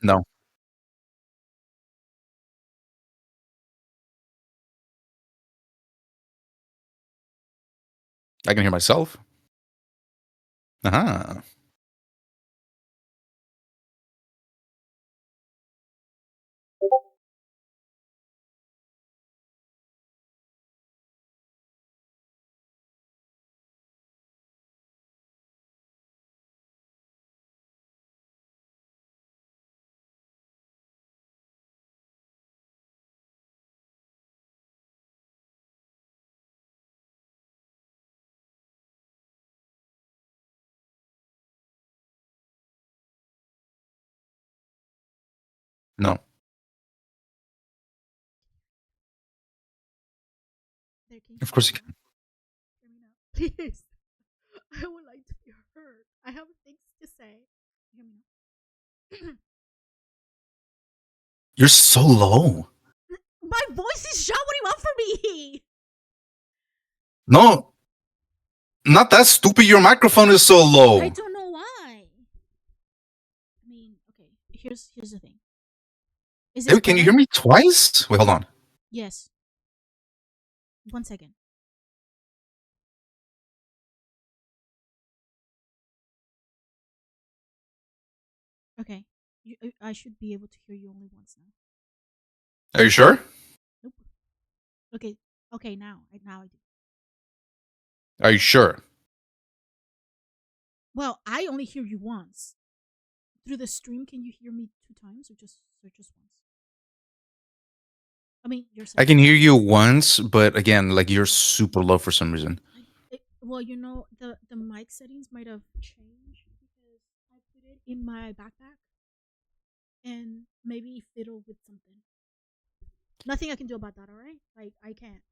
No. I can hear myself. Uh-huh. No. There, can you Of hear course you me can. now? Hear me now. Please. I would like to be heard. I have things to say. Hear me now. You're so low. My voice is shot. What do you want from me? No, not that stupid. Your microphone is so I low. don't know why. I mean, okay. Here's the thing. Is this Dude, can you better? hear me twice? Wait, hold on. Yes. 1 second. Okay. I should be able to hear you only once now. Are you sure? Nope. Okay. Okay. Now I do. Are you sure? Well, I only hear you once. Through the stream, can you hear me 2 times or just once? I mean, your I side. can hear you once, but again, like you're super low for some reason. Well, the mic settings might have changed because I put it in my backpack and maybe fiddle with something. Nothing I can do about that. All right, like I can't.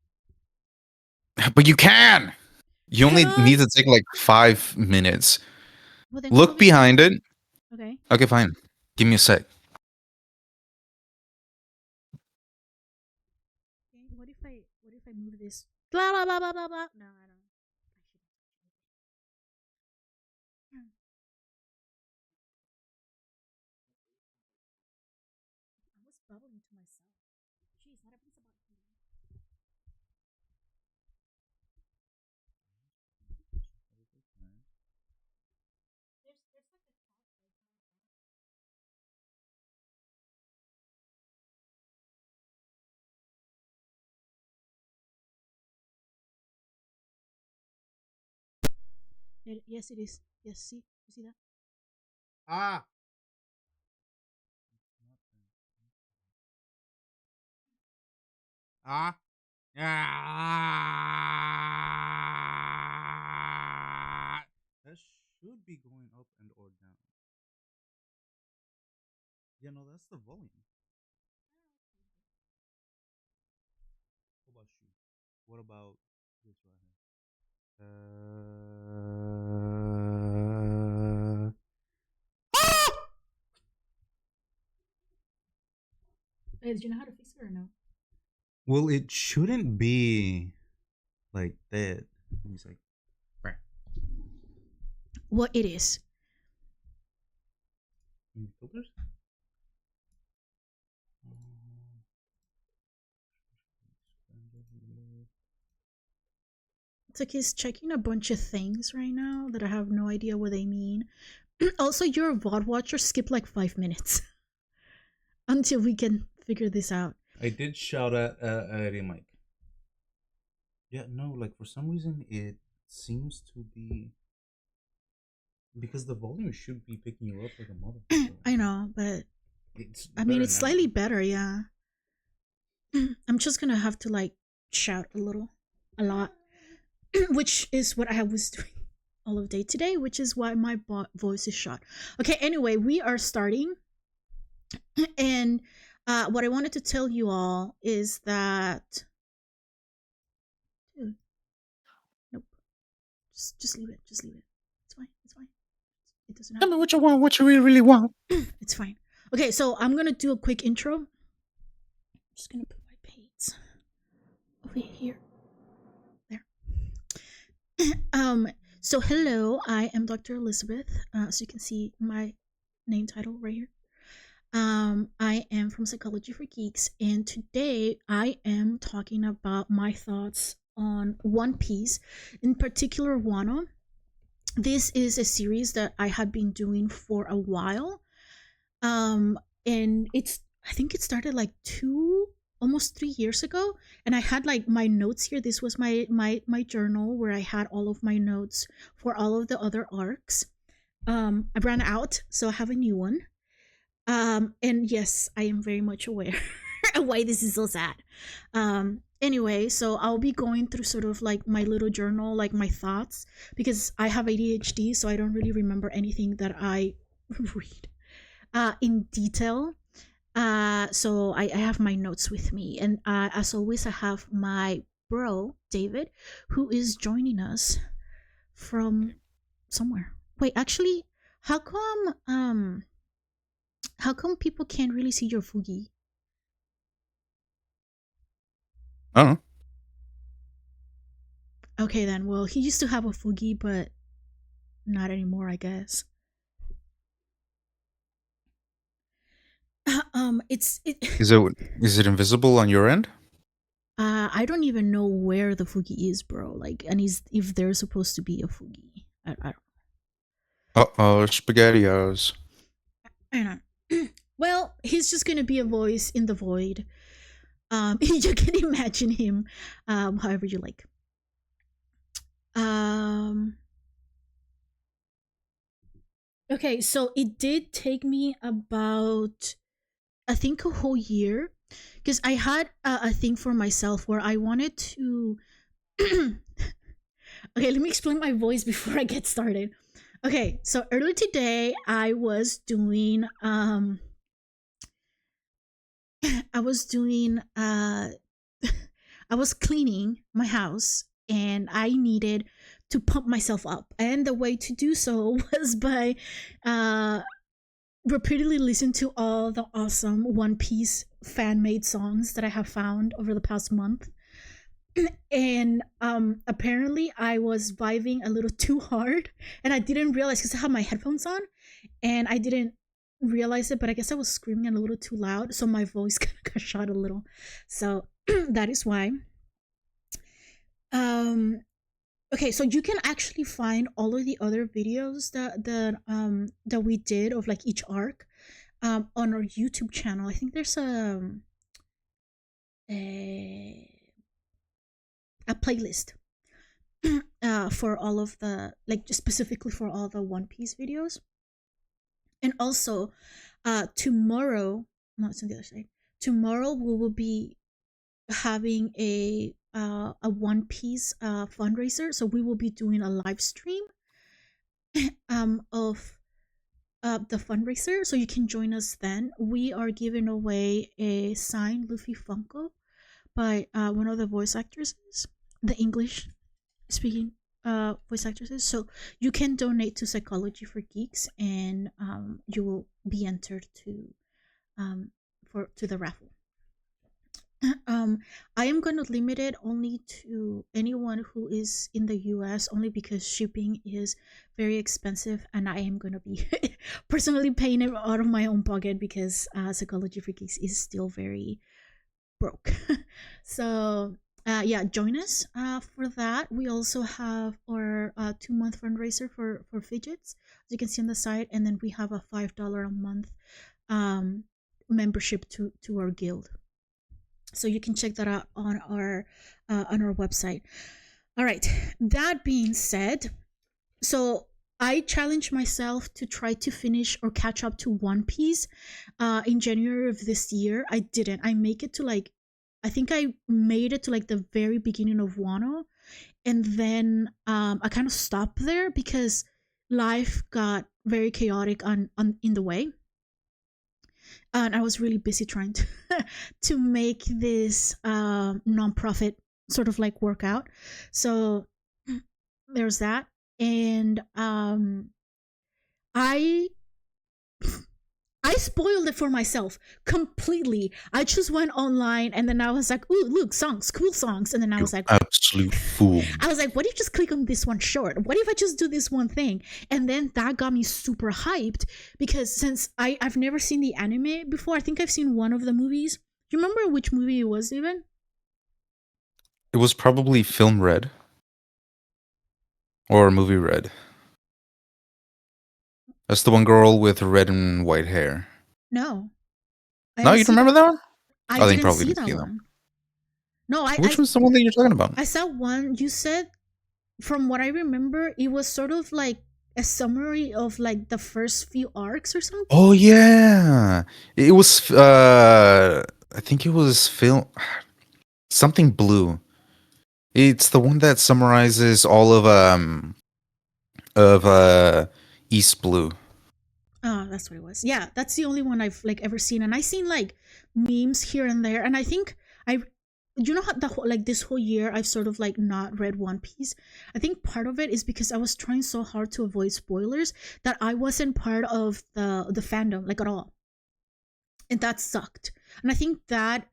But you can. You Can only need I? to take like 5 minutes. Well, then go Look ahead. behind it. Okay. Okay, fine. Give me a sec. Okay. What if I move this? Blah blah blah blah blah blah. No, I don't. Hmm. I was bubbling to myself. Jeez, what happens about you? There's like a thought right now. Yes, it is. Yes, see, you see that? Ah, ah, ah. That should be going up and or down. Yeah, no, that's the volume. What about you? What about this right here? Hey, do you know how to fix it or no? Well, it shouldn't be like that. It's like, right. What it is? Filters? It's like he's checking a bunch of things right now that I have no idea what they mean. Also, you're a VOD watcher. Skip like 5 minutes until we can figure this out. I did shout at a mic. Yeah, no, like for some reason it seems to be because the volume should be picking you up like a motherfucker. I know, but It's I mean, better it's now. slightly better, yeah. I'm just gonna have to like shout a lot, which is what I was doing all of day today, which is why my voice is shot. Okay, anyway, we are starting, and what I wanted to tell you all is that, dude, nope, just leave it, just leave it. It's fine, it's fine. It doesn't have. Tell me what you want, what you really, really want. It's fine. Okay, so I'm gonna do a quick intro. I'm just gonna put my paints over here. There. So hello, I am Dr. Elizabeth. So you can see my name title right here. I am from Psychology for Geeks, and today I am talking about my thoughts on One Piece, in particular Wano. This is a series that I have been doing for a while, and I think it started like almost 3 years ago, and I had like my notes here. This was my journal where I had all of my notes for all of the other arcs. I ran out, so I have a new one. And yes, I am very much aware why this is so sad. Anyway, so I'll be going through sort of like my little journal, like my thoughts, because I have ADHD, so I don't really remember anything that I read in detail. So I have my notes with me, and as always, I have my bro David, who is joining us from somewhere. Wait, actually, how come people can't really see your Fugi? Oh, Okay, then. Well, he used to have a Fugi, but not anymore, I guess. It's it. is it is it invisible on your end? I don't even know where the Fugi is, bro. Like, and he's if there's supposed to be a Fugi. Uh-oh, spaghettios. I don't know. Well, he's just gonna be a voice in the void. You can imagine him, however you like. Um. Okay, so it did take me about, I think, a whole year, because I had a thing for myself where I wanted to. Okay, let me explain my voice before I get started. Okay, so earlier today I was doing I was doing I was cleaning my house, and I needed to pump myself up. And the way to do so was by uh repeatedly listen to all the awesome One Piece fan made songs that I have found over the past month. And apparently I was vibing a little too hard, and I didn't realize because I had my headphones on, and I didn't realize it, but I guess I was screaming a little too loud, so my voice kind of got shot a little. So that is why. Um okay, so you can actually find all of the other videos that we did of like each arc on our YouTube channel. I think there's a a playlist for all of the, like, just specifically for all the One Piece videos. And also tomorrow, no, it's on the other side. Tomorrow we will be having a One Piece fundraiser, so we will be doing a live stream of the fundraiser, so you can join us then. We are giving away a signed Luffy Funko by one of the voice actresses, the English speaking voice actresses. So you can donate to Psychology for Geeks, and you will be entered to the raffle. I am going to limit it only to anyone who is in the US, only because shipping is very expensive, and I am going to be personally paying it out of my own pocket, because Psychology for Geeks is still very broke. So yeah, join us for that. We also have our 2-month fundraiser for fidgets, as you can see on the side, and then we have a $5 a month membership to our guild. So you can check that out on our website. All right, that being said, so I challenged myself to try to finish or catch up to One Piece in January of this year. I didn't. I think I made it to like the very beginning of Wano, and then I kind of stopped there because life got very chaotic on in the way, and I was really busy trying to to make this nonprofit sort of like work out. So there's that, and I I spoiled it for myself completely. I just went online and then I was like, "Ooh, look, songs, cool songs." And then I You was like, absolute fool. "What if you just click on this one short? What if I just do this one thing?" And then that got me super hyped because since I've never seen the anime before, I think I've seen one of the movies. Do you remember which movie it was even? It was probably Film Red or Movie Red. That's the one girl with red and white hair. No, I No, didn't you don't see. remember that one? I I think didn't probably see didn't that see that. one. No, Which was the one that you're talking about? I saw one. You said, from what I remember, it was sort of like a summary of like the first few arcs or something. Oh yeah, it was. I think it was film something blue. It's the one that summarizes all of East Blue. Oh, that's what it was. Yeah, that's the only one I've like ever seen, and I've seen like memes here and there. And I think I, you know, how the whole, like this whole year I've sort of like not read One Piece. I think part of it is because I was trying so hard to avoid spoilers that I wasn't part of the fandom like at all, and that sucked. And I think that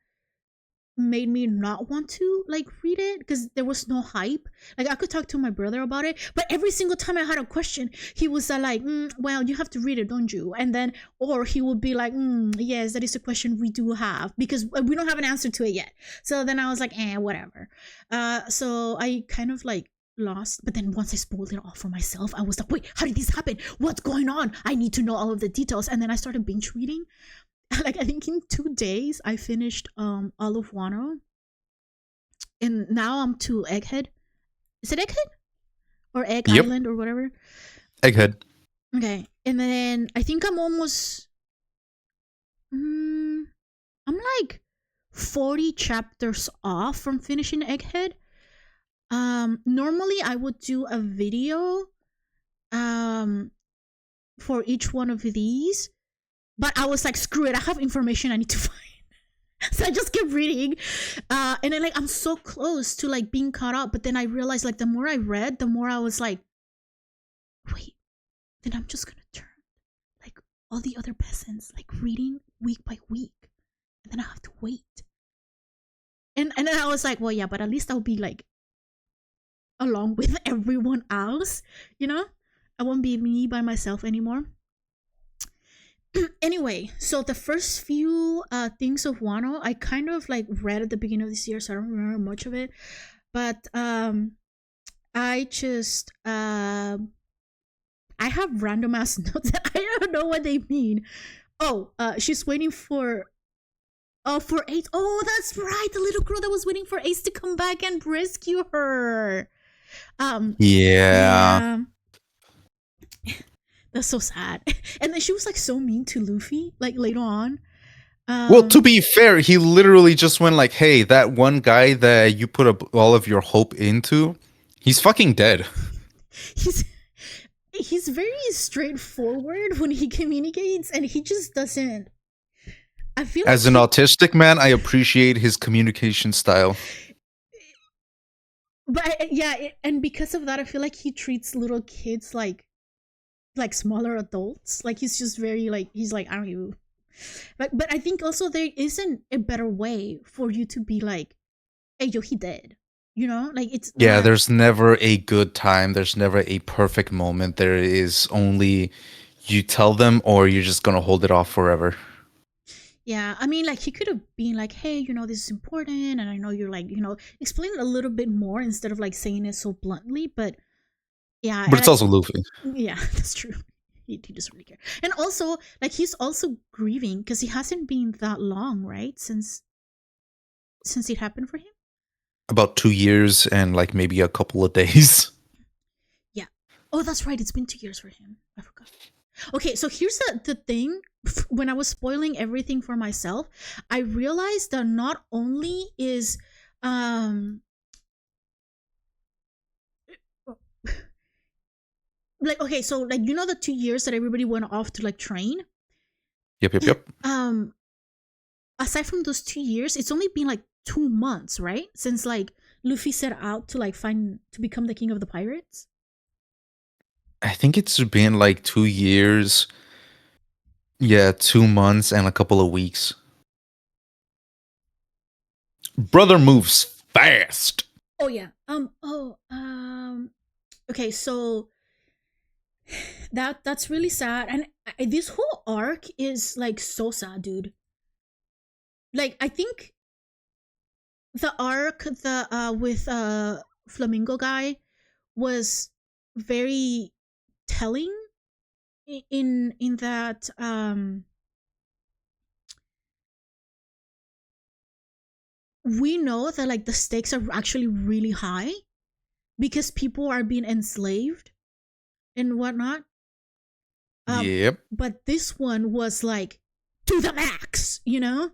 made me not want to like read it because there was no hype. Like I could talk to my brother about it, but every single time I had a question, he was like, "Well, you have to read it, don't you?" And then, or he would be like, "Yes, that is a question we do have because we don't have an answer to it yet." So then I was like, whatever." So I kind of like lost, but then once I spoiled it all for myself, I was like, "Wait, how did this happen? What's going on? I need to know all of the details." And then I started binge reading. Like I think in 2 days I finished all of Wano, and now I'm to Egghead. Is it Egghead or Egg Yep, Island or whatever? Egghead. Okay, and then I think I'm almost. Mm, I'm like 40 chapters off from finishing Egghead. Normally I would do a video um for each one of these, but I was like, screw it, I have information I need to find. So I just kept reading, and then like I'm so close to like being caught up, but then I realized like the more I read, the more I was like, wait, then I'm just gonna turn like all the other peasants, like reading week by week, and then I have to wait. And then I was like, well, yeah, but at least I'll be like along with everyone else, you know. I won't be me by myself anymore. Anyway, so the first few things of Wano, I kind of like read at the beginning of this year, so I don't remember much of it. But I just I have random ass notes that I don't know what they mean. Oh, she's waiting for Ace. Oh, that's right, the little girl that was waiting for Ace to come back and rescue her. Yeah. Yeah, that's so sad. And then she was like so mean to Luffy, like later on. Well, to Um, be fair, he literally just went like, "Hey, that one guy that you put up all of your hope into, he's fucking dead." he's he's very straightforward when he communicates, and he just doesn't. I feel like As an he, autistic man, I appreciate his communication style. but yeah, and because of that, I feel like he treats little kids like smaller adults. Like he's just very like he's like, "Are you?" But I think also there isn't a better way for you to be like, "Hey, yo, he dead." You know, like it's Yeah, not. there's never a good time. There's never a perfect moment. There is only you tell them or you're just gonna hold it off forever. Yeah, I mean, like he could have been like, "Hey, this is important, and I know you're like, explain it a little bit more instead of like saying it so bluntly." But yeah, But and it's also Luffy. yeah, that's true. He doesn't really care, and also like he's also grieving because he hasn't been that long, right? Since it happened for him. About 2 years and like maybe a couple of days. Yeah. Oh, that's right. It's been 2 years for him. I forgot. Okay, so here's the thing. When I was spoiling everything for myself, I realized that not only is um like, okay, so like the 2 years that everybody went off to like train. Yep, yep, yep. Um, aside from those 2 years, it's only been like 2 months, right? Since like Luffy set out to like find to become the king of the pirates. I think it's been like 2 years. Yeah, 2 months and a couple of weeks. Brother moves fast. Oh yeah. Okay, so that's really sad, and this whole arc is like so sad, dude. Like I think the arc the with Flamingo guy was very telling in that we know that like the stakes are actually really high because people are being enslaved and whatnot. Yep. But this one was like to the max, you know.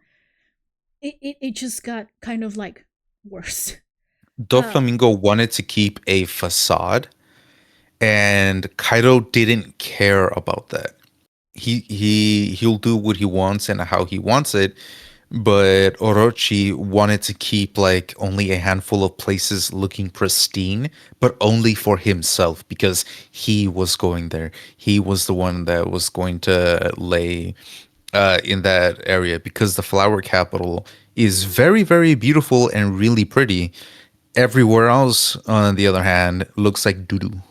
It just got kind of like worse. Uh, Doflamingo wanted to keep a facade, and Kaido didn't care about that. He'll do what he wants and how he wants it, but Orochi wanted to keep like only a handful of places looking pristine, but only for himself because he was going there. He was the one that was going to lay in that area because the flower capital is very, very beautiful and really pretty. Everywhere else, on the other hand, looks like doo doo.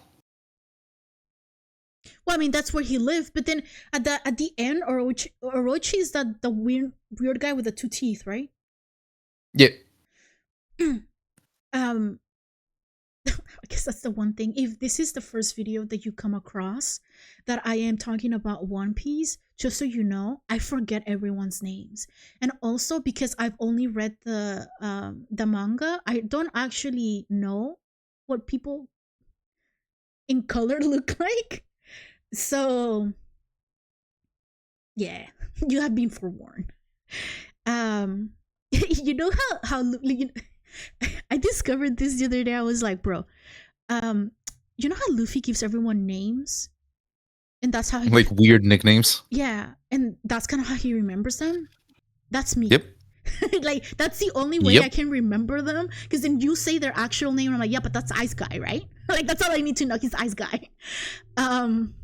well, I mean that's where he lived, but then at the end, Orochi is that the weird guy with the two teeth, right? Yeah. um I guess that's the one thing. If this is the first video that you come across that I am talking about One Piece, just so you know, I forget everyone's names. And also because I've only read the manga, I don't actually know what people in color look like. So yeah, you have been forewarned. Um you know I discovered this the other day. I was like, bro, um you know how Luffy gives everyone names, and that's how Like weird nicknames. yeah, and that's kind of how he remembers them. That's me. Yep. Like that's the only way I Yep. can remember them, because then you say their actual name and I'm like, yeah, but that's Ice Guy, right? Like that's all I need to know. He's Ice Guy. um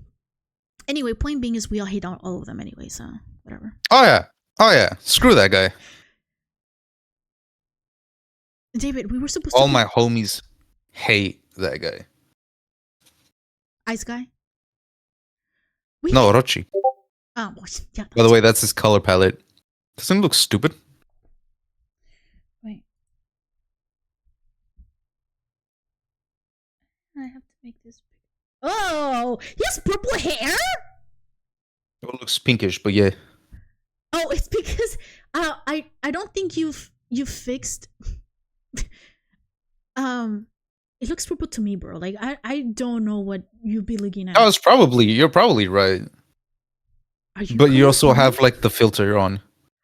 anyway, point being is we all hate all of them anyway, so whatever. Oh yeah. Oh yeah. Screw that guy. David, we were supposed to All be my homies hate that guy. Ice Guy. We No, hate Orochi. well, yeah, By the that's way, that's his color palette. Doesn't it look stupid? wait. I have to make this big. Oh, he has purple hair? It looks pinkish, but yeah. Oh, it's because I don't think you've fixed um it looks purple to me, bro. Like I don't know what you'd be looking at. Oh, you're probably right. Are you But you also have colorblind? like the filter on.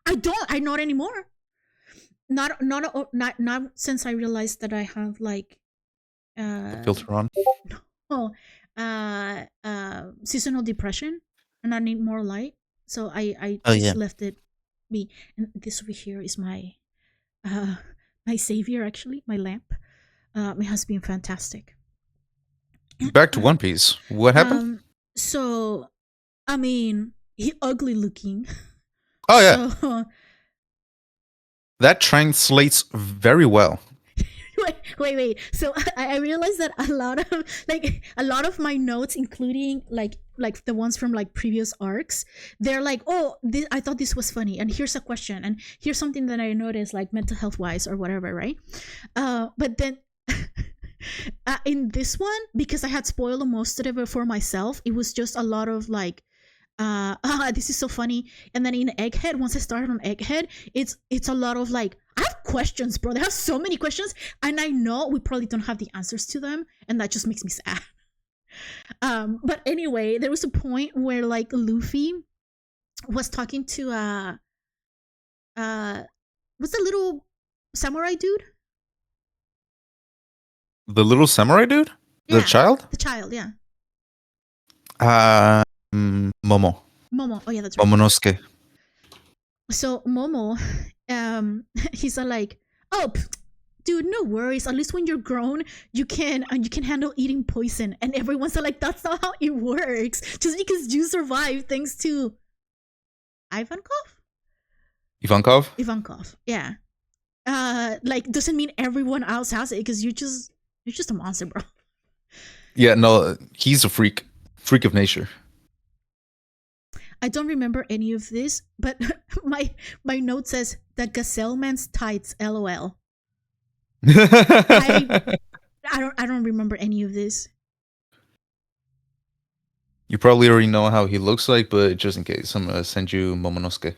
I not anymore. Not since I realized that I have like The uh filter on. oh seasonal depression, and I need more light. So I Oh just yeah. left it be. And this over here is uh my savior, actually, my lamp. It has been fantastic. Back to One Piece. What happened? um so I mean, he ugly looking. Oh yeah. So That translates very well. wait. So I realized that a lot of my notes, including like the ones from like previous arcs, they're like, oh, I thought this was funny, and here's a question, and here's something that I noticed, like mental health wise or whatever, right? But then. In this one, because I had spoiled most of it for myself, it was just a lot of like this is so funny. And then in Egghead, once I started on Egghead, it's a lot of like, I have questions, bro. They have so many questions, and I know we probably don't have the answers to them, and that just makes me sad. But anyway, there was a point where like Luffy was talking to uh what's the little samurai dude? The little samurai dude? The Yeah, child? the child, yeah. Momo. Momo. Oh yeah, that's right. Momonosuke. So Momo, he's like, oh, dude, no worries. At least when you're grown, you can handle eating poison. And everyone's like, that's not how it works. Just because you survive thanks to Ivankov. Ivankov? Ivankov. Yeah. Like doesn't mean everyone else has it because you're just a monster, bro. Yeah, no, he's a freak. Freak of nature. I don't remember any of this, but my note says the Gazelle Man's tights. LOL. I don't remember any of this. You probably already know how he looks like, but just in case, I'm gonna send you Momonosuke.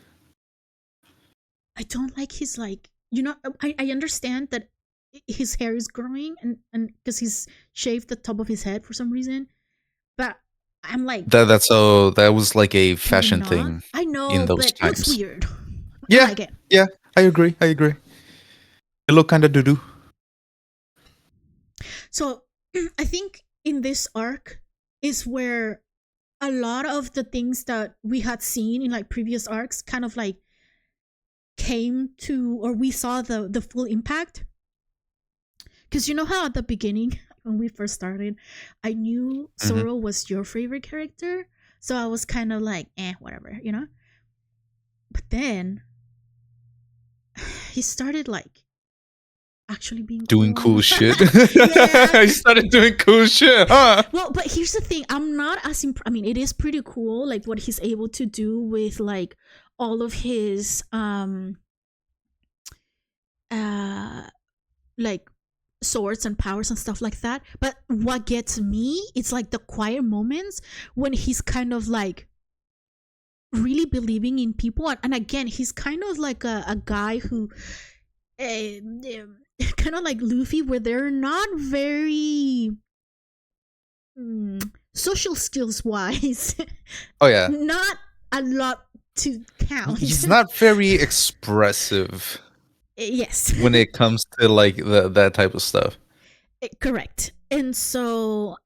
I don't like his like I understand that his hair is growing and because he's shaved the top of his head for some reason, but I'm like That was like a can we fashion not? thing I in know, those but it looks times. weird. I Yeah, like it. yeah, I agree. I agree. It looked kind of doo doo. So I think in this arc is where a lot of the things that we had seen in like previous arcs kind of like came to or we saw the full impact. Because you know how at the beginning when we first started I knew Hmm. Zoro was your favorite character, so I was kind of like whatever, but then he started like actually being Doing cool. cool shit. Yeah. I started doing cool shit, huh? Well, but here's the thing, I'm not as I mean it is pretty cool like what he's able to do with like all of his uh like swords and powers and stuff like that, but what gets me it's like the quiet moments when he's kind of like really believing in people, and again he's kind of like a guy who kind of like Luffy where they're not very social skills wise Oh yeah, not a lot to count. he's not very expressive Yes. when it comes to like that type of stuff. Correct. And so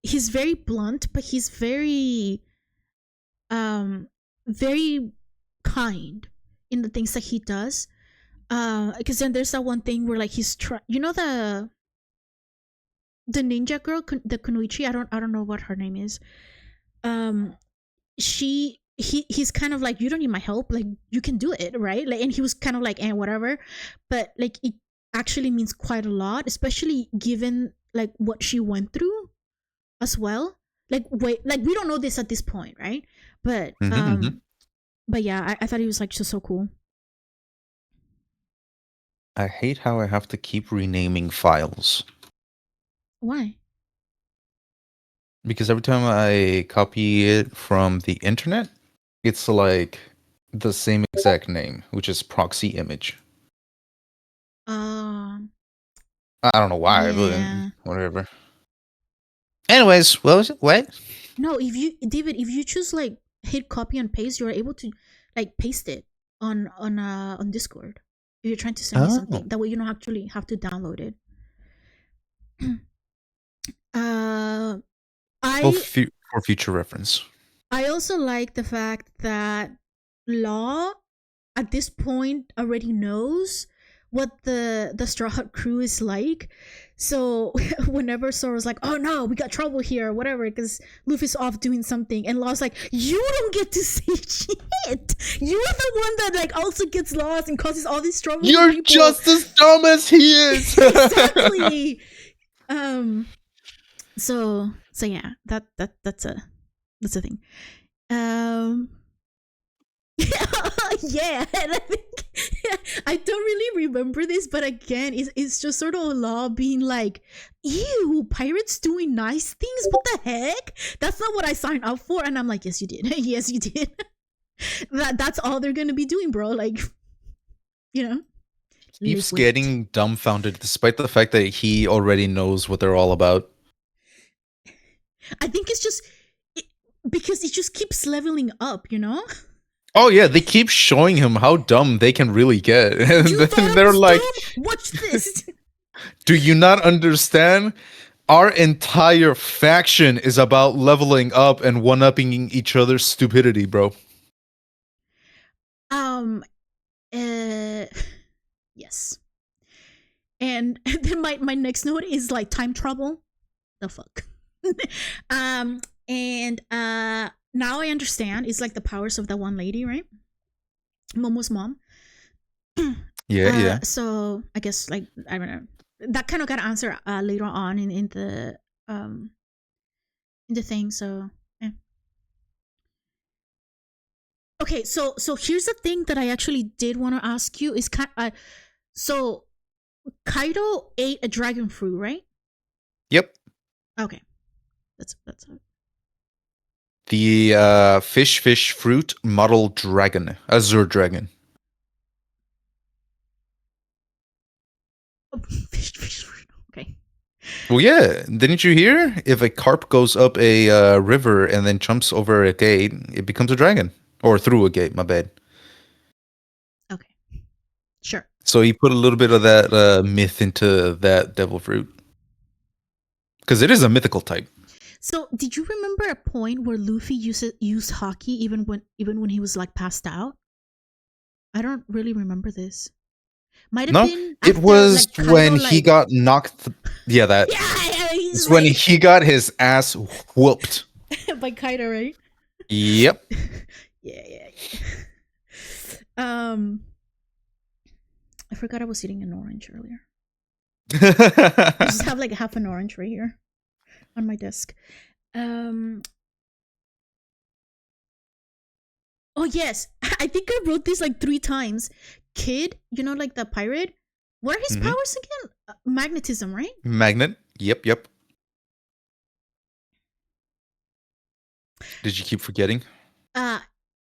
he's very blunt, but he's um very kind in the things that he does. Because then there's that one thing where like he's the ninja girl, the Kunoichi. I don't know what her name is. Um, he's kind of like, you don't need my help, like you can do it, right? Like, and he was kind of like whatever, but like it actually means quite a lot, especially given like what she went through as well. Like wait, like we don't know this at this point, right? But Hmm. yeah, I thought he was like just so cool. I hate how I have to keep renaming files Why? because every time I copy it from the internet, it's like the same exact name, which is proxy image. um I don't know why, but yeah. whatever. Anyways, what was it? What? No, if you David, if you choose like hit copy and paste, you're able to like paste it on Discord. If you're trying to send me Oh, something, that way you don't actually have to download it. uh, well, I for future reference. I also like the fact that Law at this point already knows what the Straw Hat crew is like. So whenever Soro's like, "Oh no, we got trouble here," or whatever, because Luffy's off doing something, and Law's like, "You don't get to say shit. You're the one that like also gets lost and causes all this trouble for You're people." just as dumb as he is. Exactly. Um. So yeah, that's a thing. Um. Yeah, and I think I don't really remember this, but again, it's just sort of Law being like, "Ew, pirates doing nice things? What the heck? That's not what I signed up for." And I'm like, "Yes, you did. Yes, you did. That's all they're gonna be doing, bro. Like, you know, live Keeps with it." getting dumbfounded despite the fact that he already knows what they're all about. I think it's just it, because it just keeps leveling up, you know. Oh yeah, they keep showing him how dumb they can really get. And You thought then I they're was like, dumb? Watch this. "Do you not understand? Our entire faction is about leveling up and one-upping each other's stupidity, bro." um. Uh. Yes. And then my next note is like time travel. The fuck. um and now I understand. It's like the powers of that one lady, right? Momo's mom. Yeah, yeah. So I guess like I don't know. That kind of got answered later on um in the thing. So yeah. Okay, so here's the thing that I actually did want to ask you is so Kaido ate a dragon fruit, right? Yep. Okay, that's The fish fruit model dragon, azure dragon. fish fruit. Okay. Well, yeah. Didn't you hear? If a carp goes up a river and then jumps over a gate, it becomes a dragon. Or through a gate, my bad. Okay. Sure. So he put a little bit of that myth into that devil fruit. Because it is a mythical type. So, did you remember a point where Luffy used hockey even when he was like passed out? I don't really remember this. Might have No, been it after was like Kaido when he like got knocked. Yeah, that. yeah, he's It's when like he got his ass whooped. by Kaido, right? Yep. Yeah. I forgot I was eating an orange earlier. I just have like half an orange right here on my desk. Um. Oh yes, I think I wrote this like 3 times. Kid, like the pirate. What are his Mhm. powers again? Magnetism, right? Magnet. Yep. Did you keep forgetting? Uh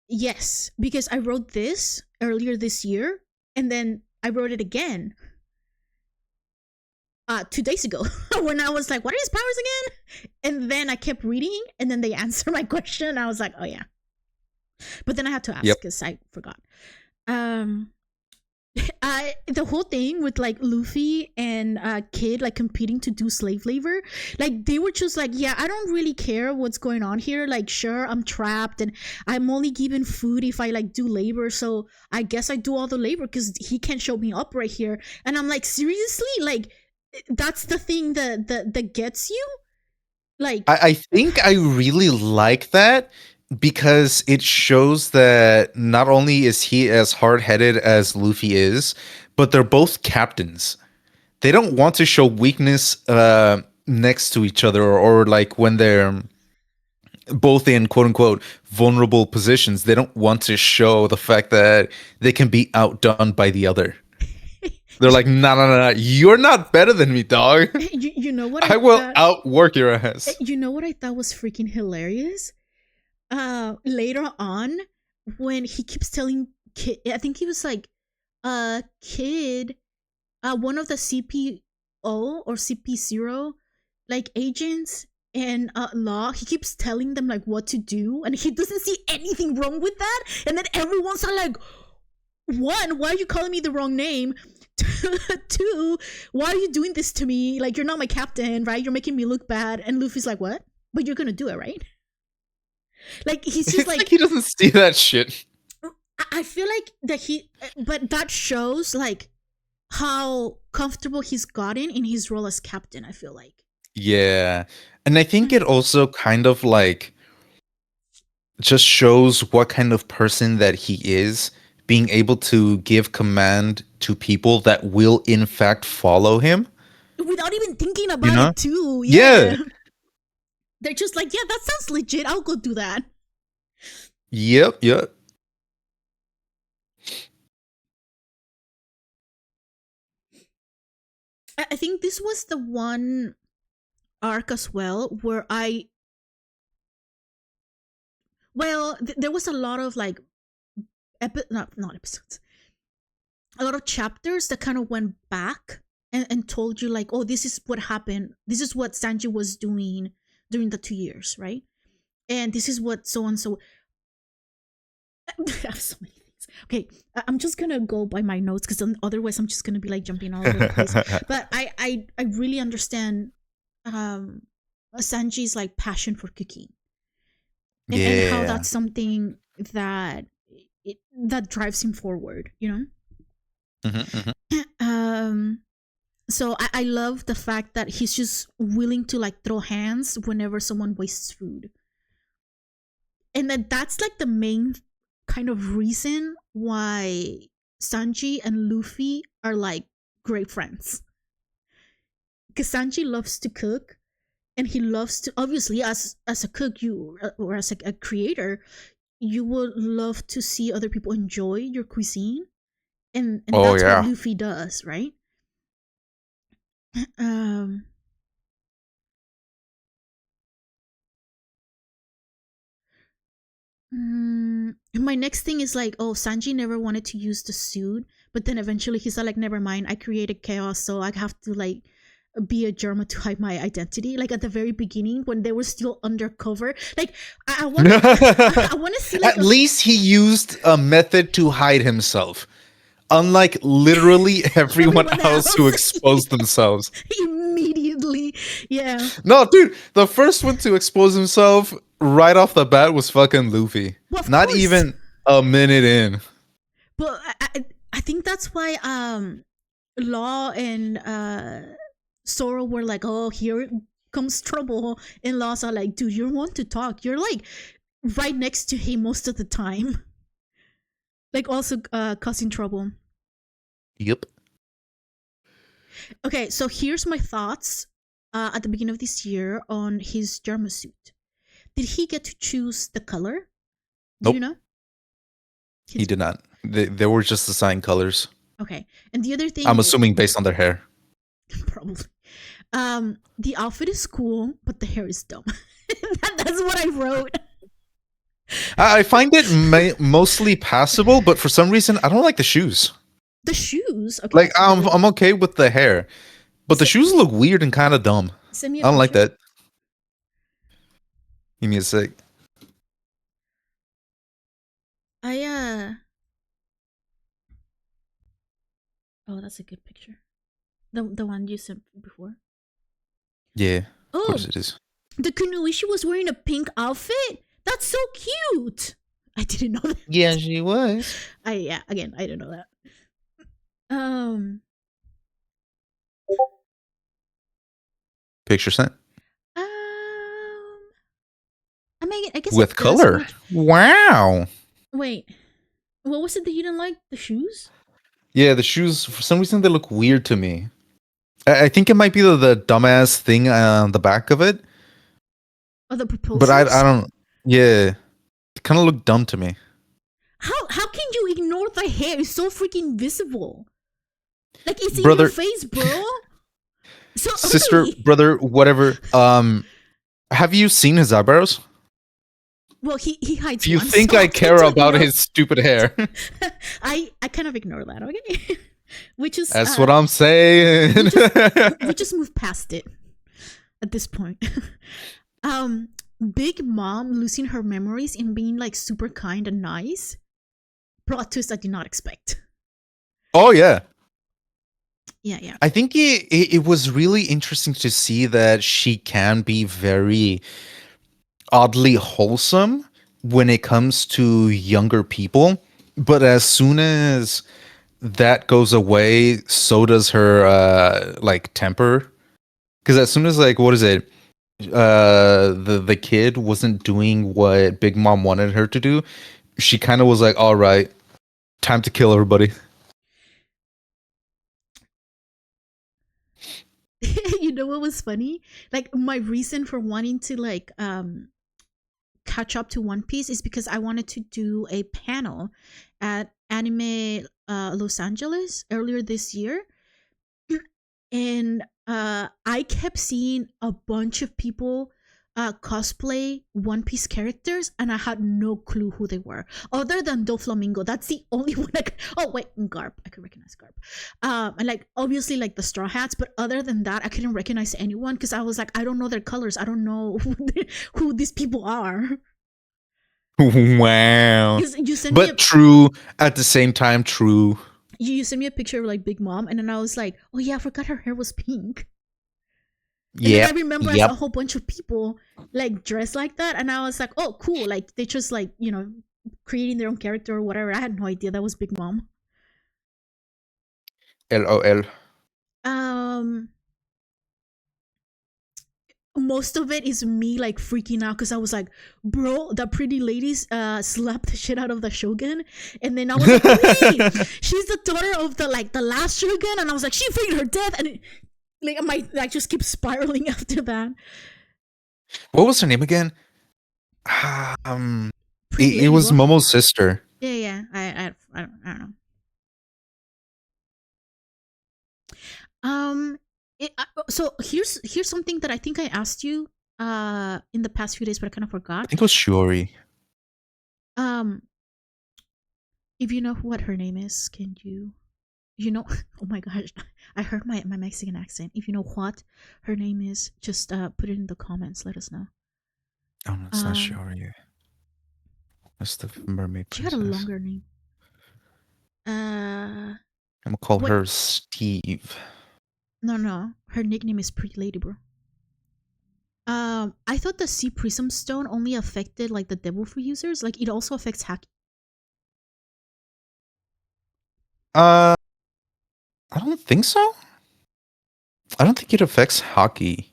yes, because I wrote this earlier this year, and then I wrote it again 2 days ago when I was like, "What are his powers again?" And then I kept reading, and then they answered my question. And I was like, "Oh yeah," but then I had to ask Yep. because I forgot. Um, the whole thing with like Luffy and Kid like competing to do slave labor, like they were just like, yeah, I don't really care what's going on here. Like, sure, I'm trapped and I'm only given food if I like do labor, so I guess I do all the labor because he can't show me up right here. And I'm like, seriously, like that's the thing that gets you, like. I think I really like that because it shows that not only is he as hard headed as Luffy is, but they're both captains. They don't want to show weakness next to each other, or like when they're both in quote unquote vulnerable positions. They don't want to show the fact that they can be outdone by the other. They're like, no. You're not better than me, dog. You know what I I will thought? outwork your ass. You know what I thought was freaking hilarious? Later on, when he keeps telling Kid, I think he was like, Kid, one of the CPO or CP0, like agents and law, he keeps telling them like what to do, and he doesn't see anything wrong with that. And then everyone's like, one, why are you calling me the wrong name? Two, why are you doing this to me? Like, you're not my captain, right? You're making me look bad. And Luffy's like, what? But you're gonna do it, right? Like, he's just It's like like, he doesn't see that shit. I feel like that but that shows like how comfortable he's gotten in his role as captain. I feel like. Yeah. And I think Mm. it also kind of like just shows what kind of person that he is, being able to give command to people that will in fact follow him, Without even thinking you about know? it, too. Yeah. Yeah, they're just like, yeah, that sounds legit. I'll go do that. Yep. I think this was the one arc as well where there was a lot of like not episodes, a lot of chapters that kind of went back and told you like, oh, this is what happened, this is what Sanji was doing during the 2 years, right? And this is what so and so. I have so many things. Okay, I'm just gonna go by my notes because otherwise I'm just gonna be like jumping all over the place. But I really understand um Sanji's like passion for cooking, and how Yeah. that's something that that drives him forward, Mhm. um so I love the fact that he's just willing to like throw hands whenever someone wastes food. And then that's like the main kind of reason why Sanji and Luffy are like great friends. Because Sanji loves to cook, and he loves to, obviously, as a cook, you, or as a creator, you would love to see other people enjoy your cuisine, and Oh that's what yeah. Luffy does, right? Um, my next thing is like, oh, Sanji never wanted to use the suit, but then eventually he's like, never mind, I created chaos, so I have to like be a German to hide my identity. Like at the very beginning when they were still undercover, like I want to, I want to see like At a least he used a method to hide himself, unlike literally everyone everyone else who else exposed themselves. immediately. Yeah, No, dude, the first one to expose himself right off the bat was fucking Luffy. well, of Not course, even a minute in. but I think that's why Law and Sora were like, oh, here comes trouble, and Laws are like, dude, you want to talk? You're like right next to him most of the time, like also causing trouble. Yep. Okay, so here's my thoughts at the beginning of this year on his Jarma suit. Did he get to choose the color? Do you Nope, know? He he did did not. not. They were just assigned colors. Okay, and the other I'm thing, assuming based on their hair. probably, the outfit is cool, but the hair is dumb. That's what I wrote. I find it mostly passable, but for some reason, I don't like the shoes. The shoes, okay, Like, I'm okay with the hair, but the S- shoes look weird and kind of dumb. send me a I don't like picture. that. Give me a sec. I oh, that's a good picture. The one you sent before. Yeah, of course Oh, it is. the Kunoichi was wearing a pink outfit. That's so cute. I didn't know that. Yeah, she was. Yeah, again, I didn't know that. Um, Picture sent. I mean, I guess With it does color. match. Wow. Wait, what was it that you didn't like? The shoes? Yeah, the shoes, for some reason, they look weird to me. I think it might be the dumbass thing on the back of it, Or the but I proposals? don't. Yeah, it kind of looked dumb to me. How can you ignore the hair? It's so freaking visible. Like it's in your Brother, face, bro. So sister, okay. brother, whatever. Have you seen his eyebrows? Well, he hides Do you one, so think I I'm care totally about know. his stupid hair? I kind of ignore that. Okay, we just That's what I'm saying. we just we just move past it at this point. um, Big Mom losing her memories and being like super kind and nice. Plot twist I did not expect. Oh yeah. Yeah, yeah. I think it was really interesting to see that she can be very oddly wholesome when it comes to younger people, but as soon as that goes away, so does her like temper. Because as soon as like what is it, the kid wasn't doing what Big Mom wanted her to do, she kind of was like, all right, time to kill everybody. You know what was funny? Like my reason for wanting to like catch up to One Piece is because I wanted to do a panel at Anime Los Angeles earlier this year, and I kept seeing a bunch of people cosplay One Piece characters, and I had no clue who they were, other than Doflamingo. That's the only one. Oh wait, Garp. I could recognize Garp. And like obviously like the Straw Hats, but other than that, I couldn't recognize anyone because I was like, I don't know their colors. I don't know who these people are. Wow. Because you sent me a But true at the same time, true. you sent me a picture of like Big Mom, and then I was like, oh yeah, I forgot her hair was pink. And then I Yep. remember I saw a Yep. whole bunch of people like dressed like that, and I was like, oh cool, like they just like creating their own character or whatever. I had no idea that was Big Mom. LOL. Um, most of it is me like freaking out because I was like, bro, the pretty ladies slapped the shit out of the shogun, and then I was like, wait, she's the daughter of the last shogun, and I was like, she faked her death, and like I might like just keep spiraling after that. What was her name again? Pretty It lady, was bro. Momo's sister. Yeah. I don't know. Um, so here's something that I think I asked you in the past few days, but I kind of I forgot. think it was Shiori. Um, if you know what her name is, can you know? Oh my gosh, I heard my Mexican accent. If you know what her name is, just put it in the comments. Let us know. Oh no, it's not Um, Shiori. That's the mermaid she had a princess. longer name. I'm gonna call What? her Steve. No. Her nickname is Pretty Lady, bro. I thought the Sea Prism Stone only affected like the Devil Fruit users. Like it also affects Haki. Uh, I don't think so. I don't think it affects hockey.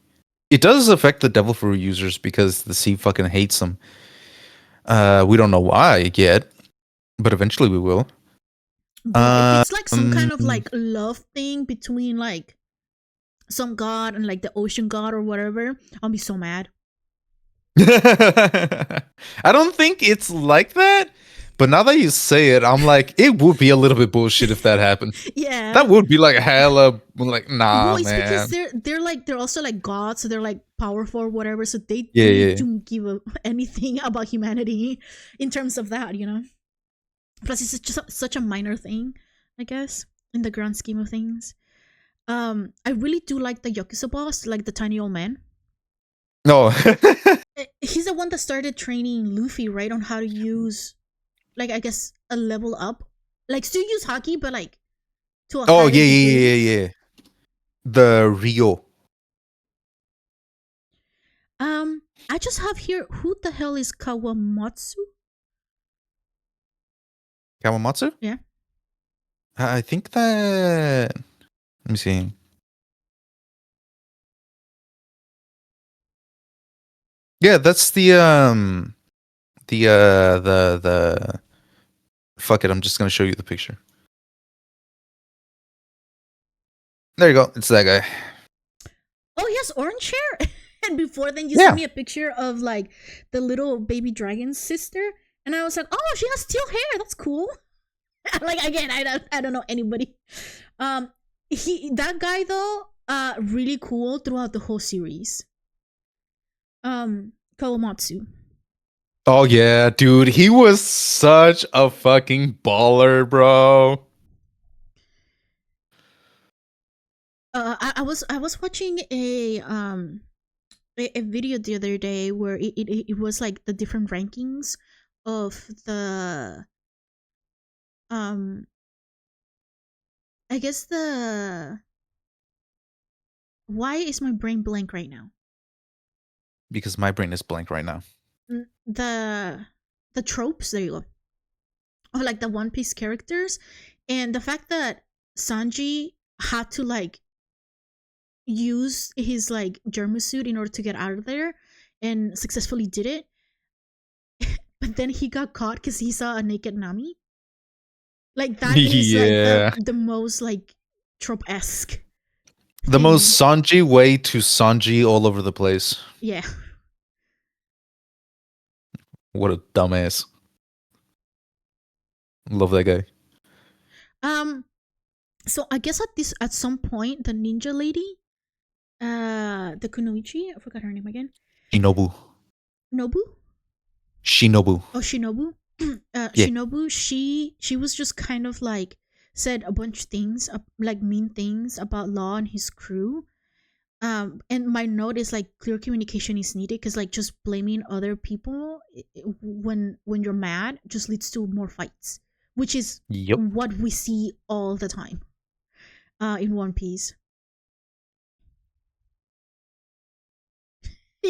It does affect the Devil Fruit users because the sea fucking hates them. We don't know why yet, but eventually we will. Bro, if it's like some kind of Um, like love thing between like some god and like the ocean god or whatever, I'll be so mad. I don't think it's like that, but now that you say it, I'm like, it would be a little bit bullshit if that happened. Yeah. That would be like hella, like, nah, Well, it's because man. they're also like gods, so they're like powerful or whatever. So they Yeah, really yeah. don't give anything about humanity in terms of that, you know. Plus, it's just such a minor thing, I guess, in the grand scheme of things. I really do like the Yakuza boss, like the tiny old man. No. He's the one that started training Luffy, right, on how to use, like, I guess, a level up, like still use hockey, but like to a Oh, higher yeah, yeah, degree. yeah, yeah. The Rio. I just have here, who the hell is Kawamatsu? Kawamatsu? Yeah. I think that. Let me see. Yeah, that's the fuck it, I'm just gonna show you the picture. There you go. It's that guy. Oh, he has orange hair. And before then, you sent Yeah. me a picture of like the little baby dragon's sister, and I was like, oh, she has teal hair. That's cool. Like again, I don't know anybody. That guy though, really cool throughout the whole series. Kawamatsu. Oh yeah, dude. He was such a fucking baller, bro. I was watching a video the other day where it was like the different rankings of the um I guess the why is my brain blank right now? Because my brain is blank right now. The tropes, there you go, of like the One Piece characters, and the fact that Sanji had to like use his like germa suit in order to get out of there and successfully did it, but then he got caught because he saw a naked Nami. Like that is like the Yeah. the most like trope esque The thing. most Sanji way to Sanji all over the place. Yeah. What a dumbass. Love that guy. Um. So I guess at some point the ninja lady, the Kunoichi, I forgot her name again. Shinobu. Nobu. Shinobu. Oh, Shinobu. Yeah. Shinobu. She was just kind of like said a bunch of things, like mean things about Law and his crew. And my note is like clear communication is needed because like just blaming other people when you're mad just leads to more fights, which is Yep. what we see all the time in One Piece.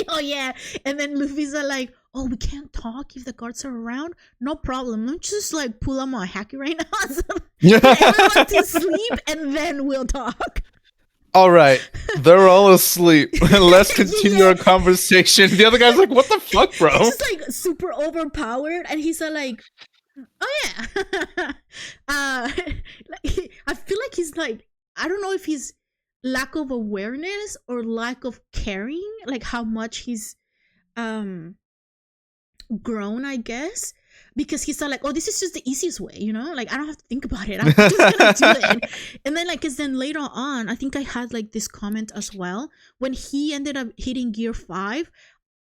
Oh yeah, and then Luffy's like, oh, we can't talk if the guards are around. No problem. Let me just like pull out my hacky right now, put everyone to sleep, and then we'll talk. All right, they're all asleep. Let's continue Yeah, our conversation. The other guy's like, "What the fuck, he's bro?" just like super overpowered, and he's like, "Oh yeah." Like, I feel like he's like, I don't know if he's lack of awareness or lack of caring, like how much he's um grown, I guess, because he's like, oh, this is just the easiest way, like I don't have to think about it. I'm just gonna do it. And then like, cause then later on, I think I had like this comment as well. When he ended up hitting gear 5,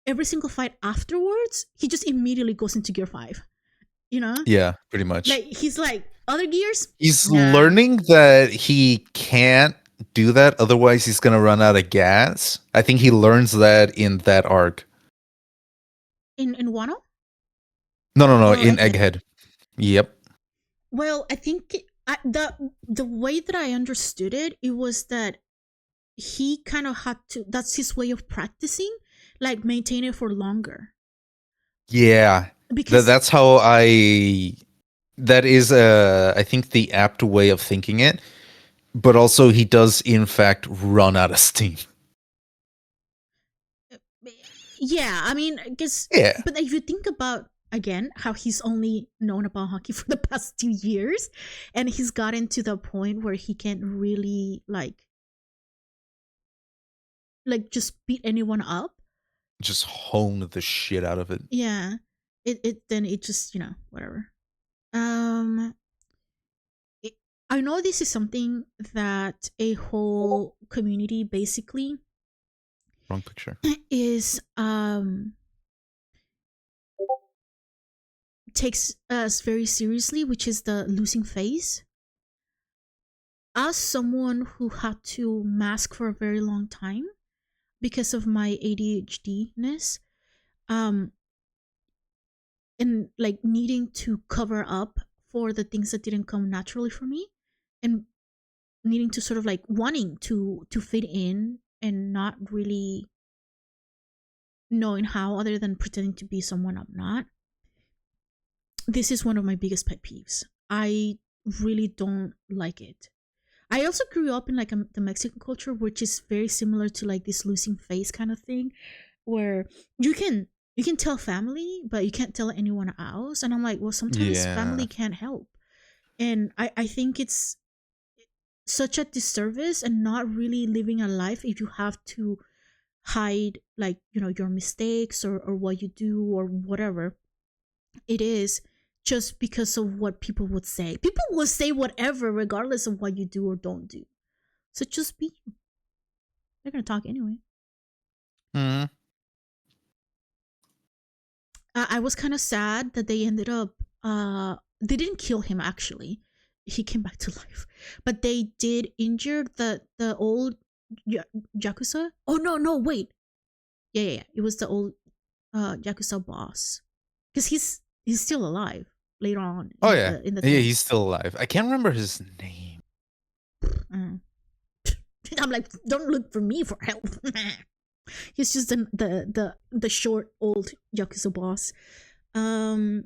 every single fight afterwards, he just immediately goes into gear 5. You know, Yeah, pretty much. like he's like other gears, He's nah. learning that he can't do that, otherwise he's gonna run out of gas. I think he learns that in that arc. In Wano No, no, no, or in Egghead. Egghead. Yep. Well, I think the way that I understood it, it was that he kind of had to. That's his way of practicing, like maintain it for longer. Yeah. Because That's how I. That is, I think, the apt way of thinking it. But also, he does, in fact, run out of steam. yeah, I mean, I guess. Yeah. But if you think about again how he's only known about hockey for the past 2 years, and he's gotten to the point where he can't really like just beat anyone up. Just hone the shit out of it. Yeah, it then it just whatever. Um, it, I know this is something that a whole community basically Wrong picture. is takes us very seriously, which is the losing face. As someone who had to mask for a very long time because of my ADHD ness, um, and like needing to cover up for the things that didn't come naturally for me, and needing to sort of like wanting to fit in and not really knowing how other than pretending to be someone I'm not. This is one of my biggest pet peeves. I really don't like it. I also grew up in like the Mexican culture, which is very similar to like this losing face kind of thing, where you can you can tell family, but you can't tell anyone else. And I'm like, well, sometimes Yeah. family can't help, and I think it's such a disservice and not really living a life if you have to hide like your mistakes or what you do or whatever it is, just because of what people would say. People will say whatever regardless of what you do or don't do. So just be you. They're gonna talk anyway. Mm. I was kind of sad that they ended up they didn't kill him actually. He came back to life, but they did injure the old yakuza. Oh no, wait. Yeah, it was the old yakuza boss, because he's still alive later on Oh, in yeah. the Yeah, thing. he's still alive. I can't remember his name. Mm. I'm like, don't look for me for help. He's just the short old yakuza boss. Um.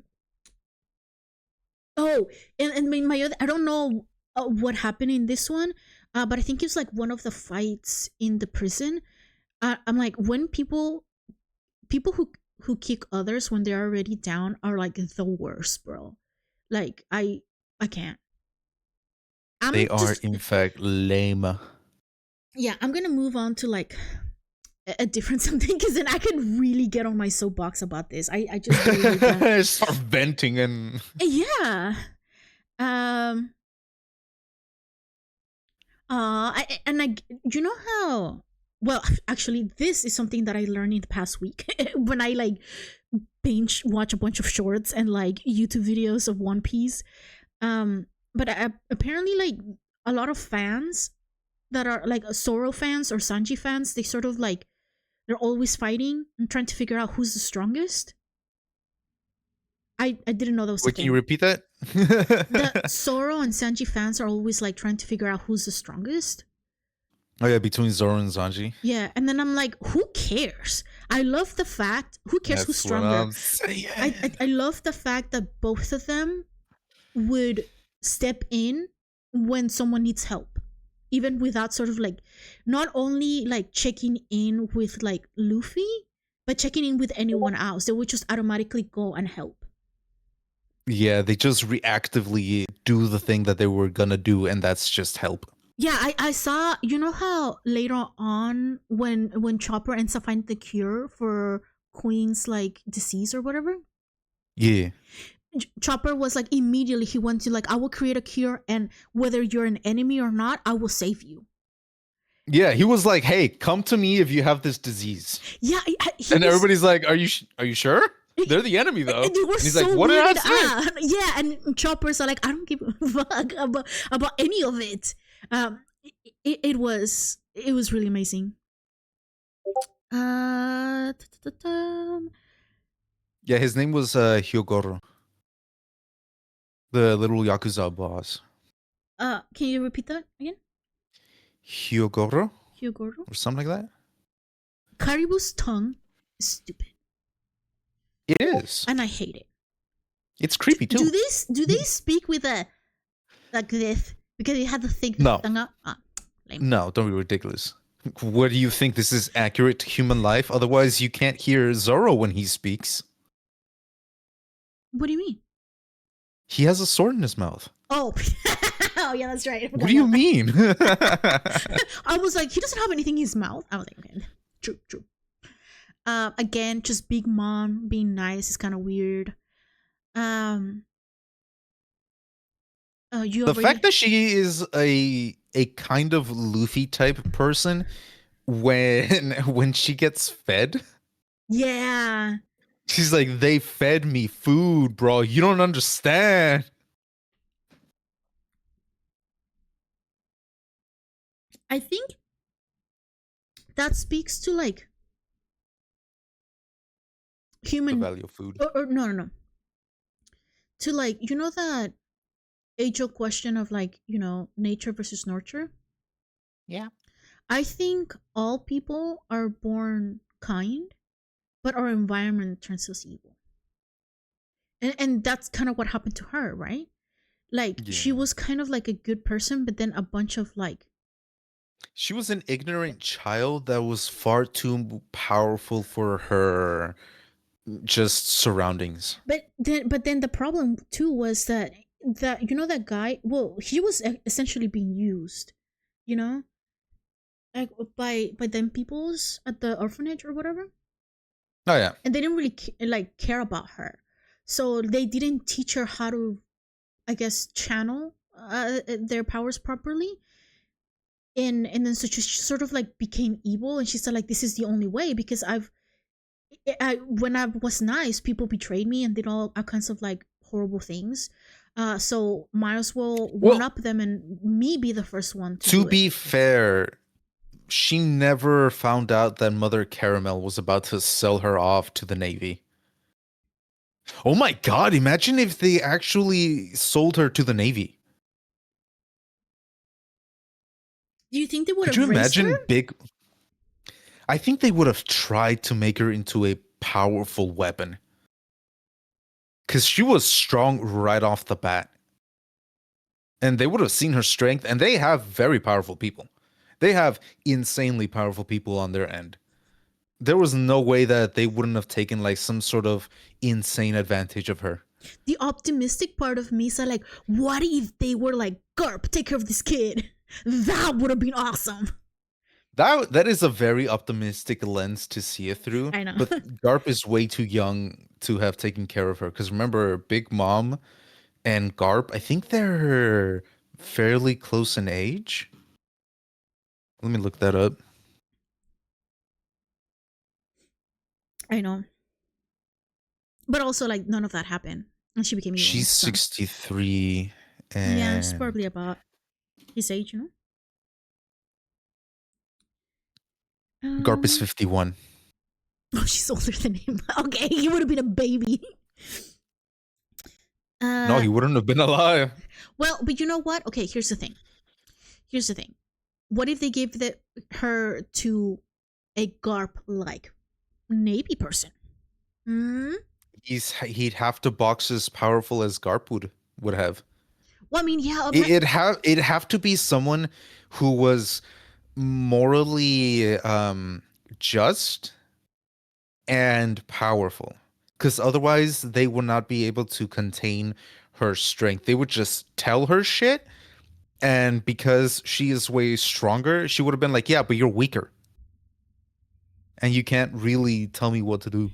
Oh, and my other, I don't know what happened in this one, but I think it's like one of the fights in the prison. I'm like, when people who kick others when they're already down are like the worst, bro. Like I can't. I'm They are, just in fact, lame. yeah. I'm gonna move on to like a different something, because then I could really get on my soapbox about this. I just really don't. Start venting and. Yeah. Um. And like, you know how? Well, actually, this is something that I learned in the past week when I like binge watch a bunch of shorts and like YouTube videos of One Piece. But apparently, like a lot of fans that are like Zoro fans or Sanji fans, they sort of like they're always fighting and trying to figure out who's the strongest. I didn't know that was a Wait, can you thing. repeat that? The Zoro and Sanji fans are always like trying to figure out who's the strongest. Oh, yeah, between Zoro and Sanji. Yeah, and then I'm like, who cares? I love the fact. Who cares who's That's what stronger? I'm saying. I love the fact that both of them would step in when someone needs help. even without sort of like not only like checking in with like Luffy, but checking in with anyone else. They would just automatically go and help. Yeah, they just reactively do the thing that they were gonna do, and that's just help. Yeah, I saw, you know how later on when Chopper ends up finding the cure for Queen's like disease or whatever, Yeah. Chopper was like immediately he went to like I will create a cure and whether you're an enemy or not, I will save you. Yeah, he was like, "Hey, come to me if you have this disease." Yeah, he And was. everybody's like, are you sure? They're the enemy though." And they were And he's like, so "What did I weirded say?" out. Yeah, and Choppers are like, I don't give a fuck about any of it. It was really amazing. Ta-ta-ta-tam. Yeah, his name was Hyogoro, the little Yakuza boss. Can you repeat that again? Hyogoro Hyogoro. or something like that. Karibu's tongue is stupid, It is. and I hate it. It's creepy too. Do they speak with a like this because you have to think the No. tongue up? Lame. No, don't be ridiculous. What do you think? This is accurate to human life? Otherwise, you can't hear Zoro when he speaks. What do you mean? He has a sword in his mouth. Oh, oh yeah, that's right. What do you mean? I was like, he doesn't have anything in his mouth. I was like, okay, true, true. Again, just Big Mom being nice is kind of weird. You The already. fact that she is a kind of Luffy type person when she gets fed, Yeah, she's like, "They fed me food, bro. You don't understand." I think that speaks to like The human, value of food. or no, no, no, to like that age-old question of like nature versus nurture. Yeah. I think all people are born kind, but our environment turns us evil. And that's kind of what happened to her, right? Like she Yeah. was kind of like a good person, but then a bunch of like She was an ignorant child that was far too powerful for her just surroundings. but then the problem too was that that guy, well, he was essentially being used, you know, like by them peoples at the orphanage or whatever, Oh yeah. and they didn't really like care about her, so they didn't teach her how to, I guess, channel their powers properly. And then so she sort of like became evil, and she said like this is the only way because when I was nice, people betrayed me and did all kinds of like horrible things. So might as well one Well, up them and me be the first one to to do it. be fair, she never found out that Mother Caramel was about to sell her off to the Navy. Oh my god, imagine if they actually sold her to the Navy. Do you think they would Could you have raised her? imagine big I think they would have tried to make her into a powerful weapon. Cuz she was strong right off the bat. And they would have seen her strength, and they have very powerful people. They have insanely powerful people on their end. There was no way that they wouldn't have taken like some sort of insane advantage of her. The optimistic part of me said like, what if they were like, Garp, take care of this kid? That would have been awesome. That is a very optimistic lens to see it through. I know. But Garp is way too young to have taken care of her. Because remember, Big Mom and Garp, I think they're fairly close in age. Let me look that up. I know. But also like none of that happened. And she became evil. She's So 63 yeah, it's and probably about his age, you know? Garp is Um, 51. oh, she's older than him. Okay, he would have been a baby. No, Uh, he wouldn't have been alive. well, but you know what? Okay, here's the thing. Here's the thing. What if they gave her to a Garp like Navy person? Hmm? He'd have to box as powerful as Garp would have. Well, I mean, yeah, It'd have to be someone who was morally just and powerful, because otherwise they would not be able to contain her strength. They would just tell her shit, and because she is way stronger, she would have been like, "Yeah, but you're weaker, and you can't really tell me what to do."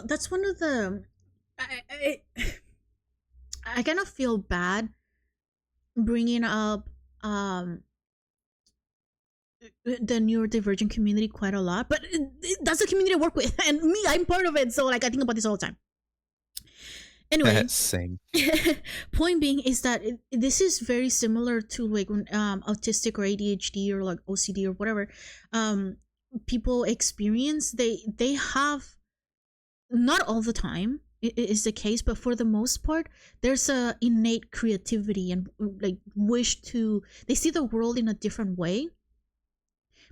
that's one of the. I kind of feel bad bringing up um the neurodivergent community quite a lot, but that's the community I work with, and me, I'm part of it. So like, I think about this all the time. Anyway, Same. point being is that this is very similar to like when autistic or ADHD or like OCD or whatever um people experience. They have, not all the time is the case, but for the most part, there's a innate creativity and like wish to. They see the world in a different way,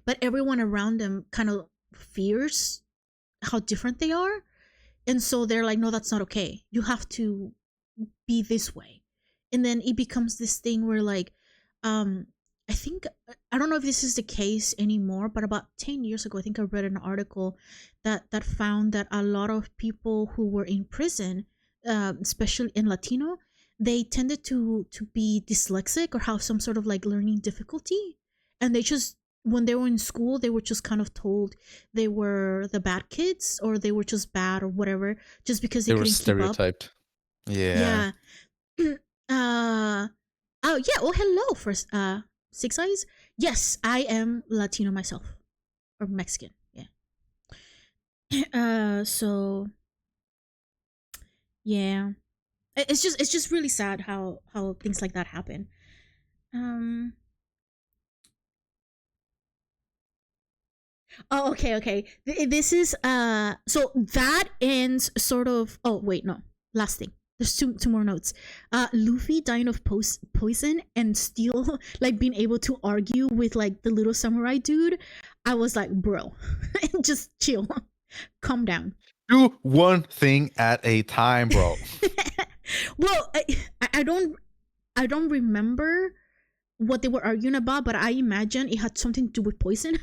but everyone around them kind of fears how different they are, and so they're like, no, that's not okay, you have to be this way. And then it becomes this thing where like um I think, I don't know if this is the case anymore, but about 10 years ago I think I read an article that found that a lot of people who were in prison, especially in Latino, they tended to be dyslexic or have some sort of like learning difficulty, and they just, when they were in school, they were just kind of told they were the bad kids, or they were just bad or whatever, just because they They were couldn't keep up. stereotyped. Yeah. Yeah. uh oh yeah, oh hello first, Six Eyes. Yes, I am Latino myself, or Mexican, yeah. So yeah, it's just really sad how things like that happen. um Oh, okay, okay. This is so that ends sort of. Oh wait, no. Last thing. There's two more notes. Luffy dying of poison and still like being able to argue with like the little samurai dude. I was like, bro, just chill, calm down. Do one thing at a time, bro. Well, I don't remember what they were arguing about, but I imagine it had something to do with poison.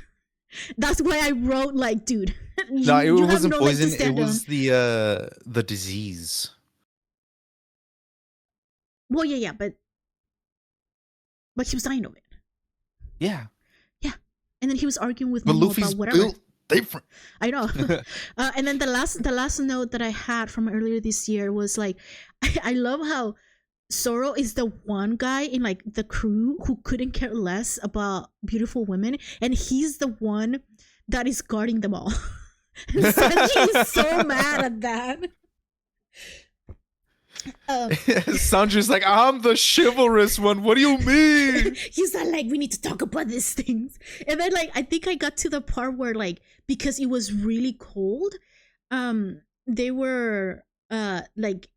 That's why I wrote like, dude, No, it you have wasn't no leg to poison. It stand on. was the disease. Well, yeah, yeah, but he was dying of it. Yeah, Yeah, and then he was arguing with but Momo Luffy's about whatever. built different. I know. And then the last note that I had from earlier this year was like, I love how Zoro is the one guy in like the crew who couldn't care less about beautiful women, and he's the one that is guarding them all. And Sanji is so mad at that. Um, Sanji's like, I'm the chivalrous one. What do you mean? he's not like, we need to talk about these things. And then like, I think I got to the part where like, because it was really cold, they were like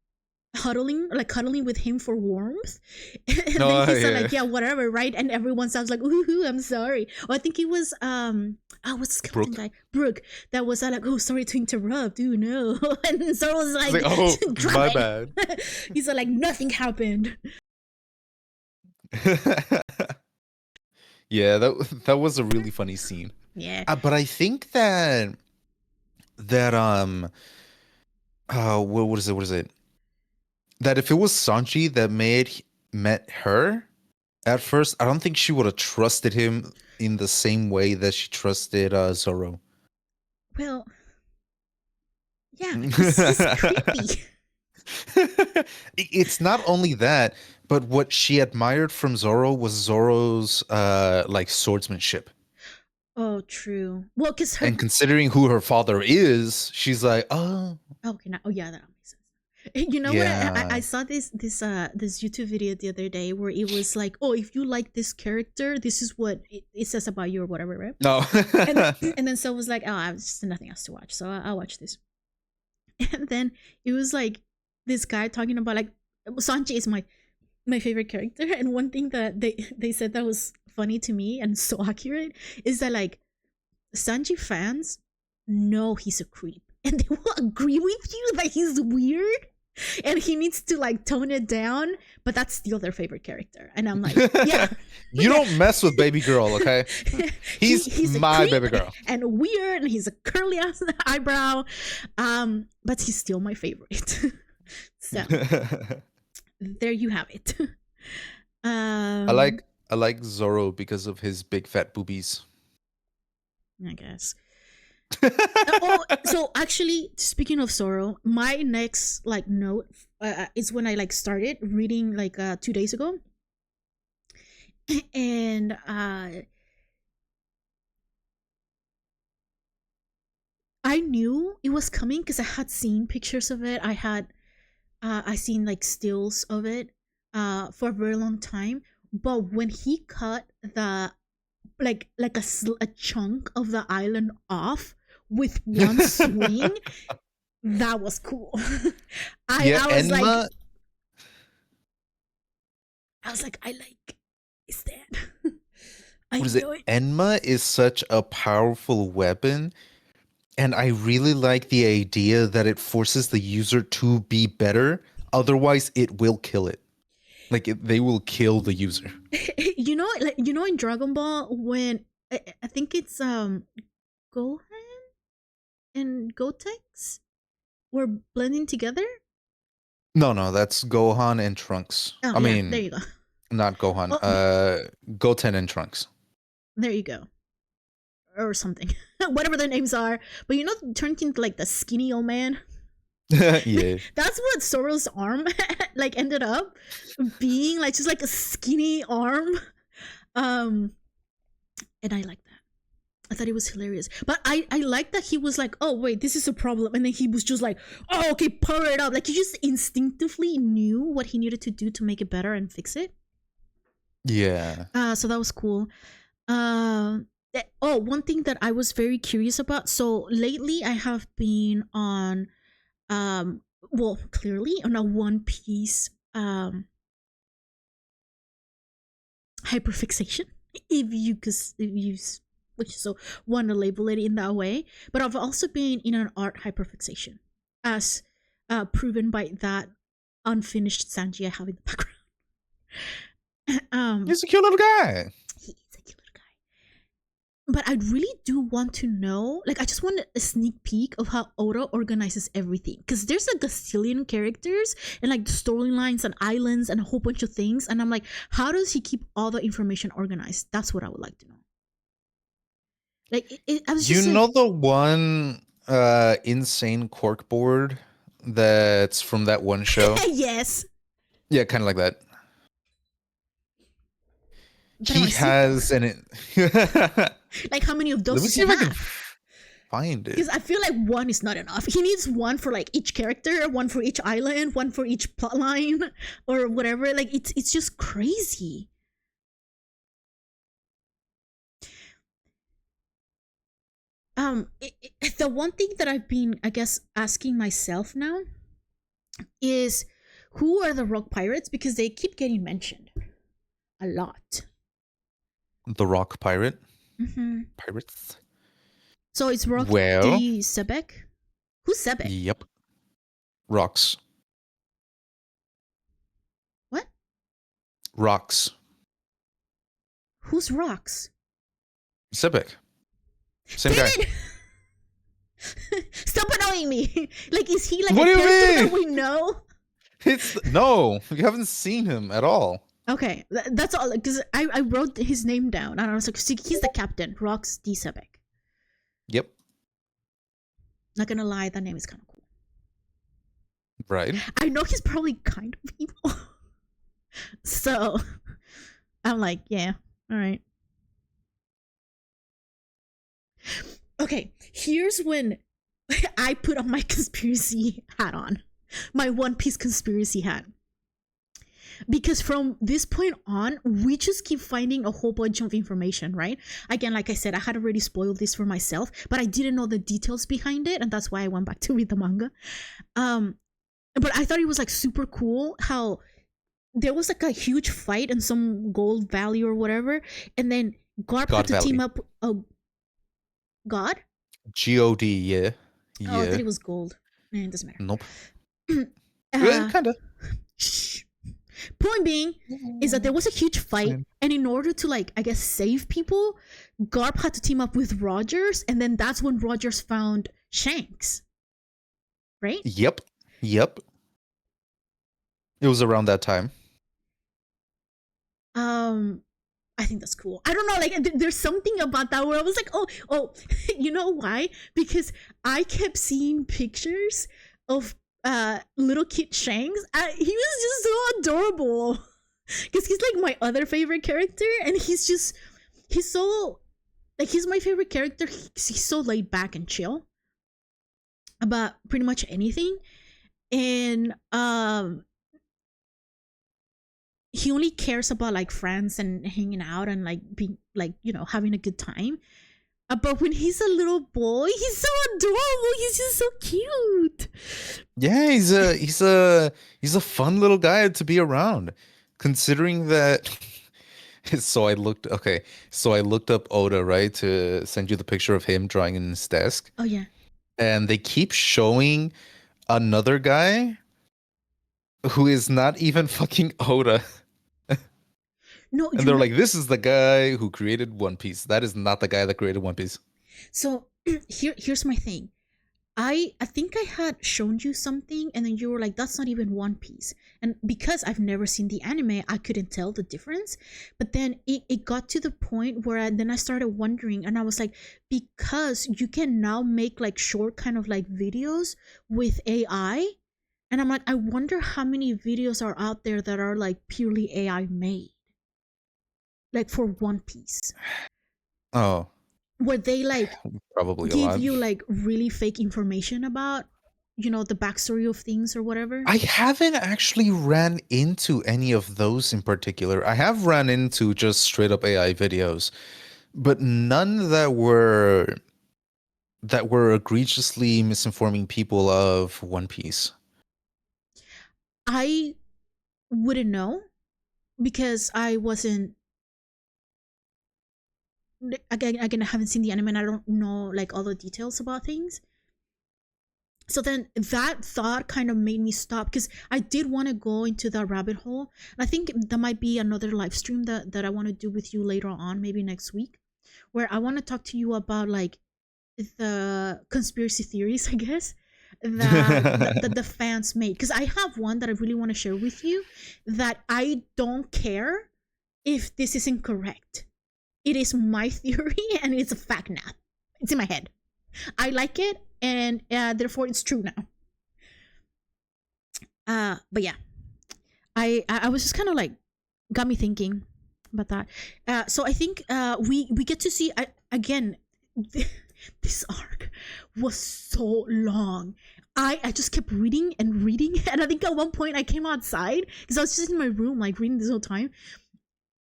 cuddling with him for warmth. And No, then he said yeah. like, yeah, whatever, right? And everyone sounds like, ooh, I'm sorry. Or I think it was what's the skeleton Brooke. guy, Brooke, that was like, oh, sorry to interrupt, oh no. And Zoro was It's like, like, oh, my drumming. bad. He's like, nothing happened. Yeah, that was a really funny scene. Yeah. But I think that what is it? What is it? That if it was Sanji that met her at first, I don't think she would have trusted him in the same way that she trusted Zoro. Well, yeah, he's creepy. It's not only that, but what she admired from Zoro was Zoro's like swordsmanship. Oh, true. Well, because her. And considering who her father is, she's like, oh, Okay, now. Oh, yeah, that makes sense. You know what? I yeah. saw this YouTube video the other day where it was like, oh, if you like this character, this is what it says about you or whatever, right? No. And then so it was like, oh, I have just nothing else to watch, so I'll watch this. And then it was like this guy talking about like, Sanji is my favorite character, and one thing that they said that was funny to me and so accurate is that like, Sanji fans know he's a creep, and they will agree with you that he's weird. and he needs to like tone it down, but that's still their favorite character. And I'm like, yeah, You don't mess with baby girl, okay? he's a My creep baby girl. and weird, and he's a curly ass eyebrow, but he's still my favorite. So there you have it. I like Zoro because of his big fat boobies. I guess. Oh, so actually, speaking of Zoro, my next like note is when I like started reading like 2 days ago, and I knew it was coming because I had seen pictures of it. I seen like stills of it for a very long time. But when he cut the like a chunk of the island off with one swing, that was cool. Yeah, I was like, Enma. I like is that I What is know it? it. Enma is such a powerful weapon, and I really like the idea that it forces the user to be better. Otherwise, it will kill it. They will kill the user. In Dragon Ball when I think it's Gohan and Gotenks were blending together. No, that's Gohan and Trunks. Oh I yeah, there mean, you go. not Gohan. Oh, Goten and Trunks. there you go, or something, whatever their names are. But turned into like the skinny old man. Yeah. That's what Zoro's arm like ended up being, like just like a skinny arm. Um, and I like that. I thought it was hilarious. But I like that he was like, oh, wait, this is a problem. And then he was just like, oh, okay, power it up. Like, he just instinctively knew what he needed to do to make it better and fix it. Yeah. So that was cool. One thing that I was very curious about. So lately I have been on, clearly on a One Piece hyperfixation. If you so want to label it in that way, but I've also been in an art hyperfixation, as proven by that unfinished Sanji I have in the background. He's a cute little guy. He is a cute little guy, but I really do want to know. Like, I just want a sneak peek of how Oda organizes everything, because there's a gazillion characters and like storylines and islands and a whole bunch of things, and I'm like, how does he keep all the information organized? That's what I would like to know. Like, I was just like, The one insane corkboard that's from that one show? yes. Yeah, kind of like that. But He has an. Let like, how many of those me does see he if I can have? find it. Because I feel like one is not enough. He needs one for like each character, one for each island, one for each plotline, or whatever. Like, it's just crazy. The one thing that I've been, I guess, asking myself now is, who are the rock pirates? Because they keep getting mentioned a lot. The Rock Pirate. Mm-hmm. Pirates. So it's Rock Well, D. Sebek. Who's Sebek? Yep. Rocks. What? Rocks. Who's Rocks? Sebek. Same guy. Stop annoying me. Like, is he like What a do you character mean? that we know? No, you haven't seen him at all. Okay, that's all. Because I wrote his name down and I was like, see, he's the captain, Rox D. Sebek. Yep. Not gonna lie, that name is kind of cool. Right. I know he's probably kind of evil. So I'm like, yeah, all right. Okay, here's when I put on my conspiracy hat on. My One Piece conspiracy hat. Because from this point on, we just keep finding a whole bunch of information, right? Again, like I said, I had already spoiled this for myself, but I didn't know the details behind it, and that's why I went back to read the manga. But I thought it was like super cool how there was like a huge fight in some gold valley or whatever, and then Garp had to team up. Oh, God? God, yeah. Oh, I thought it was gold. It doesn't matter. Nope. Uh, Kind of. shh. Point being is that there was a huge fight, and in order to like I guess save people, Garp had to team up with Rogers, and then that's when Rogers found Shanks, right? Yep. Yep. It was around that time. Um, I think that's cool. I don't know, like there's something about that where I was like, oh, you know why? Because I kept seeing pictures of little kid Shanks. He was just so adorable because he's like my other favorite character, and he's so like he's my favorite character. He's so laid back and chill about pretty much anything, and he only cares about like friends and hanging out and like being like having a good time. But when he's a little boy, he's so adorable. He's just so cute. Yeah, he's a fun little guy to be around. Considering that so I looked up Oda, right, to send you the picture of him drawing in his desk. Oh yeah. And they keep showing another guy who is not even fucking Oda. No, And they're like, this is the guy who created One Piece. That is not the guy that created One Piece. So here's my thing. I think I had shown you something, and then you were like, "That's not even One Piece." And because I've never seen the anime, I couldn't tell the difference. But then it got to the point where then I started wondering, and I was like, because you can now make like short kind of like videos with AI, and I'm like, I wonder how many videos are out there that are like purely AI made, like for One Piece, Oh, where they like probably a give lot. you like really fake information about the backstory of things or whatever. I haven't actually ran into any of those in particular. I have ran into just straight up AI videos, but none that were egregiously misinforming people of One Piece. I wouldn't know because I wasn't, again I haven't seen the anime and I don't know like all the details about things. So then that thought kind of made me stop because I did want to go into that rabbit hole. And I think that might be another live stream that I want to do with you later on, maybe next week, where I want to talk to you about like the conspiracy theories, I guess, that the fans made. Because I have one that I really want to share with you that I don't care if this is incorrect. It is my theory and it's a fact now. It's in my head. I like it, and therefore it's true now. But yeah, I was just kind of like got me thinking about that. So I think we get to see again. This arc was so long. I just kept reading and reading, and I think at one point I came outside because I was just in my room like reading this whole time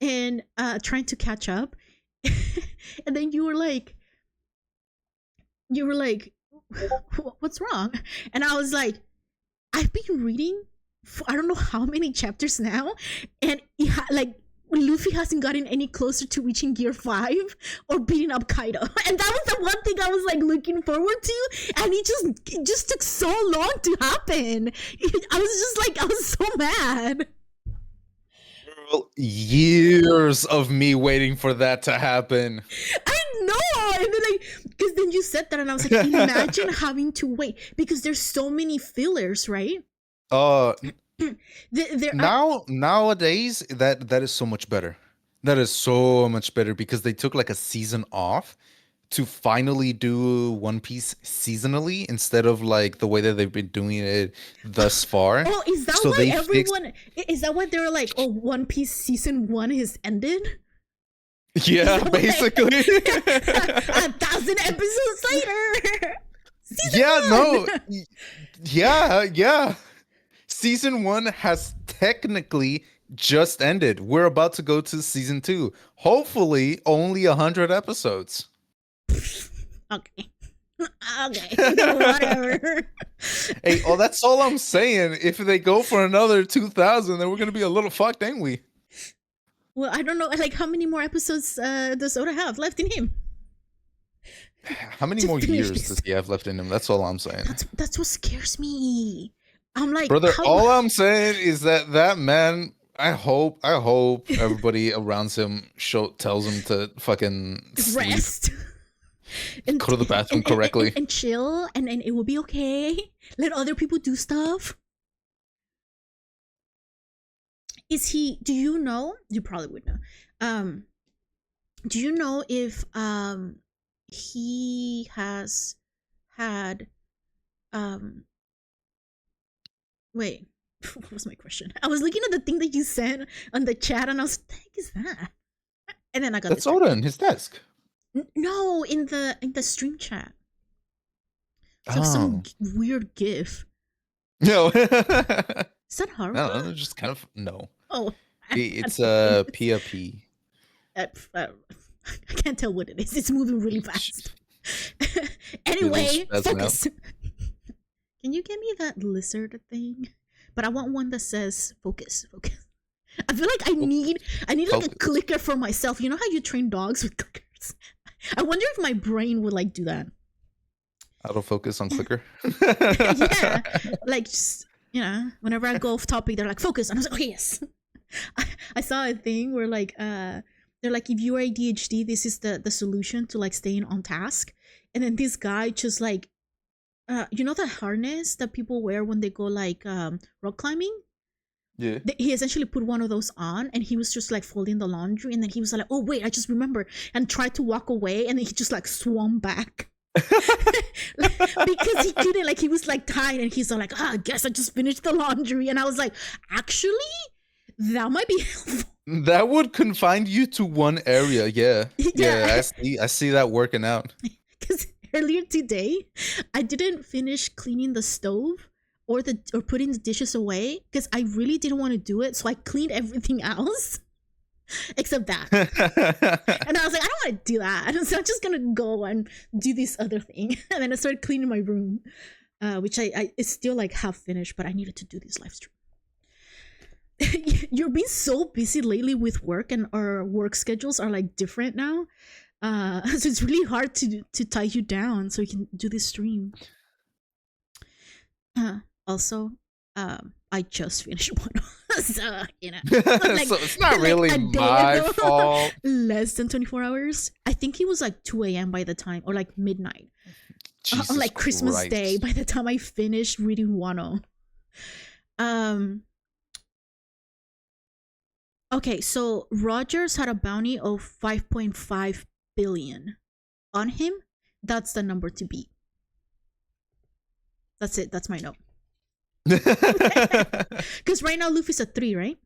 and trying to catch up. And then you were like, what's wrong? And I was like, I've been reading for I don't know how many chapters now, and like Luffy hasn't gotten any closer to reaching Gear 5 or beating up Kaido. And that was the one thing I was like looking forward to, and it just took so long to happen. I was so mad. Years of me waiting for that to happen. I know, and then because then you said that, and I was like, imagine having to wait because there's so many fillers, right? Nowadays that is so much better. That is so much better because they took like a season off to finally do One Piece seasonally instead of like the way that they've been doing it thus far. Oh, is that So why they everyone? Is that why they were like, "Oh, One Piece season 1 is ended"? Yeah, basically. 1,000 episodes later. Season Yeah, 1. no. Yeah. Season 1 has technically just ended. We're about to go to season 2. Hopefully, only 100 episodes. Okay. Okay. Whatever. Hey, that's all I'm saying. If they go for another 2,000, then we're gonna be a little fucked, ain't we? Well, I don't know. Like, how many more episodes does Oda have left in him? How many more years does he have left in him? That's all I'm saying. That's what scares me. I'm like, Brother, how all I'm saying is that that man. I hope everybody around him tells him to fucking sleep, rest and, go to the bathroom correctly. and chill, and it will be okay. Let other people do stuff. Is he? Do you know? You probably would know. Um, do you know if he has had um wait, what was my question? I was looking at the thing that you sent on the chat, and I was, what the heck is that? And then I got That's Oda in distracted. his desk. No, in the stream chat. It's like some Oh. weird gif. No. Is that No, Haruka? just kind of no. Oh, I It's don't know what it is. Pia P. I can't tell what it is. It's moving really fast. Anyway, spazzing out. focus. Can you give me that lizard thing? But I want one that says focus, focus. I feel like I need like a Focus. clicker for myself. You know how you train dogs with clickers? I wonder if my brain would like do that. Autofocus on clicker. Yeah, like just, you know, whenever I go off topic, they're like focus, and I was like, oh yes. I saw a thing where like they're like, if you're ADHD, this is the solution to like staying on task. And then this guy just like you know the harness that people wear when they go like rock climbing? Yeah. He essentially put one of those on, and he was just like folding the laundry, and then he was like, oh wait, I just remember, and tried to walk away, and then he just like swam back. Because he couldn't, like he was like tired, and he's like, I guess I just finished the laundry. And I was like, actually that might be helpful. That would confine you to one area. Yeah. Yeah. I see that working out. Because earlier today I didn't finish cleaning the stove or putting the dishes away because I really didn't want to do it, so I cleaned everything else except that. And I was like, I don't want to do that, so I'm just gonna go and do this other thing. And then I started cleaning my room, which I it's still like half finished, but I needed to do this live stream. You're being so busy lately with work, and our work schedules are like different now. So it's really hard to tie you down so you can do this stream. Also, I just finished one, so you know, like, so it's not like really a day my ago. fault. Less than 24 hours. I think it was like 2 a.m. by the time, or like midnight, Jesus on like Christmas Christ. Day. By the time I finished reading Wano. Okay, so Rogers had a bounty of 5.5 billion on him. That's the number to beat. That's it. That's my note. Because right now Luffy's at 3, right?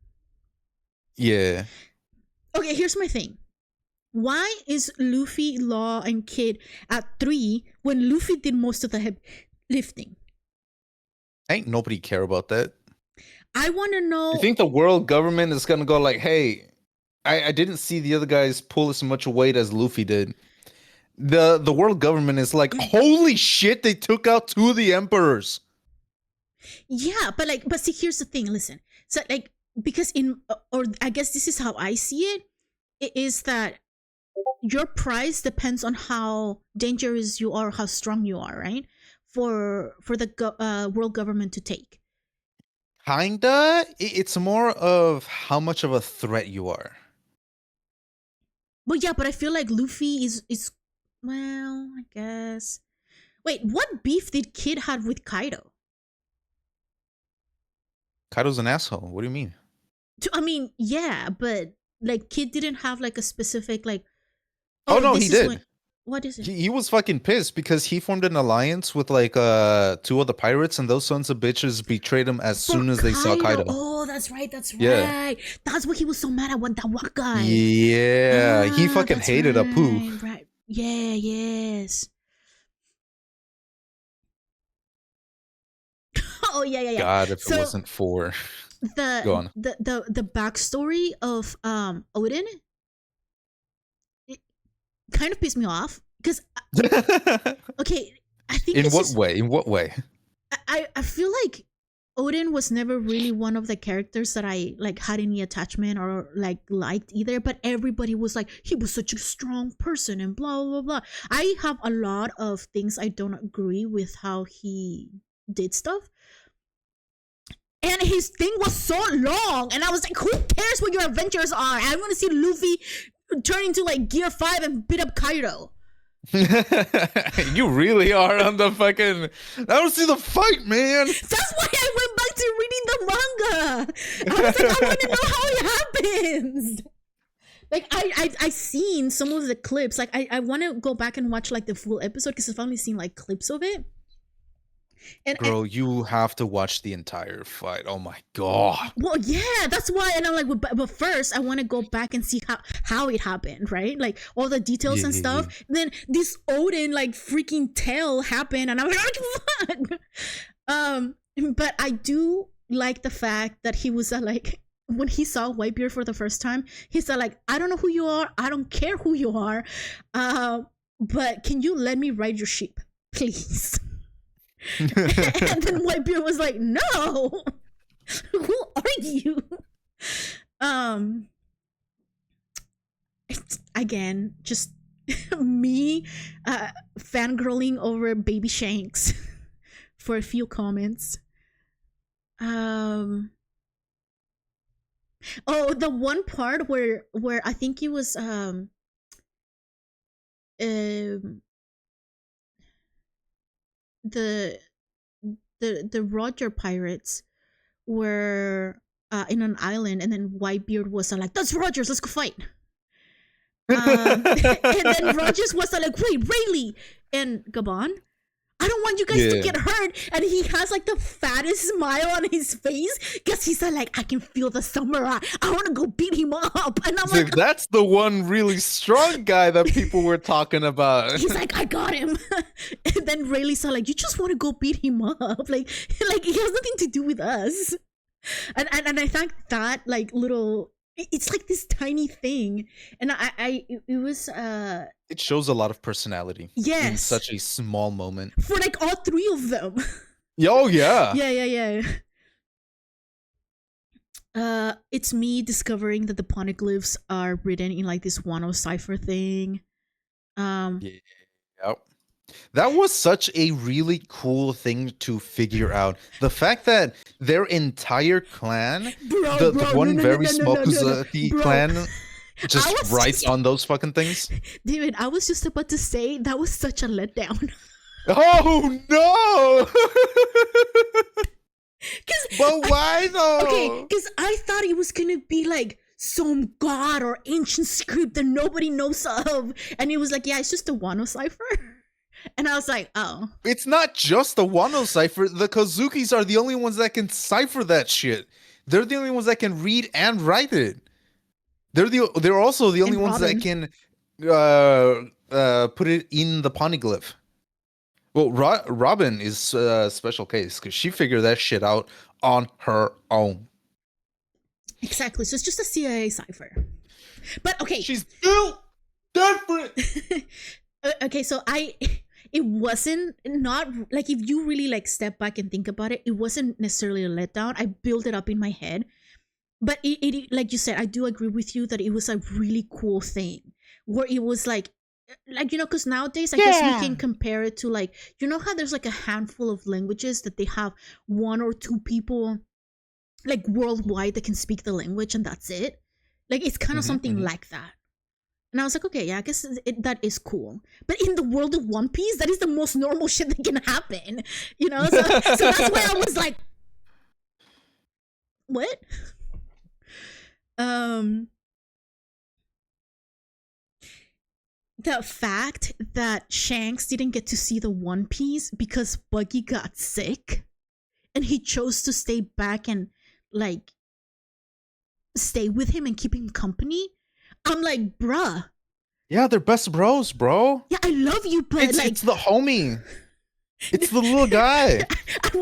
Yeah. Okay, here's my thing. Why is Luffy, Law, and Kid at 3 when Luffy did most of the heavy lifting? Ain't nobody care about that. I want to know. You think the world government is gonna go like, hey, I didn't see the other guys pull as much weight as Luffy did. The world government is like, holy shit, they took out 2 of the emperors. Yeah, but see, here's the thing. Listen, so like, because or I guess this is how I see it. It is that your price depends on how dangerous you are, how strong you are, right? For the world government to take. Kinda. It's more of how much of a threat you are. But yeah, but I feel like Luffy is well, I guess. Wait, what beef did Kid have with Kaido? Kaido's an asshole. What do you mean? I mean, yeah, but like Kid didn't have like a specific like. Oh no, he did. What is it? He was fucking pissed because he formed an alliance with like 2 other pirates, and those sons of bitches betrayed him as soon as they saw Kaido. Oh, that's right. Yeah. That's what he was so mad at that one guy. Yeah, he fucking hated Apu. Right. Yeah. Yes. Oh yeah. God, if it wasn't for Go on. the backstory of Odin, it kind of pissed me off because okay, I think In what way? In what way? I feel like Odin was never really one of the characters that I like had any attachment or like liked either, but everybody was like, he was such a strong person and blah blah blah. I have a lot of things I don't agree with how he did stuff, and his thing was so long, and I was like, who cares what your adventures are? I want to see Luffy turn into like Gear 5 and beat up Kaido. You really are on the fucking. I don't see the fight, man. That's why I went back to reading the manga. I was like, I want to know how it happens. Like I seen some of the clips. Like I want to go back and watch like the full episode because I've only seen like clips of it. And Girl, you have to watch the entire fight. Oh my god. well, yeah, that's why. And I'm like, but first, I want to go back and see how it happened, right? Like all the details and stuff. Then this Odin like freaking tail happened, and I'm like, what the fuck? But I do like the fact that he was like, when he saw Whitebeard for the first time, he said like, I don't know who you are, I don't care who you are, but can you let me ride your sheep, please? And then Whitebeard was like, no, who are you? Again, just me fangirling over Baby Shanks for a few comments. Oh, the one part where I think it was the Roger pirates were in an island, and then Whitebeard was like, "That's Rogers, let's go fight." And then Rogers was like, "Wait, Rayleigh and Gabon, I don't want you guys to get hurt." And he has like the fattest smile on his face because he's like, I can feel the samurai. I want to go beat him up. And I'm like, that's the one really strong guy that people were talking about. He's like, I got him. And then Rayleigh's like, you just want to go beat him up. Like he has nothing to do with us. And I think that like little, it's like this tiny thing, and it was it shows a lot of personality. Yes, in such a small moment for like all three of them. Oh yeah. It's me discovering that the poneglyphs are written in like this Wano cipher thing. Yep. That was such a really cool thing to figure out. The fact that their entire clan, the one very small Kuzuki clan, just writes on those fucking things. David, I was just about to say that was such a letdown. Oh no! But why though? Okay, because I thought it was gonna be like some god or ancient script that nobody knows of, and it was like, yeah, it's just a Wano cipher. And I was like, oh. It's not just the Wano cipher. The Kazukis are the only ones that can cipher that shit. They're the only ones that can read and write it. They're also the only ones that can put it in the poneglyph. Well, Robin is a special case because she figured that shit out on her own. Exactly. So it's just a CIA cipher. But okay. She's still different. Okay, so it wasn't, not like, if you really like step back and think about it, it wasn't necessarily a letdown. I built it up in my head, but it like you said, I do agree with you that it was a really cool thing where it was like you know, because nowadays I guess we can compare it to like, you know how there's like a handful of languages that they have one or two people like worldwide that can speak the language, and that's it. Like it's kind of something like that. And I was like, okay, yeah, I guess that is cool. But in the world of One Piece, that is the most normal shit that can happen. You know? So that's why I was like, what? The fact that Shanks didn't get to see the One Piece because Buggy got sick, and he chose to stay back and like stay with him and keep him company. I'm like, bruh. Yeah, they're best bros, bro. Yeah, I love you, but it's the homie. It's the little guy. I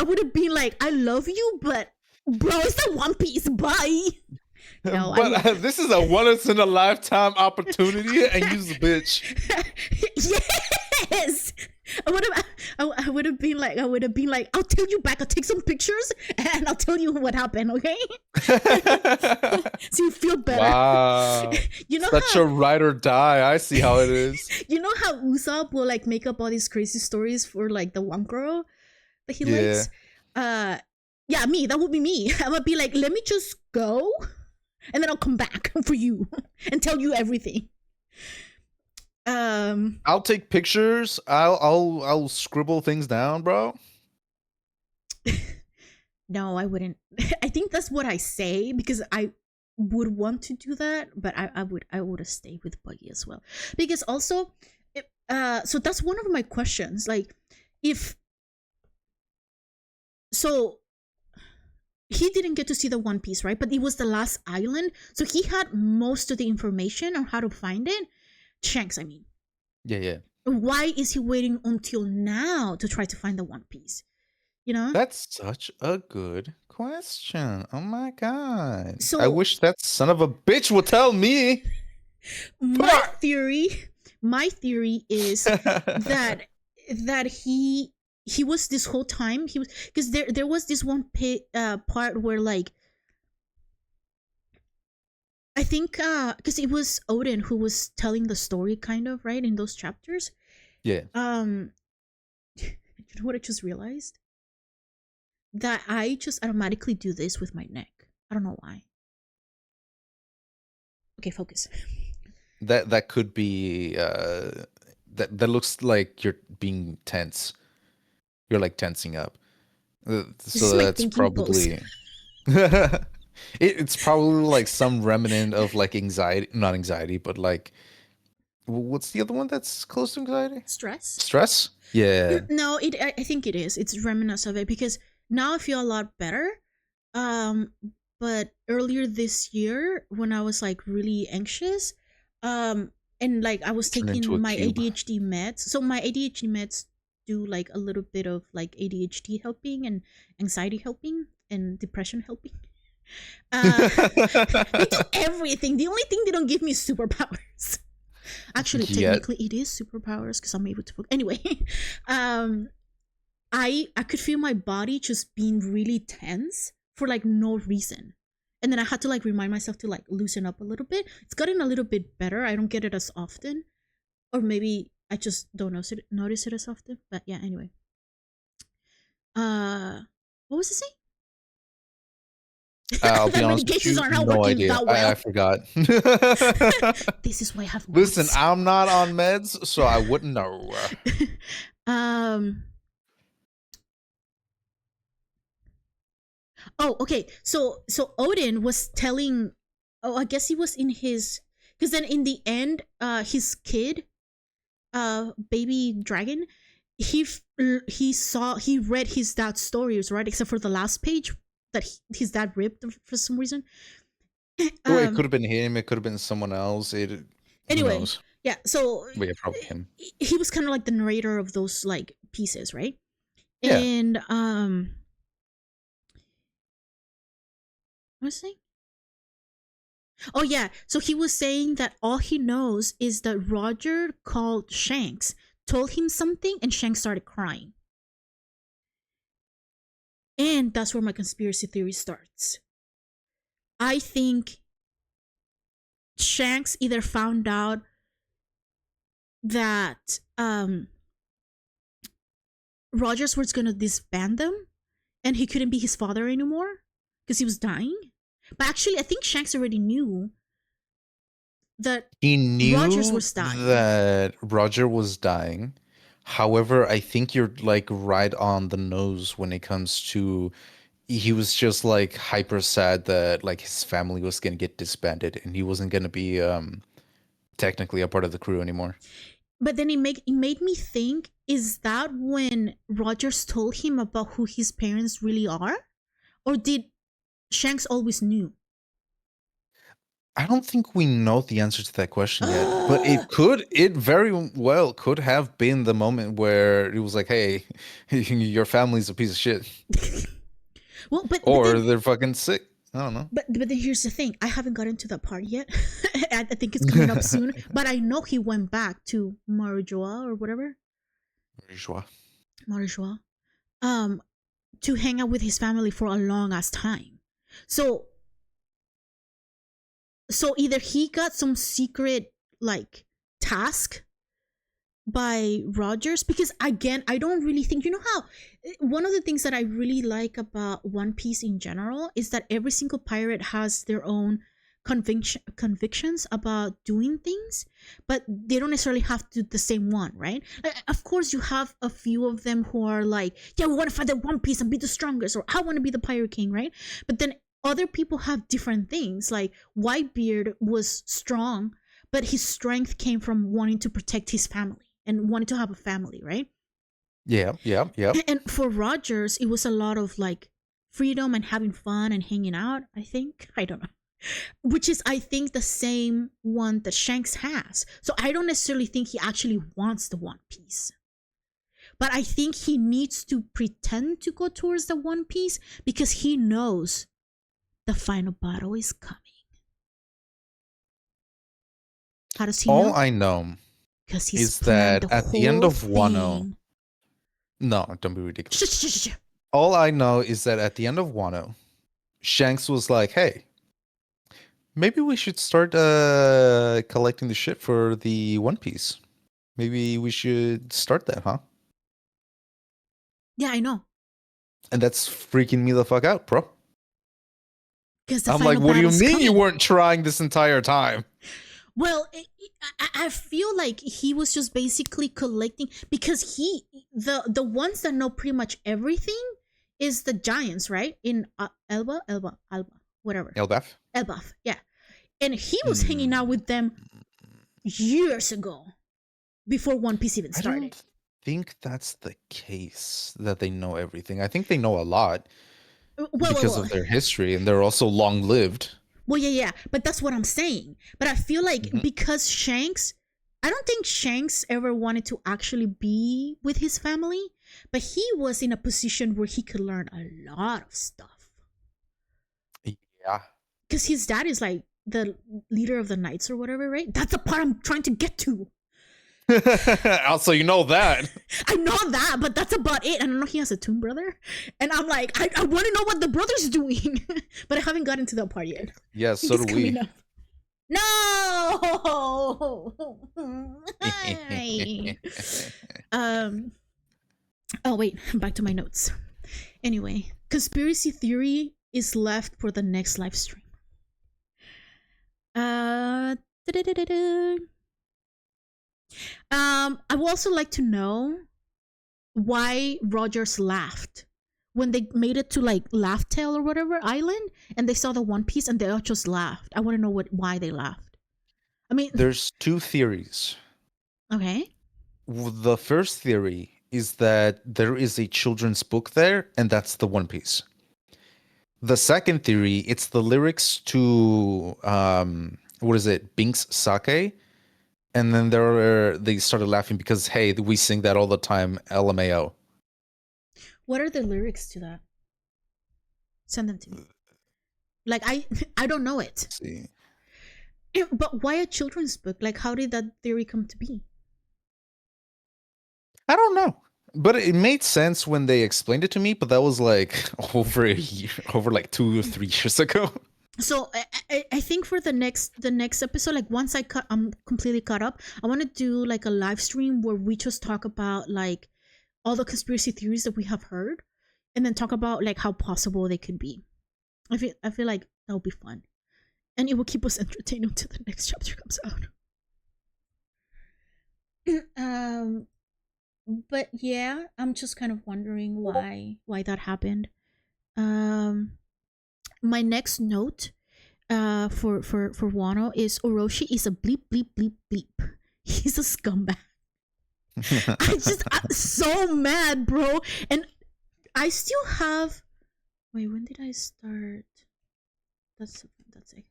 would have been like, I love you, but bro, it's the One Piece. Bye. No, but this is a once in a lifetime opportunity, and you's a bitch. Yes. I would have been like, I'll tell you back. I'll take some pictures and I'll tell you what happened. Okay. So you feel better. Wow. You know, such a ride or die. I see how it is. You know how Usopp will like make up all these crazy stories for like the one girl that he likes. Yeah, me. That would be me. I would be like, let me just go, and then I'll come back for you and tell you everything. Um, I'll take pictures. I'll scribble things down, bro. no, I wouldn't. I think that's what I say because I would want to do that, but I would have stayed with Buggy as well because also, so that's one of my questions. Like, if so, he didn't get to see the One Piece, right? But it was the last island, so he had most of the information on how to find it. Shanks, I mean. Yeah, yeah. Why is he waiting until now to try to find the One Piece? You know? That's such a good question. Oh my god. I So wish that son of a bitch would tell me. my theory, my theory is that he was this whole time he was because there was this one part where like I think because it was Odin who was telling the story kind of right in those chapters. Yeah. You know what I just realized? That I just automatically do this with my neck. I don't know why. Okay, focus. That could be that looks like you're being tense. You're like tensing up. This is So my that's thinking pose. probably it's probably like some remnant of like anxiety, not anxiety, but like what's the other one that's close to anxiety? Stress? Stress? Yeah. No, I think it is. It's remnants of it because now I feel a lot better. Um, but earlier this year when I was like really anxious, and like I was Turn into taking a my cube. ADHD meds. So my ADHD meds do like a little bit of like ADHD helping and anxiety helping and depression helping. Uh, they do everything. The only thing they don't give me is superpowers. Actually, Yet. technically, it is superpowers because I'm able to. Anyway, um, I could feel my body just being really tense for like no reason, and then I had to like remind myself to like loosen up a little bit. It's gotten a little bit better. I don't get it as often, or maybe I just don't notice it as often. But yeah, anyway. What was I saying? I'll be That honest with medications you, are not no working idea. that I well. forgot. This is why I have Listen, notes. I'm not on meds, so I wouldn't know. um. Oh, okay. So Odin was telling. Oh, I guess he was in his. Because then in the end, his kid, baby dragon, he read his dad's stories, right? Except for the last page that his dad ripped for some reason. Well, it could um. have been him. It could have been someone else. Who Anyway, knows? yeah. So But yeah, probably him. he was kind of like the narrator of those like pieces, right? Yeah. And what was I saying? Oh yeah, so he was saying that all he knows is that Roger called Shanks, told him something, and Shanks started crying. And that's where my conspiracy theory starts. I think Shanks either found out that Rogers was gonna disband them and he couldn't be his father anymore because he was dying. But actually, I think Shanks already knew that He Rogers knew was dying. that Roger was dying. However, I think you're like right on the nose when it comes to he was just like hyper sad that like his family was gonna get disbanded and he wasn't gonna be technically a part of the crew anymore. But then it made me think: is that when Rogers told him about who his parents really are, or did Shanks always knew? I don't think we know the answer to that question yet, but it very well could have been the moment where it was like, hey, your family's a piece of shit. Well, but Or then they're fucking sick. I don't know. but then here's the thing: I haven't gotten to that part yet. I think it's coming up soon. But I know he went back to Marijoa or whatever Bourgeois. Marijoa, um, to hang out with his family for a long ass time. So so either he got some secret like task by Rogers, because again, I don't really think, you know how one of the things that I really like about One Piece in general is that every single pirate has their own convictions about doing things, but they don't necessarily have to do the same one, right? Like, of course, you have a few of them who are like, yeah, we want to find the One Piece and be the strongest, or I want to be the pirate king, right? But then other people have different things. Like Whitebeard was strong, but his strength came from wanting to protect his family and wanted to have a family, right? Yeah, yeah, yeah. And for Rogers, it was a lot of like freedom and having fun and hanging out, I think. I don't know. Which is, I think, the same one that Shanks has. So I don't necessarily think he actually wants the One Piece. But I think he needs to pretend to go towards the One Piece because he knows the final battle is coming. How does he All know? I know Because he's is planned that the at the end whole of Wano, thing. no, don't be ridiculous. Shh. All I know is that at the end of Wano, Shanks was like, "Hey, maybe we should start collecting the shit for the One Piece. Maybe we should start that, huh?" Yeah, I know. And that's freaking me the fuck out, bro. Because the I'm like, final what do you battle's mean you coming. weren't trying this entire time? Well, I feel like he was just basically collecting, because the ones that know pretty much everything is the giants, right? In Alba, whatever, Elbaf? Elbaf, yeah. And he was hanging out with them years ago, before One Piece even I started. don't think that's the case that they know everything. I think they know a lot because of their history, and they're also long lived. Well, yeah, but that's what I'm saying. But I feel like Mhm. because Shanks, I don't think Shanks ever wanted to actually be with his family, but he was in a position where he could learn a lot of stuff. Yeah. Because his dad is like the leader of the Knights or whatever, right? That's the part I'm trying to get to. Also, you know that. I know that, but that's about it. And I know he has a twin brother. And I'm like, I want to know what the brother's doing. But I haven't gotten to that part yet. Yeah, so do we. Up. No. Oh wait, back to my notes. Anyway, conspiracy theory is left for the next live stream. I would also like to know why Rogers laughed when they made it to like Laugh Tale or whatever island, and they saw the One Piece and they all just laughed. I want to know why they laughed. I mean, there's two theories. Okay. The first theory is that there is a children's book there, and that's the One Piece. The second theory, it's the lyrics to what is it, Bink's Sake, and then they started laughing because hey, we sing that all the time, LMAO. What are the lyrics to that? Send them to me. Like I don't know it. Let's see. But why a children's book? Like, how did that theory come to be? I don't know. But it made sense when they explained it to me, but that was like over a year, over like 2 or 3 years ago. So I think for the next episode, like once I'm completely caught up, I want to do like a live stream where we just talk about like all the conspiracy theories that we have heard, and then talk about like how possible they could be. I feel like that would be fun, and it will keep us entertained until the next chapter comes out. But yeah, I'm just kind of wondering why that happened. My next note for Wano is Orochi is a bleep bleep bleep bleep. He's a scumbag. I'm so mad, bro. And I still have wait, when did I start? That's it.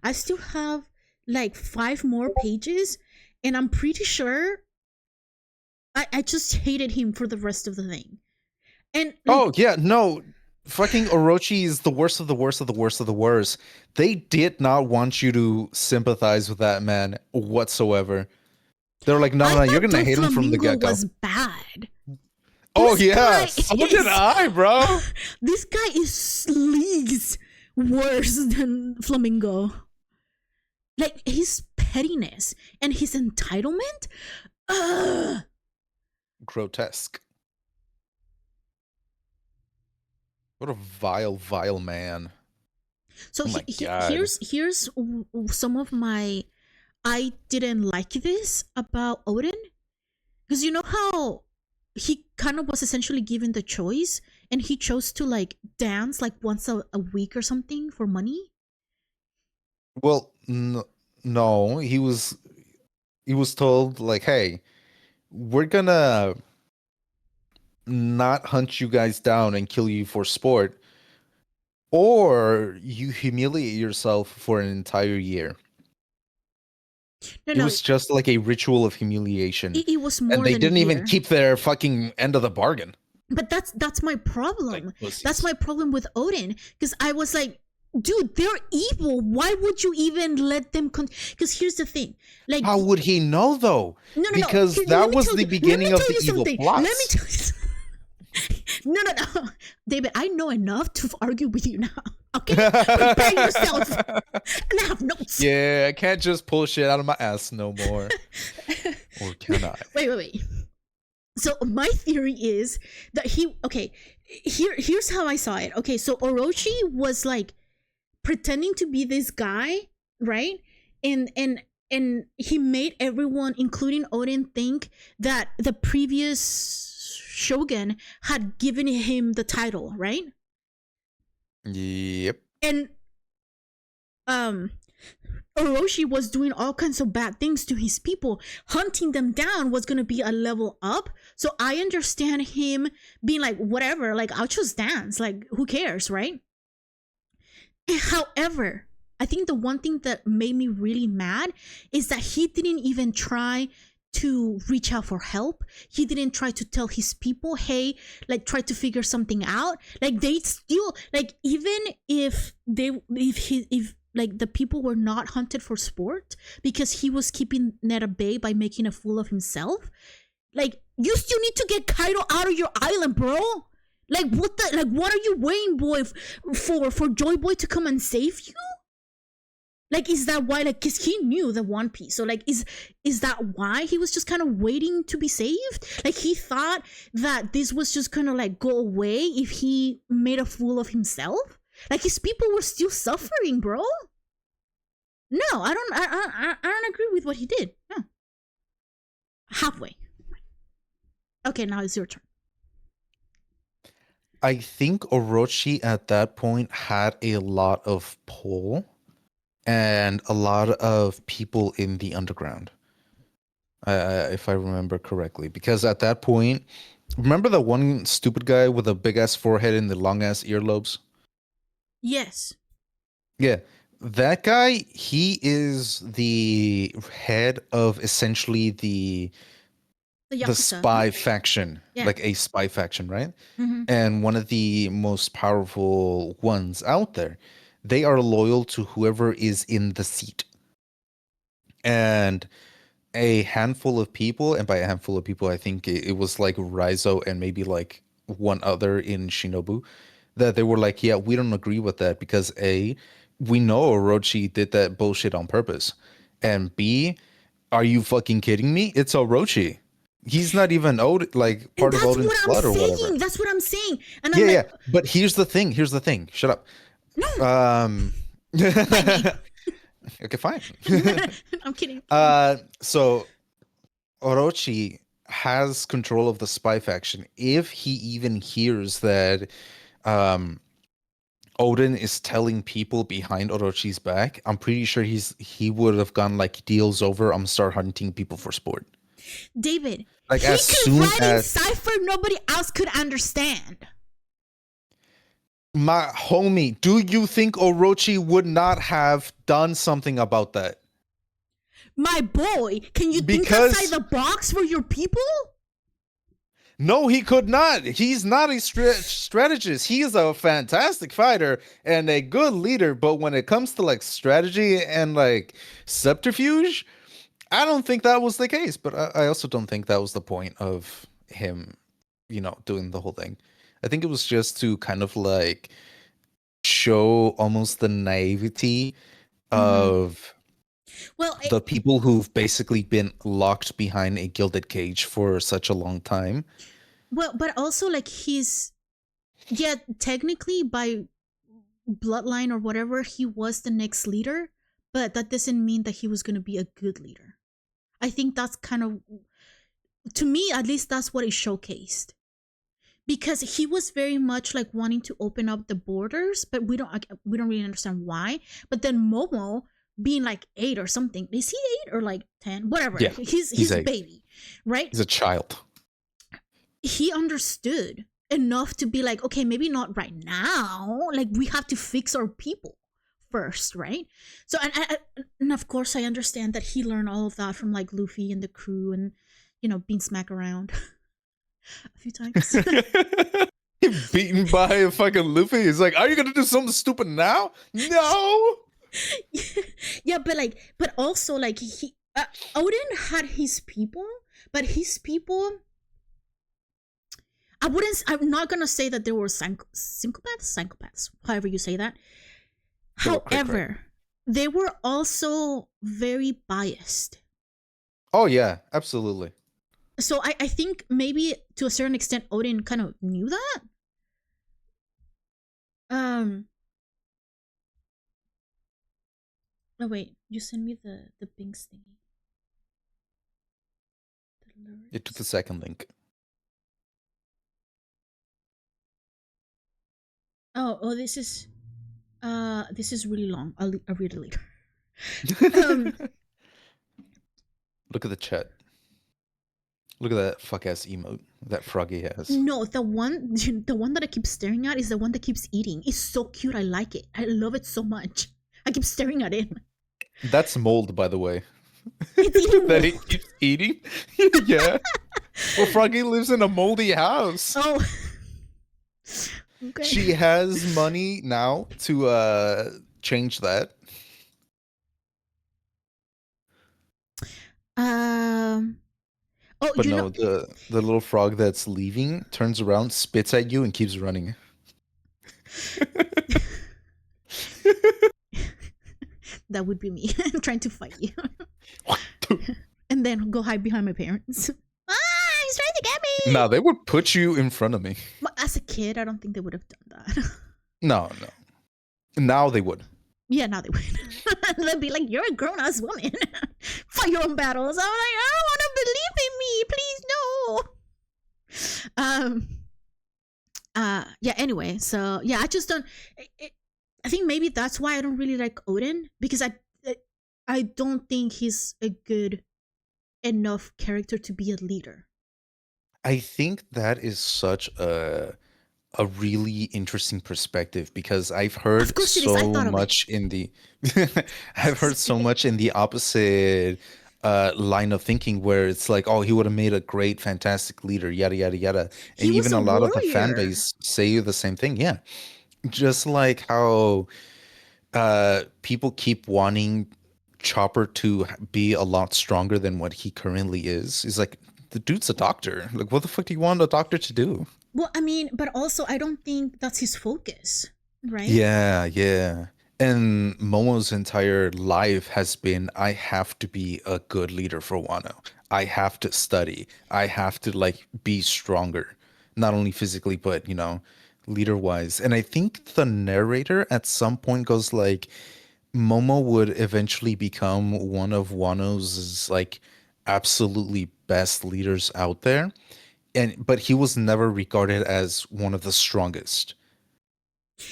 I still have like 5 more pages, and I'm pretty sure I just hated him for the rest of the thing. And like, oh yeah, no, fucking Orochi is the worst of the worst of the worst of the worst. They did not want you to sympathize with that man whatsoever. They're like, no, you're gonna hate him from the get-go. Was bad. Oh yeah, so did I, bro. This guy is leagues worse than Flamingo. Like his pettiness and his entitlement. Ugh. Grotesque. What a vile, vile man. So Oh my god. here's some of my I didn't like this about Odin, because you know how he kind of was essentially given the choice and he chose to like dance like once a week or something for money. Well, no, he was told like, "Hey, we're gonna not hunt you guys down and kill you for sport, or you humiliate yourself for an entire year." No, It no, was just like a ritual of humiliation, it was and more they than a didn't even year. keep their fucking end of the bargain. But that's my Like problem. That's pussies. my problem with Odin, because I was like, dude, they're evil. Why would you even let them? Because here's the thing, like, How would he know though? no, no, no. Because Let that me was tell the you. Let me beginning of tell the you evil something. Let me plots. tell you. No, no, no, David. I know enough to argue with you now. Okay, prepare yourself. And I have notes. Yeah, I can't just pull shit out of my ass no more. Or can I? Wait. So my theory is that he okay. Here's how I saw it. Okay, so Orochi was like pretending to be this guy, right? And he made everyone, including Odin, think that the previous shogun had given him the title, right? Yep. And um Orochi was doing all kinds of bad things to his people. Hunting them down was going to be a level up. So I understand him being like, whatever, like, I'll just dance. Like, who cares, right? However, I think the one thing that made me really mad is that he didn't even try to reach out for help. He didn't try to tell his people, hey, like, try to figure something out. Like, they still, like, even if like the people were not hunted for sport because he was keeping Ned at bay by making a fool of himself, like, you still need to get Kaido out of your island, bro. Like, what the, like, what are you waiting, boy, for Joy Boy to come and save you? Like, is that why? Like, cause he knew the One Piece, so like, is that why he was just kind of waiting to be saved? Like, he thought that this was just gonna like go away if he made a fool of himself. Like, his people were still suffering, bro. No, I don't agree with what he did. No, halfway. Okay, now it's your turn. I think Orochi at that point had a lot of pull and a lot of people in the underground, if I remember correctly. Because at that point, remember the one stupid guy with a big ass forehead and the long ass earlobes? Yes, Yeah, that guy, he is the head of essentially the the Yakuza. spy faction, Yeah. like a spy faction, right? Mm-hmm. And one of the most powerful ones out there. They are loyal to whoever is in the seat. And a handful of people, and by a handful of people, I think it was like Raizo and maybe like one other in Shinobu, that they were like, yeah, we don't agree with that because A, we know Orochi did that bullshit on purpose. And B, are you fucking kidding me? It's Orochi. He's not even like And part of that's Odin's what I'm blood or whatever. saying. That's what I'm saying. And I'm Yeah, like, yeah. But here's the thing. Here's the thing. Shut up. no, Um bite me. okay, fine. I'm kidding. I'm kidding. So Orochi has control of the spy faction. If he even hears that um Odin is telling people behind Orochi's back, I'm pretty sure he would have gone like deals over. I'm start hunting people for sport. David, Like he as could soon write in as cipher nobody else could understand. my homie, do you think Orochi would not have done something about that? My boy, can you think outside Because the box for your people? no, he could not. He's not a strategist. He is a fantastic fighter and a good leader. But when it comes to like strategy and like subterfuge, I don't think that was the case. But I also don't think that was the point of him, doing the whole thing. I think it was just to kind of like show almost the naivety Mm-hmm. of Well, The people who've basically been locked behind a gilded cage for such a long time. but also like he's, yeah, technically by bloodline or whatever, he was the next leader, but that doesn't mean that he was going to be a good leader. I think that's kind of, to me at least, that's what it showcased, because he was very much like wanting to open up the borders, but we don't really understand why. But then Momo being like 8 or something, is he 8 or like 10, whatever, Yeah, he's he's his a baby, right? he's a child. He understood enough to be like, okay, maybe not right now, like we have to fix our people first, right? So and of course I understand that he learned all of that from like Luffy and the crew, and being smacked around a few times. Beaten by a fucking Luffy. He's like, are you gonna do something stupid now? No. Yeah, but also like he Odin had his people, but his people, I'm not gonna say that there were psychopaths, however you say that. They were cray cray. However, they were also very biased. Oh yeah, absolutely. So I think maybe to a certain extent Odin kind of knew that. Um oh wait, you send me the Binks thingy. The It took lyrics. the second link. Oh, this is really long. I'll read it later. Um Look at the chat. Look at that fuck ass emote that Froggy has. no, the one that I keep staring at is the one that keeps eating. It's so cute. I like it. I love it so much. I keep staring at it. That's mold, by the way. It's eating That he mold. keeps eating. Yeah. Well, Froggy lives in a moldy house. Oh. Okay. She has money now to change that. Um. Oh, But no, the little frog that's leaving turns around, spits at you, and keeps running. that would be me trying to fight you, and then go hide behind my parents. He's trying to get me. No, they would put you in front of me. But as a kid, I don't think they would have done that. No. Now they would. Yeah, now they would. They'd be like, "You're a grown ass woman. Fight your own battles." I'm like, I don't want to believe in me. Please no. Yeah. Anyway, so yeah, I just don't. I think maybe that's why I don't really like Odin, because I don't think he's a good enough character to be a leader. I think that is such a really interesting perspective because I've Of heard course it is. I so thought of it. much in the I've heard so much in the opposite line of thinking where it's like, oh, he would have made a great, fantastic leader, yada yada yada, He and was even a a lot of the fan warrior. base say the same thing. Yeah, just like how people keep wanting Chopper to be a lot stronger than what he currently is. He's like, the dude's a doctor. Like, what the fuck do you want a doctor to do? Well, I mean, but also I don't think that's his focus, right? Yeah. And Momo's entire life has been, I have to be a good leader for Wano. I have to study. I have to like be stronger, not only physically, but leader wise. And I think the narrator at some point goes like, Momo would eventually become one of Wano's like absolutely best leaders out there. But he was never regarded as one of the strongest.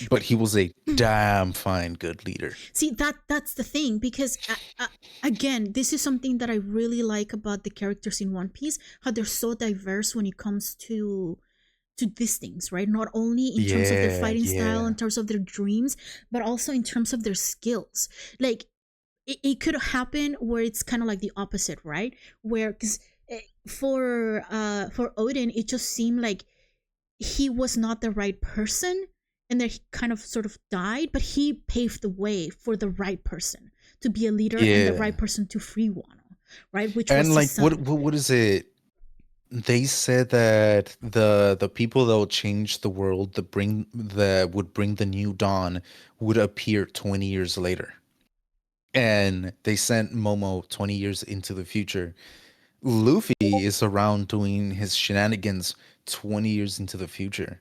But he was a damn fine good leader. See, that's the thing, because again, this is something that I really like about the characters in One Piece, how they're so diverse when it comes to these things, right? Not only in terms of their fighting style, in Yeah. terms of their dreams, but also in terms of their skills. Like it could happen where it's kind of like the opposite, right? Where because for Odin, it just seemed like he was not the right person, and that he kind of sort of died, but he paved the way for the right person to be a leader and the Yeah. right person to free Wano, right? Which And was his like son. what is it? They said that the people that would change the world, that would bring the new dawn, would appear 20 years later. and they sent Momo 20 years into the future. Luffy is around doing his shenanigans 20 years into the future.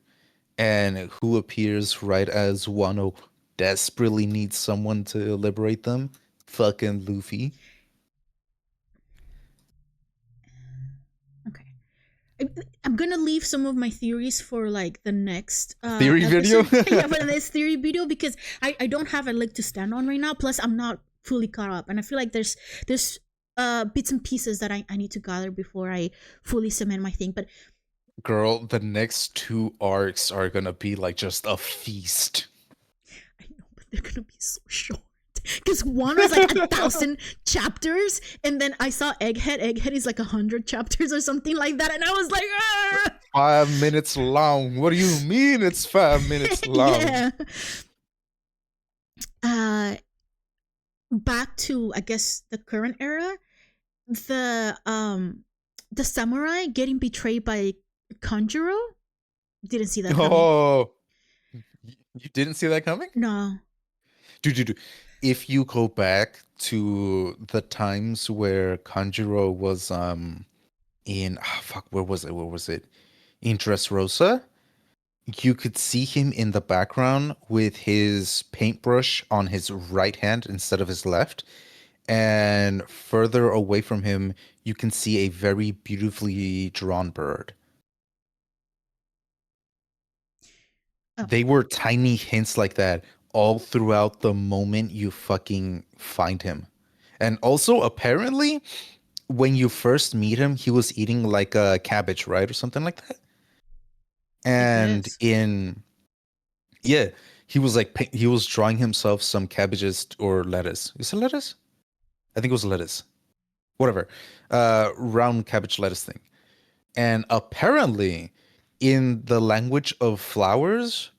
And who appears right as Wano desperately needs someone to liberate them? Fucking Luffy. Okay. I- I'm gonna leave some of my theories for like the next Theory video? episode. Yeah, for the next theory video because I don't have a leg to stand on right now. Plus, I'm not fully caught up, and I feel like there's bits and pieces that I need to gather before I fully cement my thing. But Girl, the next two arcs are gonna be like just a feast. I know, but they're gonna be so short. Because one was like 1,000 chapters, and then I saw Egghead. Egghead is like 100 chapters or something like that, and I was like, ah! 5 minutes long. What do you mean it's 5 minutes long? Yeah. Uh, back to I guess the current era, the um, the samurai getting betrayed by Kanjuro. Didn't see that coming. Oh, you didn't see that coming? No. Dude. If you go back to the times where Kanjuro was in fuck, where was it? Where was it? In Dressrosa, you could see him in the background with his paintbrush on his right hand instead of his left. And further away from him, you can see a very beautifully drawn bird. Oh, They were tiny hints like that all throughout the moment you fucking find him. And also, apparently, when you first meet him, he was eating like a cabbage, right? Or something like that. I And guess. yeah, he was like, he was drawing himself some cabbages or lettuce. Is it lettuce? I think it was lettuce. Whatever. Round cabbage lettuce thing. And apparently, in the language of flowers,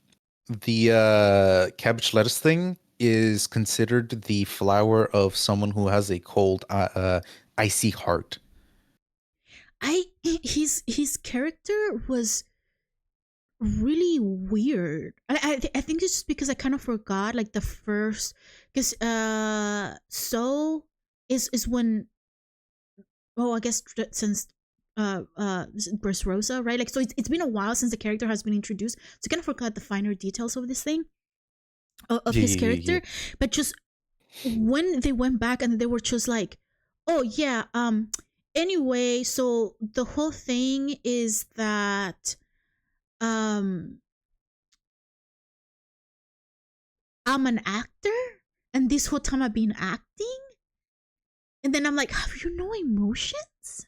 the cabbage lettuce thing is considered the flower of someone who has a cold, icy heart. His character was really weird. I think it's just because I kind of forgot like the first because is when I guess since Burst Rosa, right? Like so it's been a while since the character has been introduced, so I kind of forgot the finer details of this thing of Yeah, his yeah, yeah, character. But just when they went back and they were just like, oh yeah, anyway, so the whole thing is that um I'm an actor, and this whole time I've been acting, and then I'm like, have you no emotions?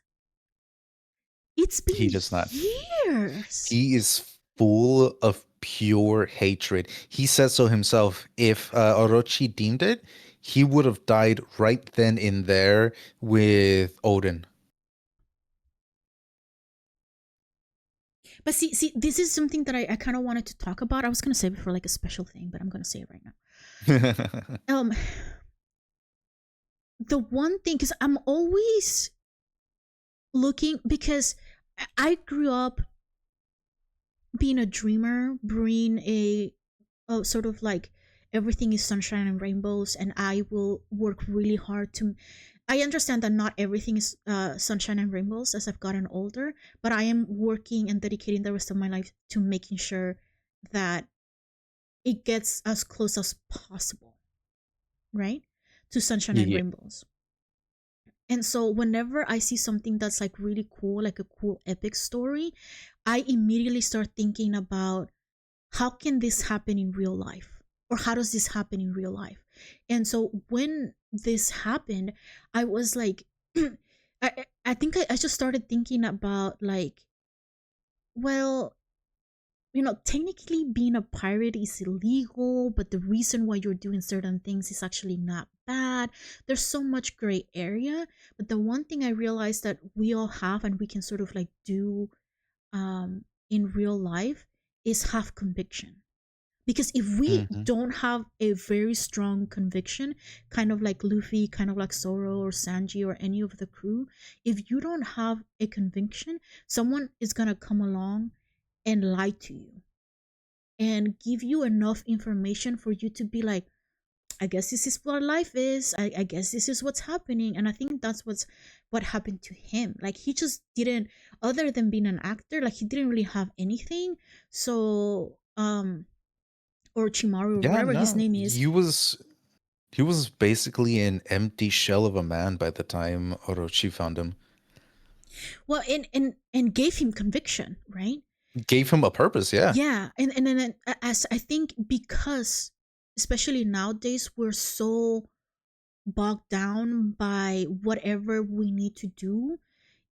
It's he been does not. years. He is full of pure hatred. He says so himself. If Orochi deemed it, he would have died right then and there with Odin. But see, this is something that I kind of wanted to talk about. I was gonna save it for like a special thing, but I'm gonna say it right now. The one thing, because I'm always looking, because I grew up being a dreamer, being a sort of like everything is sunshine and rainbows, and I will work really hard to. I understand that not everything is sunshine and rainbows as I've gotten older, but I am working and dedicating the rest of my life to making sure that it gets as close as possible, right? To sunshine and Yeah. rainbows. And so whenever I see something that's like really cool, like a cool epic story, I immediately start thinking about how can this happen in real life? Or how does this happen in real life? And so when this happened, I was like, I think I just started thinking about like, well, technically being a pirate is illegal, but the reason why you're doing certain things is actually not bad. There's so much gray area. But the one thing I realized that we all have and we can sort of like do in real life is have conviction. Because if we Hmm. don't have a very strong conviction, kind of like Luffy, kind of like Zoro or Sanji or any of the crew, if you don't have a conviction, someone is gonna come along and lie to you and give you enough information for you to be like, I guess this is what life is. I guess this is what's happening. And I think what happened to him. Like he just didn't, other than being an actor, like he didn't really have anything. So or Chimaru or Yeah, whatever his no, name is. he was basically an empty shell of a man by the time Orochi found him. Well, and gave him conviction, right? Gave him a purpose, yeah. Yeah, and then as I think, because especially nowadays we're so bogged down by whatever we need to do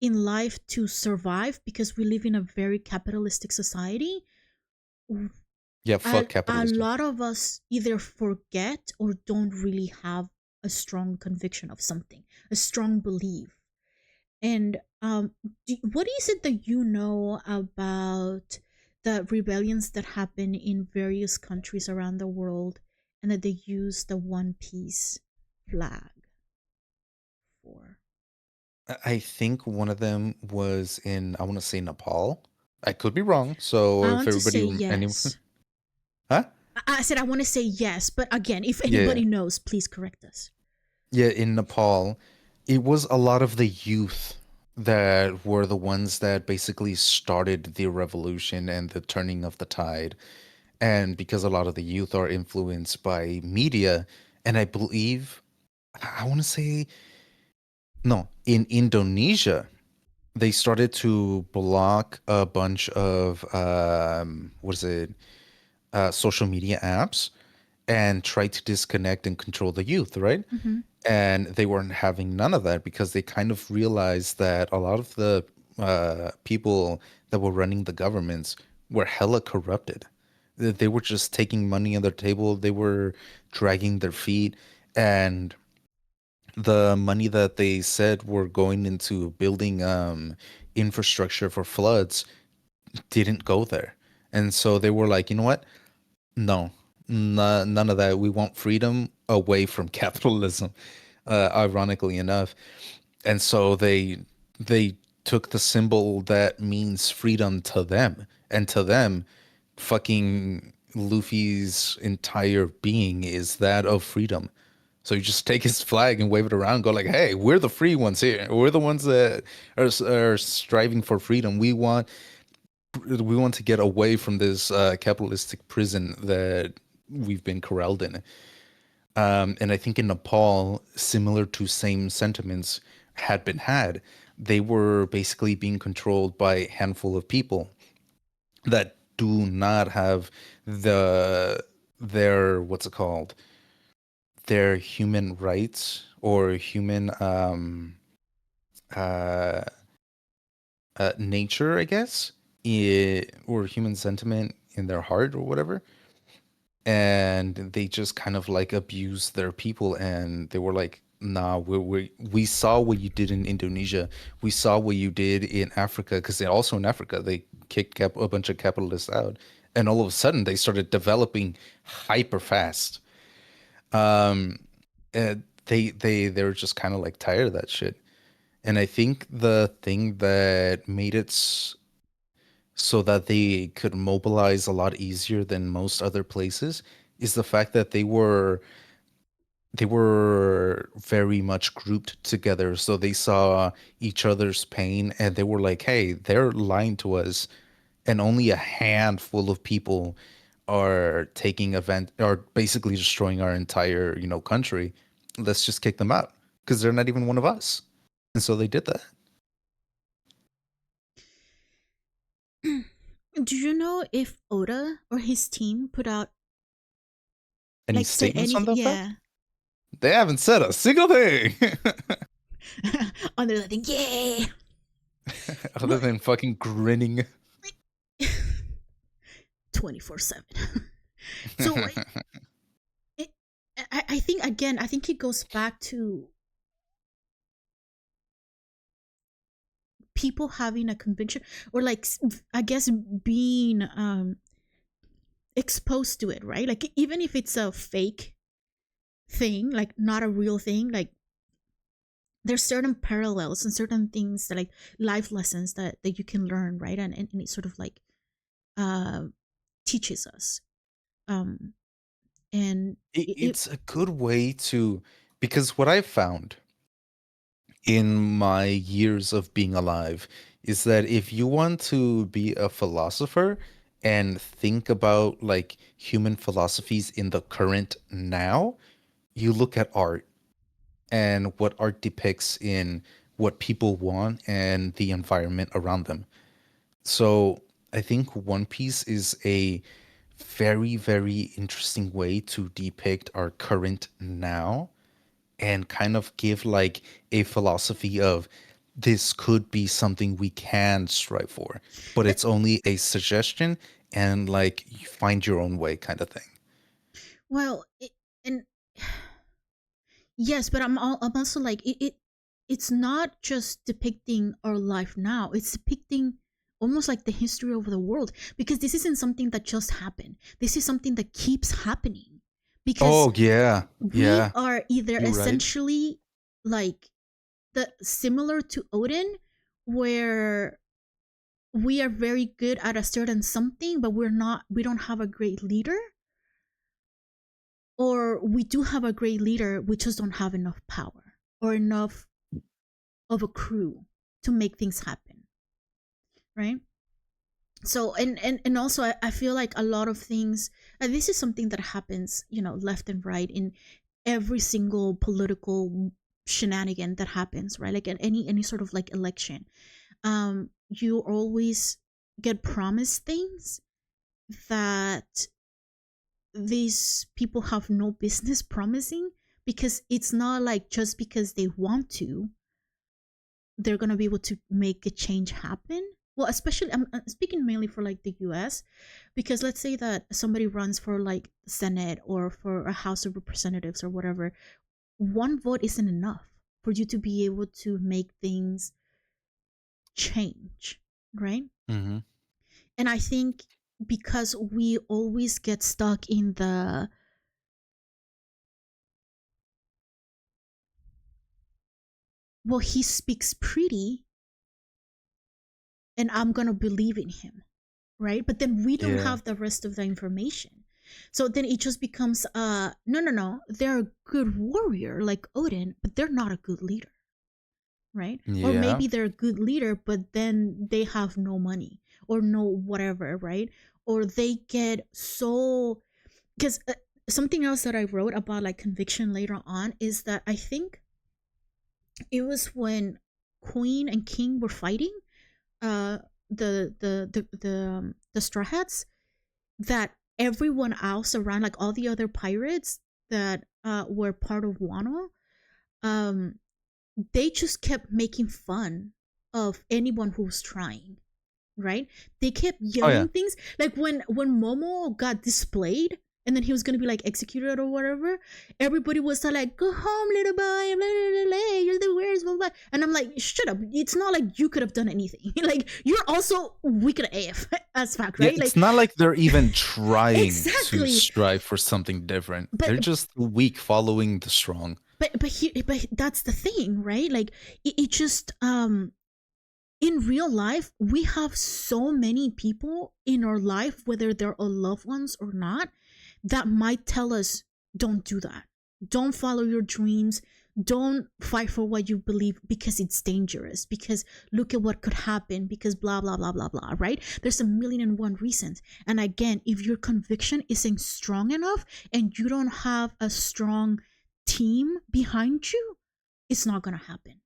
in life to survive, because we live in a very capitalistic society. Yeah, fuck A capitalism. lot of us either forget or don't really have a strong conviction of something, a strong belief. And what is it that you know about the rebellions that happen in various countries around the world, and that they use the One Piece flag for? I think one of them was in, I want to say Nepal. I could be wrong. So I if want to say everybody, any, yes. huh? I said I want to say yes, but again, if Yeah, anybody knows, please correct us. yeah, in Nepal, it was a lot of the youth that were the ones that basically started the revolution and the turning of the tide. And because a lot of the youth are influenced by media, and I believe, I want to say, no, in Indonesia, they started to block a bunch of, what is it, social media apps and try to disconnect and control the youth, right? Mm-hmm. And they weren't having none of that because they kind of realized that a lot of the people that were running the governments were hella corrupted. They were just taking money on their table, they were dragging their feet, and the money that they said were going into building infrastructure for floods didn't go there. And so they were like, you know what? No, none of that. We want freedom away from capitalism, ironically enough. And so they took the symbol that means freedom to them, and to them, fucking Luffy's entire being is that of freedom. So you just take his flag and wave it around, and go like, "Hey, we're the free ones here. We're the ones that are striving for freedom. We want to get away from this capitalistic prison that we've been corralled in." And I think in Nepal, similar to same sentiments had been had. They were basically being controlled by a handful of people that do not have their what's it called, their human rights or human uh, nature, I guess, or human sentiment in their heart or whatever. And they just kind of like abused their people, and they were like, nah, we saw what you did in Indonesia, we saw what you did in Africa, because they also in Africa they kicked a bunch of capitalists out, and all of a sudden they started developing hyper fast. And they were just kind of like tired of that shit. And I think the thing that made it so that they could mobilize a lot easier than most other places is the fact that they were very much grouped together, so they saw each other's pain and they were like, hey, they're lying to us, and only a handful of people are taking event are basically destroying our entire country. Let's just kick them out because they're not even one of us. And so they did that. Do you know if Oda or his team put out, Any like, said statements on anything? that fact? Yeah. They haven't said a single thing. Under the thing, yeah. Other Well, than fucking grinning. 24/7. So like, it, I think, again, I think it goes back to people having a conviction, or like, I guess, being exposed to it, right? Like, even if it's a fake thing, like not a real thing, like there's certain parallels and certain things that, like, life lessons that you can learn, right? And it sort of like uh teaches us. um And it It's a good way to, because what I've found in my years of being alive is that if you want to be a philosopher and think about like human philosophies in the current now, you look at art and what art depicts in what people want and the environment around them. So I think One Piece is a very, very interesting way to depict our current now and kind of give like a philosophy of this could be something we can strive for, but that it's only a suggestion and like you find your own way kind of thing. well and yes, but I'm also like it's not just depicting our life now. It's depicting almost like the history of the world, because this isn't something that just happened. This is something that keeps happening, because Oh, yeah. we Yeah. are either You're right. essentially like the similar to Odin, where we are very good at a certain something, but we don't have a great leader, or we do have a great leader, we just don't have enough power or enough of a crew to make things happen, right? So and also I feel like a lot of things, and this is something that happens, left and right in every single political shenanigan that happens, right? Like in any sort of like election, you always get promised things that these people have no business promising, because it's not like just because they want to, they're gonna be able to make a change happen. Well, especially I'm speaking mainly for like the US, because let's say that somebody runs for like Senate or for a House of Representatives or whatever, one vote isn't enough for you to be able to make things change, right? Hmm. And I think because we always get stuck in the, well, he speaks pretty and I'm gonna believe in him, right? But then we don't Yeah. have the rest of the information. So then it just becomes no no no, they're a good warrior like Odin, but they're not a good leader, right? Or Yeah. maybe they're a good leader, but then they have no money or no whatever, right? Or they get so, because something else that I wrote about like conviction later on is that I think it was when Queen and King were fighting, uh the Straw Hats, that everyone else around, like all the other pirates that were part of Wano, um they just kept making fun of anyone who was trying, right? They kept Oh, yeah. yelling things like when Momo got displayed and then he was gonna be like executed or whatever. Everybody was like, "Go home, little boy, blah, blah, blah, you're the worst, blah, blah." And I'm like, "Shut up! It's not like you could have done anything. Like you're also weak at AF as fuck, Yeah, right? it's Like not like they're even trying to exactly." strive for something different. But They're just weak following the strong. but that's the thing, right? Like it just in real life, we have so many people in our life, whether they're our loved ones or not, that might tell us, don't do that. Don't follow your dreams. Don't fight for what you believe because it's dangerous. Because look at what could happen. Because blah, blah, blah, blah, blah, right? There's a million and one reasons. And again, if your conviction isn't strong enough and you don't have a strong team behind you, it's not going to happen.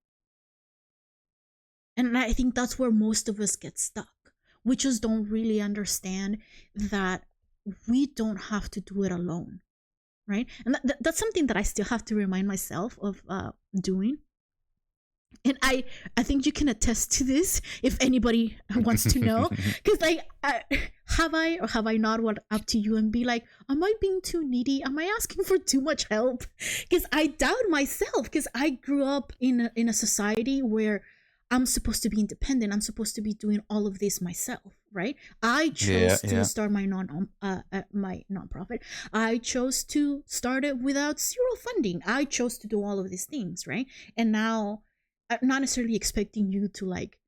And I think that's where most of us get stuck. We just don't really understand that we don't have to do it alone, right? And that's something that I still have to remind myself of doing. And I think you can attest to this if anybody wants to know, because like have I or have I not went up to you and be like, am I being too needy, am I asking for too much help? Because I doubt myself, because I grew up in a society where I'm supposed to be independent, I'm supposed to be doing all of this myself, right? I Yeah, chose to yeah. start my nonprofit. I chose to start it without zero funding. I chose to do all of these things, right? And now I'm not necessarily expecting you to like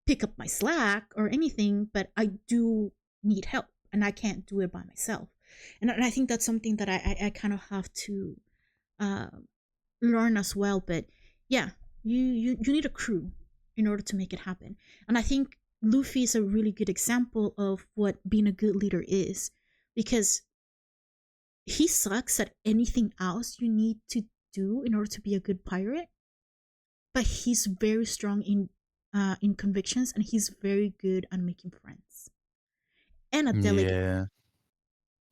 pick up my slack or anything, but I do need help and I can't do it by myself. And I think that's something that I kind of have to uh, learn as well. But yeah, you need a crew in order to make it happen. And I think Luffy is a really good example of what being a good leader is, because he sucks at anything else you need to do in order to be a good pirate, but he's very strong in convictions, and he's very good at making friends and a delegate, Yeah.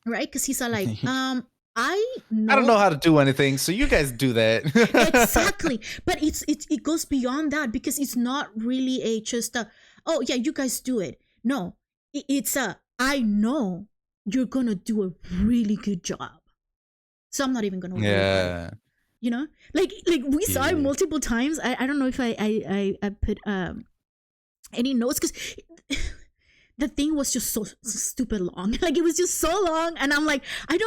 right? Because he's like, I I don't know know how to do anything, so you guys do that. exactly, but it goes beyond that, because it's not really a just a, oh yeah, you guys do it. No, it's a, I know you're gonna do a really good job, so I'm not even gonna worry about it. Yeah. You know, like we saw it Yeah. multiple times. I don't know if I put any notes, because the thing was just so stupid long. Like, it was just so long, and I'm like, I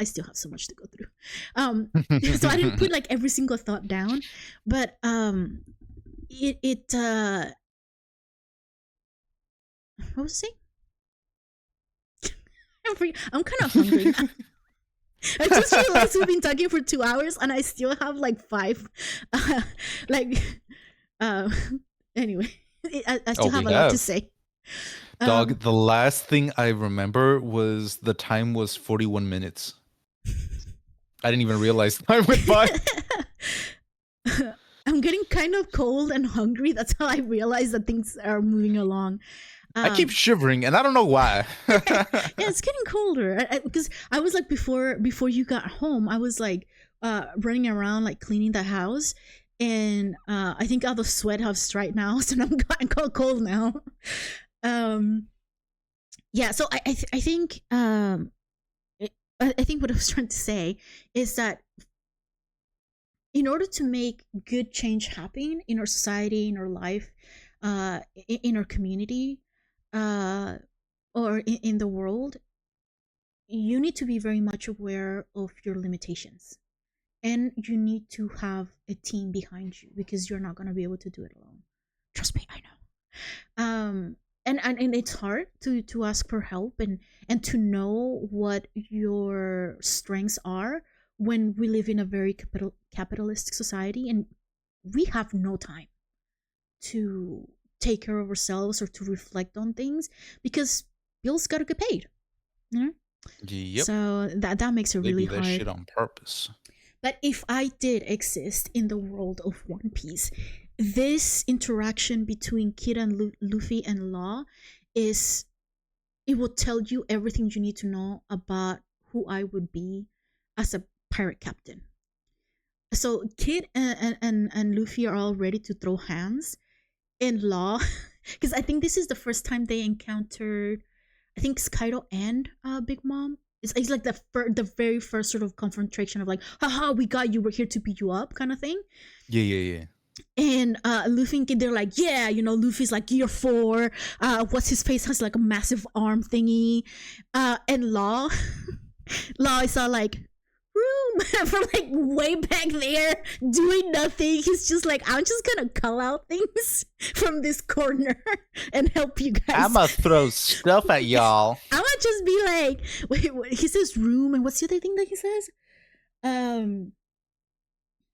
still have so much to go through. So I didn't put like every single thought down, but it what was I saying? I'm kind of hungry now. I just realized we've been talking for 2 hours, and I still have like five. Like, uh, anyway, I still Oh, have we a lot to have. say. Dog, the last thing I remember was the time was 41 minutes. I didn't even realize time went by. I'm getting kind of cold and hungry. That's how I realize that things are moving along. I keep shivering, and I don't know why. Yeah, it's getting colder, because I was like, before you got home, I was like running around like cleaning the house, and I think all the sweat has right now, so I'm gotten cold now. Yeah, so I think I think what I was trying to say is that in order to make good change happen in our society, in our life, in our community, uh, or in the world, you need to be very much aware of your limitations, and you need to have a team behind you, because you're not going to be able to do it alone. Trust me, I know. And it's hard to ask for help, and to know what your strengths are when we live in a very capitalistic society, and we have no time to take care of ourselves or to reflect on things, because bills gotta get paid. You know? Yep. So that makes it They really do that hard. shit on purpose. But if I did exist in the world of One Piece, this interaction between Kid and Luffy and Law is, it will tell you everything you need to know about who I would be as a pirate captain. So Kid and Luffy are all ready to throw hands, and Law, because I think this is the first time they encountered, I think, Kaido and Big Mom. It's like the very first sort of confrontation of like, haha, we got you, we're here to beat you up, kind of thing. Yeah. And Luffy and Kid, they're like, yeah, Luffy's like gear 4. What's his face has like a massive arm thingy. And Law is all like, room from like way back there doing nothing. He's just like, I'm just gonna call out things from this corner and help you guys. I'ma throw stuff at y'all. I'ma just be like, wait, he says room, and what's the other thing that he says?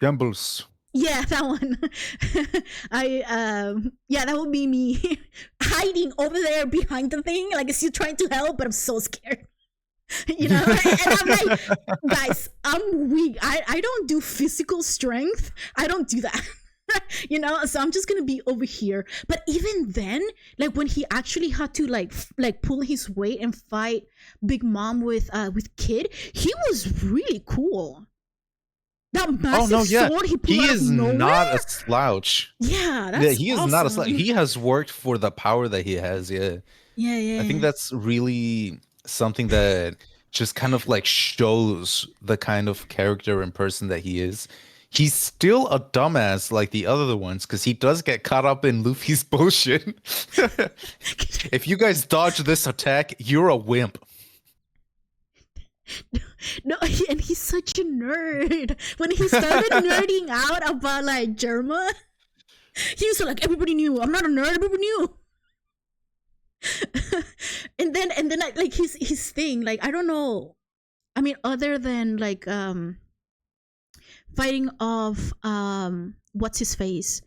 Gambles. Yeah, that one. Yeah, that would be me hiding over there behind the thing, like it's you trying to help, but I'm so scared. And I'm like, guys, I'm weak. I don't do physical strength. I don't do that. So I'm just gonna be over here. But even then, like when he actually had to like pull his weight and fight Big Mom with Kid, he was really cool. That massive sword he pulled out of nowhere. Not a slouch. Yeah, that's he is awesome. not a slouch. He has worked for the power that he has. Yeah. I think that's really something that just kind of like shows the kind of character and person that he is. He's still a dumbass like the other ones, because he does get caught up in Luffy's bullshit. If you guys dodge this attack, you're a wimp. No, and he's such a nerd. When he started nerding out about like Germa, he was like, everybody knew. I'm not a nerd, everybody knew. and then I, like his thing, like I don't know I mean, other than like fighting off what's his face,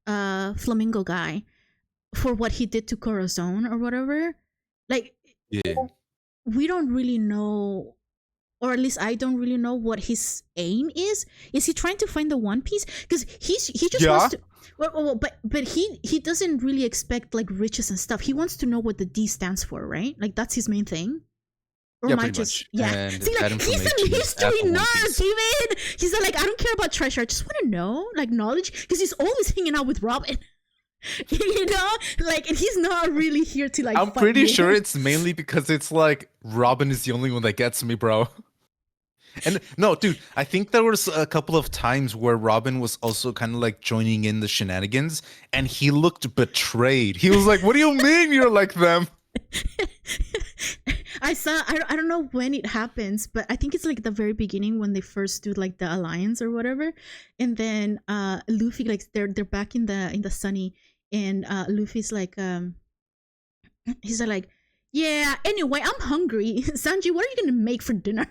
flamingo guy for what he did to Corazon or whatever. Like Yeah. we don't really know, or at least I don't really know what his aim is. Is he trying to find the One Piece? Because he just Yeah. wants to. Well, but he doesn't really expect like riches and stuff. He wants to know what the D stands for, right? Like that's his main thing. Or Yeah, am I pretty just much. yeah? And See, like that he's information a is at history the One nerd, Piece. David. He's like, I don't care about treasure. I just want to know, like knowledge, because he's always hanging out with Robin. You know, like, and he's not really here to like. I'm fight pretty with sure him. it's mainly because it's like Robin is the only one that gets me, bro. And no, dude, I think there was a couple of times where Robin was also kind of like joining in the shenanigans, and he looked betrayed. He was like, "What do you mean you're like them?" I saw. I don't know when it happens, but I think it's like the very beginning when they first do like the alliance or whatever, and then Luffy, like they're back in the sunny, and Luffy's like he's like, yeah. Anyway, I'm hungry. Sanji, what are you gonna make for dinner?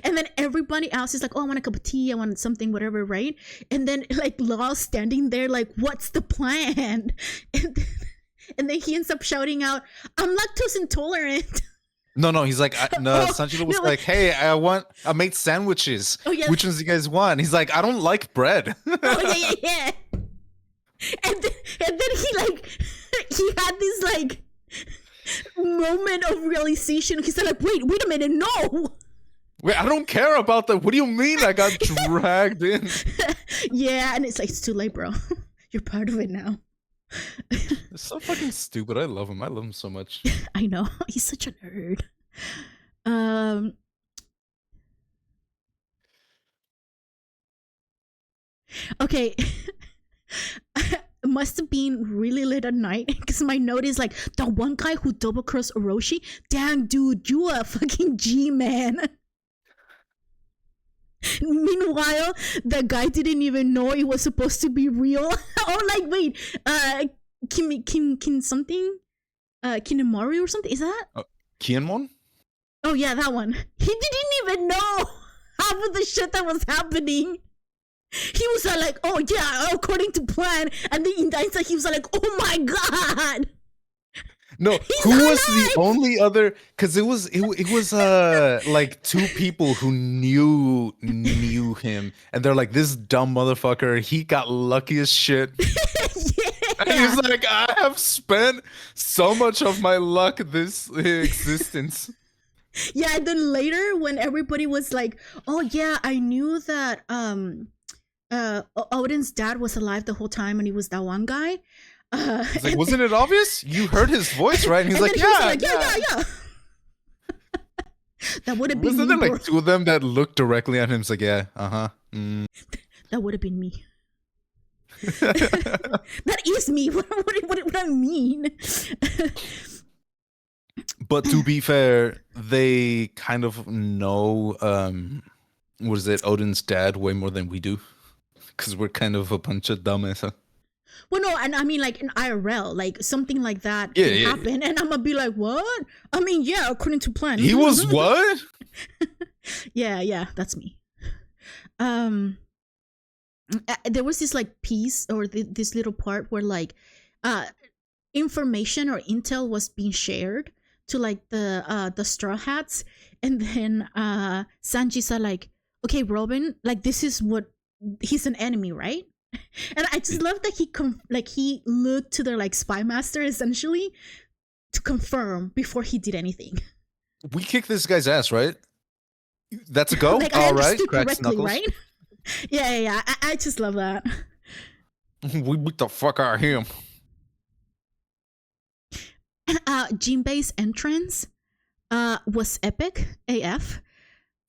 And then everybody else is like, oh, I want a cup of tea, I want something, whatever, right? And then like Law's standing there like, what's the plan? And then he ends up shouting out, I'm lactose intolerant. No, he's like, no, Oh, Sanjiro was no, like, hey, I made sandwiches. Oh, yeah. Which ones do you guys want? He's like, I don't like bread. Oh yeah. And then he like he had this like moment of realization. He said like, wait a minute, no. Wait, I don't care about that. What do you mean I got dragged in? Yeah, and it's like, it's too late, bro. You're part of it now. It's so fucking stupid. I love him so much. I know. He's such a nerd. Okay. It must have been really late at night because my note is like, the one guy who double crossed Orochi. Damn, dude, you a fucking G man. Meanwhile, the guy didn't even know it was supposed to be real. Oh, like wait, Kim something, Kinemori or something. Is that? Kienmon? Oh yeah, that one. He didn't even know half of the shit that was happening. He was like, oh yeah, according to plan, and then in hindsight, he was like, oh my god. No, He's who was alive! the only other? Because it was like two people who knew him, and they're like, this dumb motherfucker. He got lucky as shit. And Yeah. he's like, I have spent so much of my luck this existence. Yeah, and then later when everybody was like, oh yeah, I knew that Odin's dad was alive the whole time and he was that one guy. He's like, wasn't it obvious? You heard his voice, right? And he's like, then he was yeah, like, yeah. That would have been Wasn't me, there bro. like two of them that looked directly at him? It's like, yeah, That would have been me. That is me. What I mean? But to be fair, they kind of know what is it, Odin's dad way more than we do. Because we're kind of a bunch of dumbasses. Well, no, and I mean like in IRL, like something like that Yeah, can yeah, happen, and I'm gonna be like, what? I mean, yeah, according to plan. He was what? Yeah, that's me. There was this like piece or this little part where like information or intel was being shared to like the straw hats, and then Sanji said like, okay, Robin, like this is what he's an enemy, right? And I just love that he looked to their like spy master essentially to confirm before he did anything. We kicked this guy's ass, right? That's a go? Like I All right, understood cracks correctly, knuckles. right? Yeah. I just love that. We beat the fuck out of him. Jinbei's entrance was epic AF.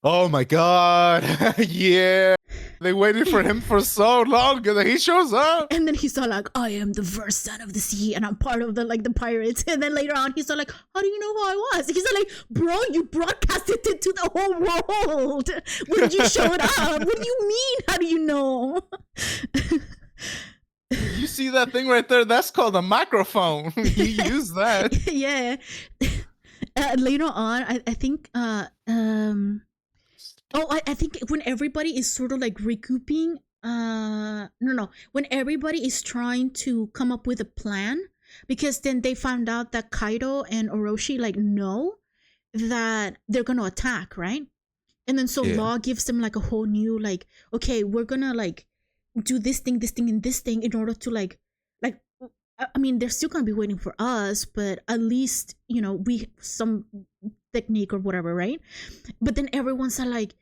Oh my god. Yeah. They waited for him for so long and then he shows up. And then he's all like, I am the first son of the sea and I'm part of the like the pirates. And then later on he's all like, how do you know who I was? He's all like, bro, you broadcasted it to the whole world when you showed up. What do you mean? How do you know? You see that thing right there? That's called a microphone. He used that. Yeah. Later on, I think Oh, I think when everybody is sort of like recouping, no, when everybody is trying to come up with a plan, because then they found out that Kaido and Orochi like know that they're gonna attack, right? And then so Yeah. Law gives them like a whole new like, okay, we're gonna like do this thing, and this thing in order to like. I mean, they're still gonna be waiting for us, but at least we some technique or whatever, right? But then everyone's like,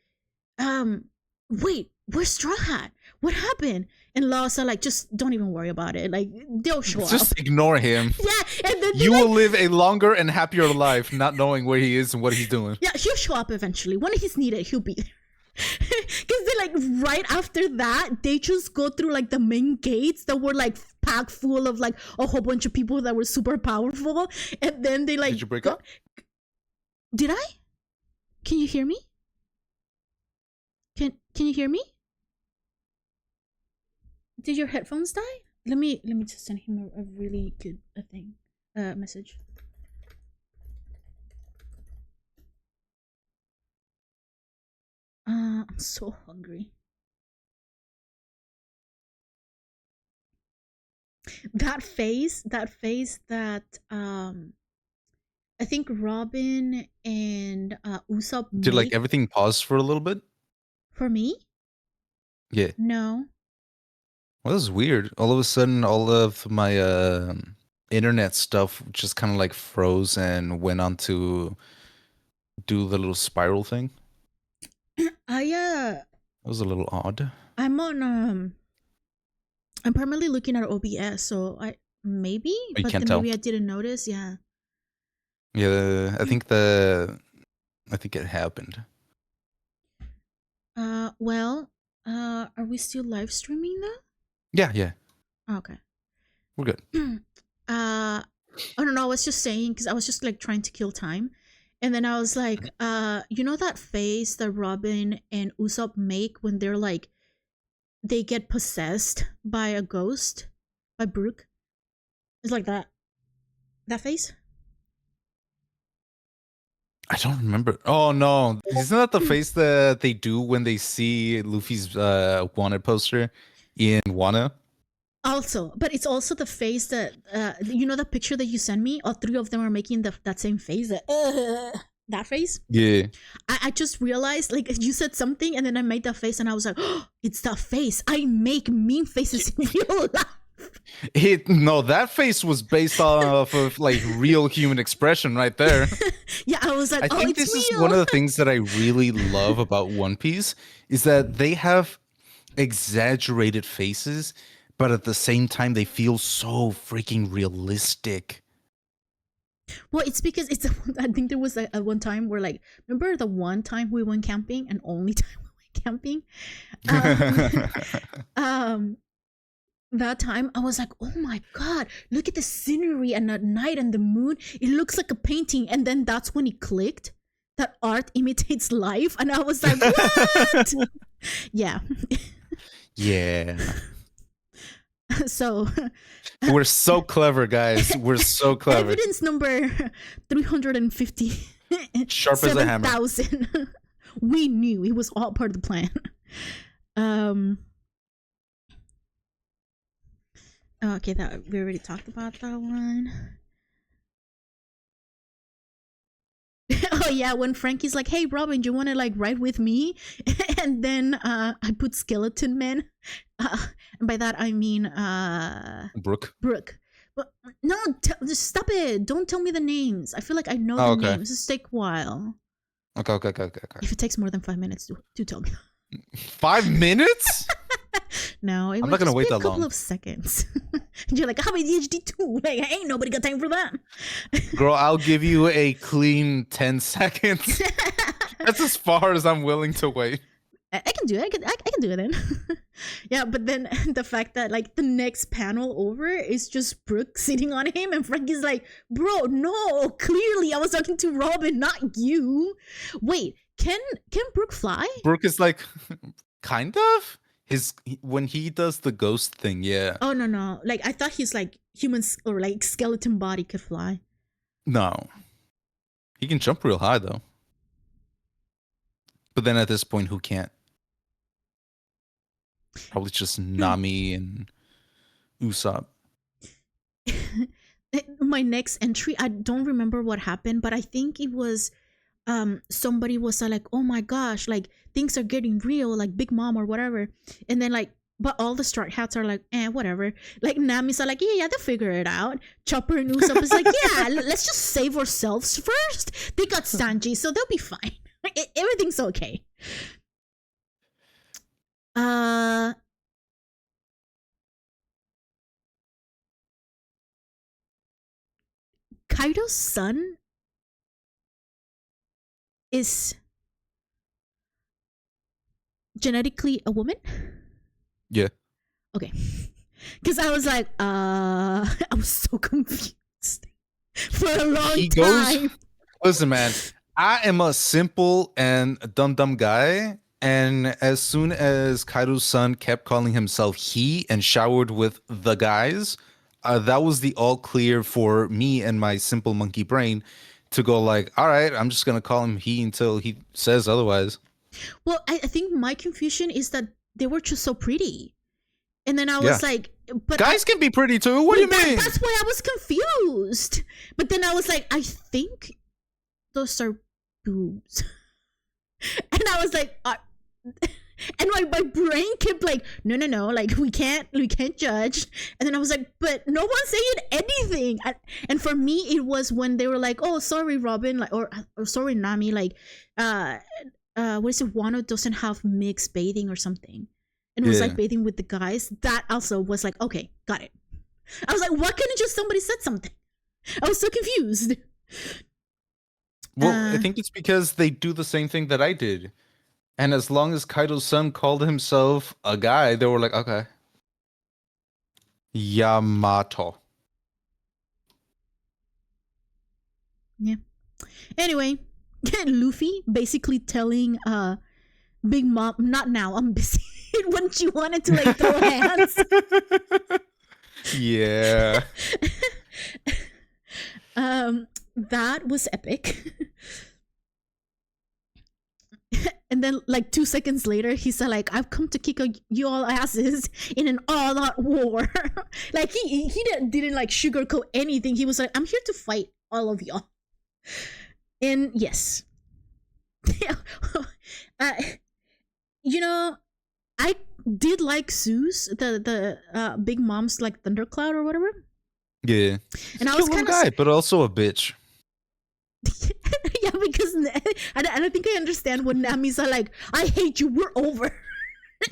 um, wait, where's Straw Hat? What happened? And Laws are like, just don't even worry about it. Like, they'll show Just up. ignore him. Yeah, and then they You like, will live a longer and happier life not knowing where he is and what he's doing. yeah, he'll show up eventually. When he's needed, he'll be there. Because they like right after that, they just go through like the main gates that were like packed full of like a whole bunch of people that were super powerful, and then they like. Did you break up? Did I? Can you hear me? Can you hear me? Did your headphones die? Let me just send him a really good thing message. I'm so hungry. That face that I think Robin and Usopp Did like make everything pause for a little bit? for me. Yeah. No. Well, this is weird. All of a sudden, all of my internet stuff just kind of like froze and went on to do the little spiral thing. I That was a little odd. I'm on I'm primarily looking at OBS, so I maybe, You but can't then tell. maybe I didn't notice. Yeah. Yeah, I think it happened. Well, are we still live streaming though? Yeah, Okay. we're good. I don't know. I was just saying because I was just like trying to kill time, and then I was like, you know that face that Robin and Usopp make when they're like, they get possessed by a ghost, by Brooke. It's like that. That face. I don't remember. Oh no, isn't that the face that they do when they see Luffy's wanted poster in Wano? Also, but it's also the face that you know the picture that you sent me. All three of them are making that same face. That face. Yeah. I just realized like you said something and then I made that face and I was like, oh, it's that face. I make meme faces in real life. No, that face was based off of like real human expression right there. Yeah, I was like, I oh, think it's this is real. one of the things that I really love about One Piece is that they have exaggerated faces, but at the same time they feel so freaking realistic. Well, it's because it's. I think there was a one time where like, remember the one time we went camping and only time we went camping. Um, that time I was like, oh my god, look at the scenery and at night and the moon. It looks like a painting. And then that's when it clicked that art imitates life, and I was like, what? Yeah. Yeah. So We're so clever, guys. We're so clever. evidence number 350. Sharp as a hammer. 7,000. We knew it was all part of the plan. Um. Okay, that we already talked about that one. Oh yeah, when Frankie's like, "Hey Robin, do you want to like ride with me?" And then I put Skeleton Man, and by that I mean Brooke. Brooke. But no, just stop it! Don't tell me the names. I feel like I know Oh, the okay. names. Just take a while. Okay. If it takes more than 5 minutes, do tell me. 5 minutes? No, it I'm would not gonna just wait be a that couple long. of seconds. And you're like, I have ADHD too. Like, ain't nobody got time for that. Girl, I'll give you a clean 10 seconds. That's as far as I'm willing to wait. I can do it. I can do it then. Yeah, but then the fact that like the next panel over is just Brooke sitting on him, and Frankie's like, "Bro, no! Clearly, I was talking to Robin, not you." Wait, can Brooke fly? Brooke is like, kind of? When he does the ghost thing, yeah. Oh no! Like I thought he's like humans or like skeleton body could fly. No. He can jump real high, though. But then at this point, who can't? Probably just Nami and Usopp. My next entry, I don't remember what happened, but I think it was somebody was like, oh my gosh, like things are getting real, like Big Mom or whatever. And then like, but all the Straw Hats are like, whatever. Like Nami's are like, yeah, they'll figure it out. Chopper and Usopp is like, yeah, let's just save ourselves first. They got Sanji, so they'll be fine. Everything's okay. Kaido's son is genetically a woman. Yeah. Okay. Because I was like, I was so confused for a long time. Listen, man, I am a simple and dumb guy. And as soon as Kaido's son kept calling himself he and showered with the guys, that was the all clear for me and my simple monkey brain to go like, all right, I'm just going to call him he until he says otherwise. Well, I think my confusion is that they were just so pretty. And then I was like, but guys can be pretty too. What do you mean? That's why I was confused. But then I was like, I think those are boobs. And I was like, and my brain kept like, no, like we can't judge. And then I was like, but no one's saying anything. And for me, it was when they were like, oh, sorry, Robin, like, or sorry, Nami, like, what is it? Wano doesn't have mixed bathing or something, and was like bathing with the guys. That also was like, okay, got it. I was like, why couldn't just somebody said something? I was so confused. Well, I think it's because they do the same thing that I did. And as long as Kaido's son called himself a guy, they were like, okay. Yamato. Yeah. Anyway, Luffy basically telling Big Mom, not now, I'm busy. When she wanted to like throw hands. Yeah. That was epic. And then like 2 seconds later, he said like, I've come to kick you all asses in an all-out war. Like he didn't like sugarcoat anything. He was like, I'm here to fight all of y'all. And yes. You know, I did like Zeus, the Big Mom's like thundercloud or whatever. Yeah. And I was kind of guy, but also a bitch. Yeah, because I don't think I understand when Nami's are like, I hate you, we're over.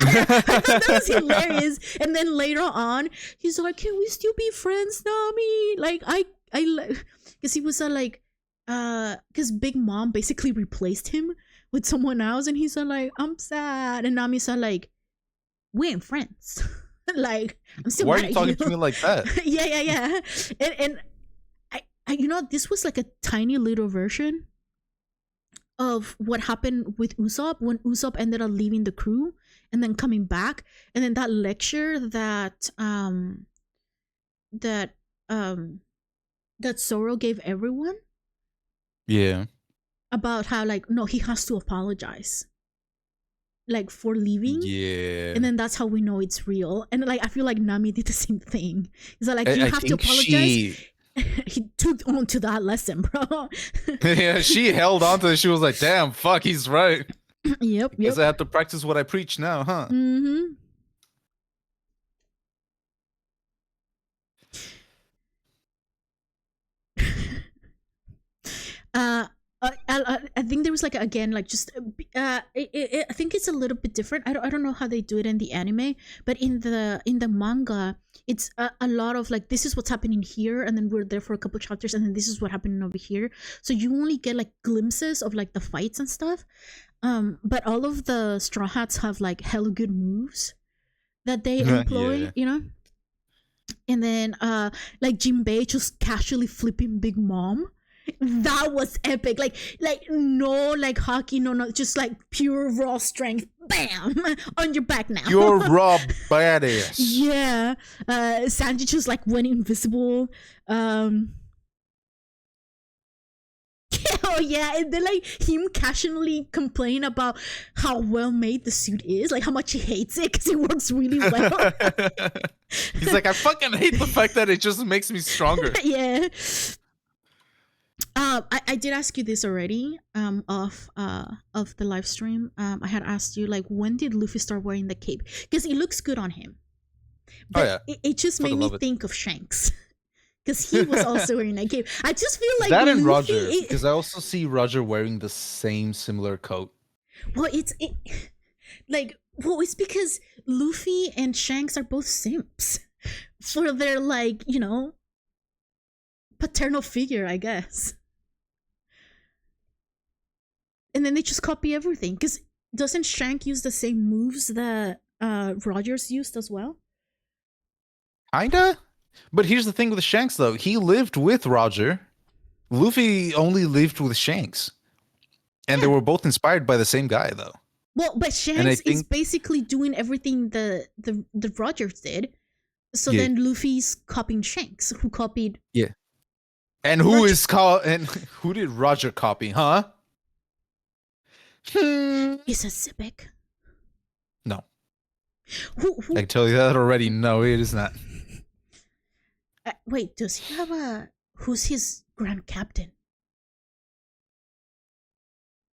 I thought that was hilarious. And then later on, he's like, can we still be friends, Nami? Like, I because he was like, because Big Mom basically replaced him with someone else, and he's like, I'm sad. And Nami's like, we ain't friends. Like, I'm still Why mad are you at talking to me like that? Yeah. And I, you know, this was like a tiny little version of what happened with Usopp when Usopp ended up leaving the crew and then coming back, and then that lecture that Zoro gave everyone. Yeah. About how like, no, he has to apologize, like, for leaving. Yeah. And then that's how we know it's real. And like, I feel like Nami did the same thing. He's like, you have to apologize. He took on to that lesson, bro. Yeah, she held on to it. She was like, damn, fuck, he's right. Yep. Guess I have to practice what I preach now, huh? Mm-hmm. I think there was like, again, like, just I think it's a little bit different. I don't know how they do it in the anime, but in the manga, it's a lot of like, this is what's happening here, and then we're there for a couple chapters, and then this is what happened over here. So you only get like glimpses of like the fights and stuff. But all of the Straw Hats have like hella good moves that they employ, Yeah. you know. And then like Jinbei just casually flipping Big Mom. That was epic. Like no like hockey, no, just like pure raw strength. Bam, on your back now. You're raw badass. Yeah. Sanji just like went invisible. Yeah, Oh yeah, and then like him casually complain about how well made the suit is, like how much he hates it because it works really well. He's like, I fucking hate the fact that it just makes me stronger. Yeah. I did ask you this already. Of the live stream. I had asked you like when did Luffy start wearing the cape? Because it looks good on him. But yeah. it just made Fucking me love it. think of Shanks. Because he was also wearing a cape. I just feel like That and Luffy, Roger, because I also see Roger wearing the same similar coat. well, it's because Luffy and Shanks are both simps for their like paternal figure, I guess. And then they just copy everything. Because doesn't Shank use the same moves that Rogers used as well? Kinda? But here's the thing with Shanks, though. He lived with Roger. Luffy only lived with Shanks. And they were both inspired by the same guy, though. Well, but Shanks is think- basically doing everything the Rogers did. So Yeah. then Luffy's copying Shanks, who copied. Yeah. And who Roger- is called? And who did Roger copy? Huh? Is a Sipek. No, Who I can tell you that already. No, it is not. wait, does he have a who's his grand captain?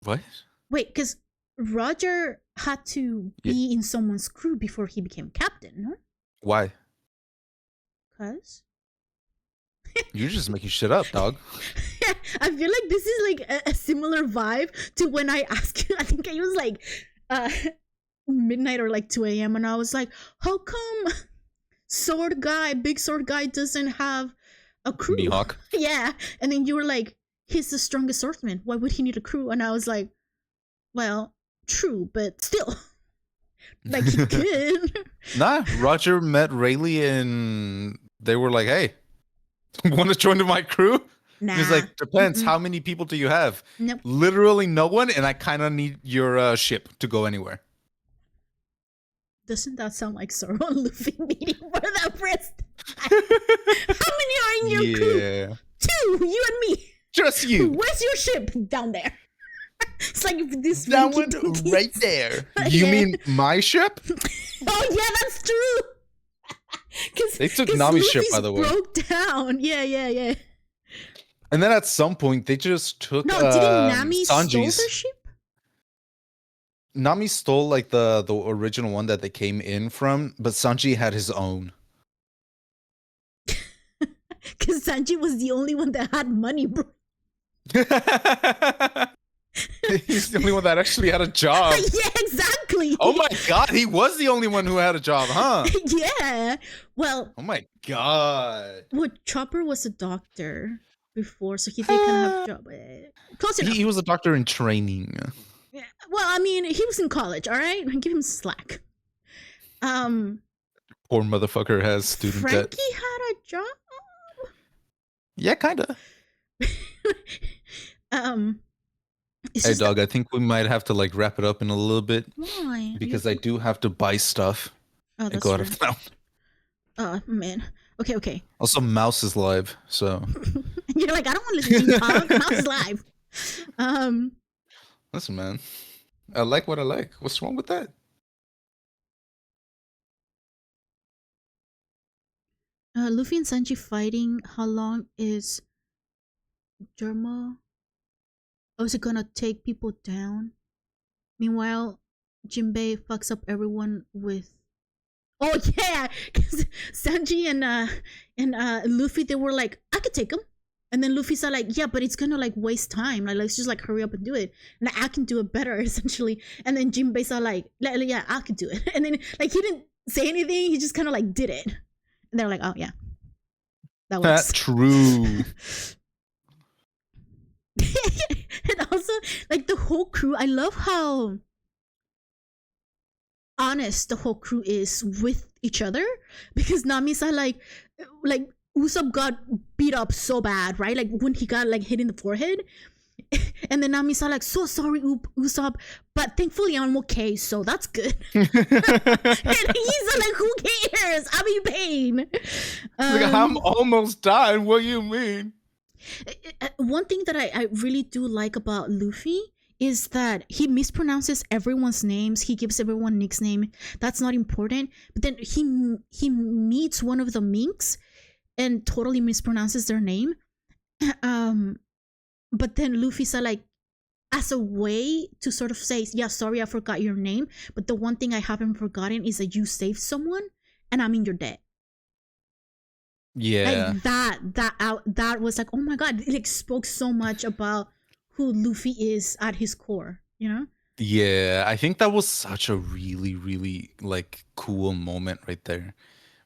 What? Wait, because Roger had to be in someone's crew before he became captain, no? Why? Cause You're just making shit up, dog. I feel like this is like a similar vibe to when I asked you. I think it was like midnight or like 2 a.m. and I was like, how come big sword guy doesn't have a crew? Mihawk. Yeah. And then you were like, he's the strongest swordsman. Why would he need a crew? And I was like, well, true, but still. Like he could. Nah, Roger met Rayleigh and they were like, hey, want to join my crew? Nah. He's like, depends. How many people do you have? Nope. Literally no one, and I kind of need your ship to go anywhere. Doesn't that sound like Zoro and Luffy meeting for the first time? How many are in your crew? Yeah. 2, you and me. Just you. Where's your ship? Down there. It's like this That winky one dinky- right there. You Yeah. mean my ship? Oh yeah, that's true. They took Nami's ship, Luffy's by the way. broke down. Yeah. And then at some point, they just took No, didn't Nami stole Sanji's. their ship? Nami stole like the original one that they came in from, but Sanji had his own. Because Sanji was the only one that had money, bro. He's the only one that actually had a job. Yeah, exactly. Oh my god, he was the only one who had a job, huh? Yeah. Well, Oh my god. Chopper was a doctor before, so he did kind of have a job. Close enough. He was a doctor in training. Yeah. Well, I mean, he was in college, all right? Give him slack. Poor motherfucker has student Frankie debt. had a job. Yeah, kinda. It's Hey just dog, I think we might have to like wrap it up in a little bit why? because I do have to buy stuff Oh, and that's go out true. of town. Oh man. Okay. Also, Mouse is live, so You're like, I don't want to listen to you talk. Mouse is live. listen, man. I like what I like. What's wrong with that? Luffy and Sanji fighting. How long is Germa? Oh, is it gonna take people down? Meanwhile, Jinbei fucks up everyone with. Oh yeah, because Sanji and Luffy, they were like, I could take him, and then Luffy said like, yeah, but it's gonna like waste time. Like let's just like hurry up and do it, and I can do it better essentially. And then Jinbei said like, yeah, I could do it, and then like he didn't say anything. He just kind of like did it, and they're like, oh yeah, that works. That's true. And also like the whole crew, I love how honest the whole crew is with each other, because Nami's like Usopp got beat up so bad, right? Like when he got like hit in the forehead, and then Nami's like, so sorry Usopp, but thankfully I'm okay, so that's good. And he's like, who cares, I'm in pain. Like, I'm almost dying. What do you mean? One thing that I really do like about Luffy is that he mispronounces everyone's names. He gives everyone nickname. That's not important. But then he meets one of the minks and totally mispronounces their name. Um, but then Luffy's like, as a way to sort of say, yeah, sorry, I forgot your name, but the one thing I haven't forgotten is that you saved someone, and I'm in your debt. Yeah. Like that was like, oh my god, it like spoke so much about who Luffy is at his core, you know? Yeah, I think that was such a really, really like cool moment right there.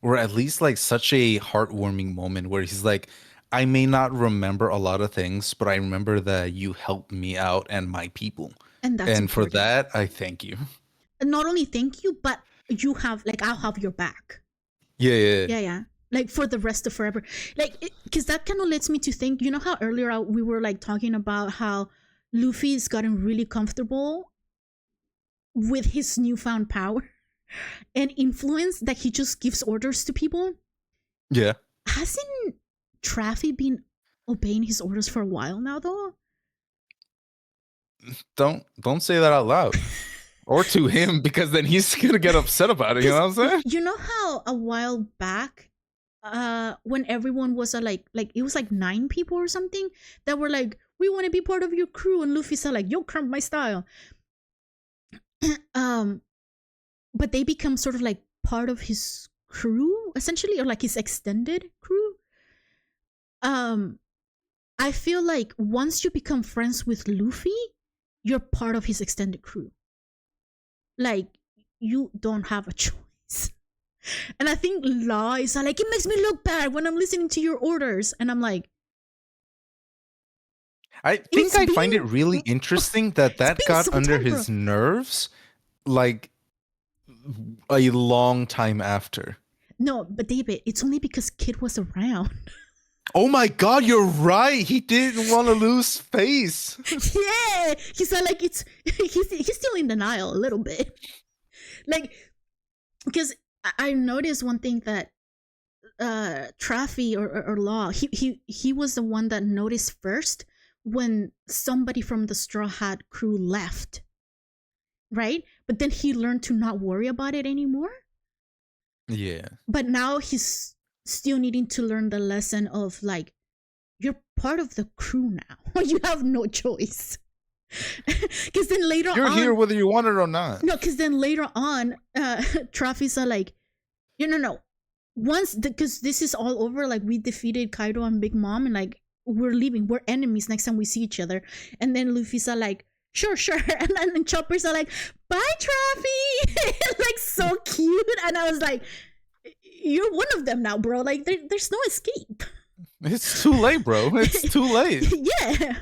Or at least like such a heartwarming moment where he's like, I may not remember a lot of things, but I remember that you helped me out and my people. And that's And for important. that, I thank you. And not only thank you, but you have like, I'll have your back. Yeah, yeah. Yeah, yeah. Like for the rest of forever. Like, because that kind of lets me to think, you know how earlier we were like talking about how Luffy's gotten really comfortable with his newfound power and influence that he just gives orders to people? Yeah. Hasn't Traffy been obeying his orders for a while now, though? Don't say that out loud. Or to him, because then he's gonna get upset about it, you know what I'm saying? You know how a while back, when everyone was like it was like 9 people or something that were like, we want to be part of your crew, and Luffy said like, yo, cramp my style. um but they become sort of like part of his crew essentially, or like his extended crew. um I feel like once you become friends with Luffy, you're part of his extended crew. Like, you don't have a choice. And I think Law is like, it makes me look bad when I'm listening to your orders. And I'm like, I think it's I find it being really interesting that it's that being got so under temporal. his nerves like a long time after. No, but David, it's only because Kid was around. Oh my god, you're right. He didn't want to lose face. Yeah, he's like, it's he's still in denial a little bit. Like, because I noticed one thing that Traffy or Law, he was the one that noticed first when somebody from the Straw Hat crew left, right? But then he learned to not worry about it anymore. Yeah. But now he's still needing to learn the lesson of like, you're part of the crew now. You have no choice. Because then later You're on, here whether you want it or not. no, because then later on, Traffy's like, no. Once, because this is all over, like we defeated Kaido and Big Mom, and like we're leaving, we're enemies next time we see each other. And then Luffy's like, sure, and then Chopper's like, bye, Traffy. Like, so cute. And I was like, you're one of them now, bro. Like, there's no escape. It's too late, bro. It's too late. Yeah.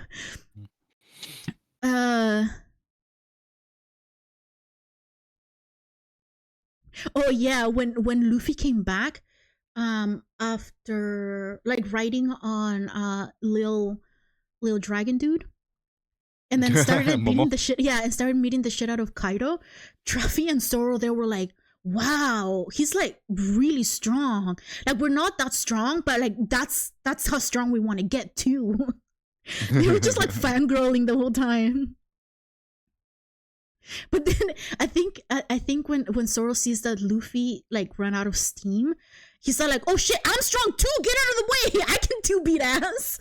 Oh yeah, when Luffy came back, after like riding on Lil Dragon Dude, and then started beating Momo. the shit, yeah, and started beating the shit out of Kaido. Traffy and Zoro, they were like, wow, he's like really strong. Like, we're not that strong, but like that's how strong we want to get to. They were just like fangirling the whole time. But then I think when Zoro sees that Luffy like ran out of steam, he's like, oh shit, I'm strong too. Get out of the way. I can too beat ass.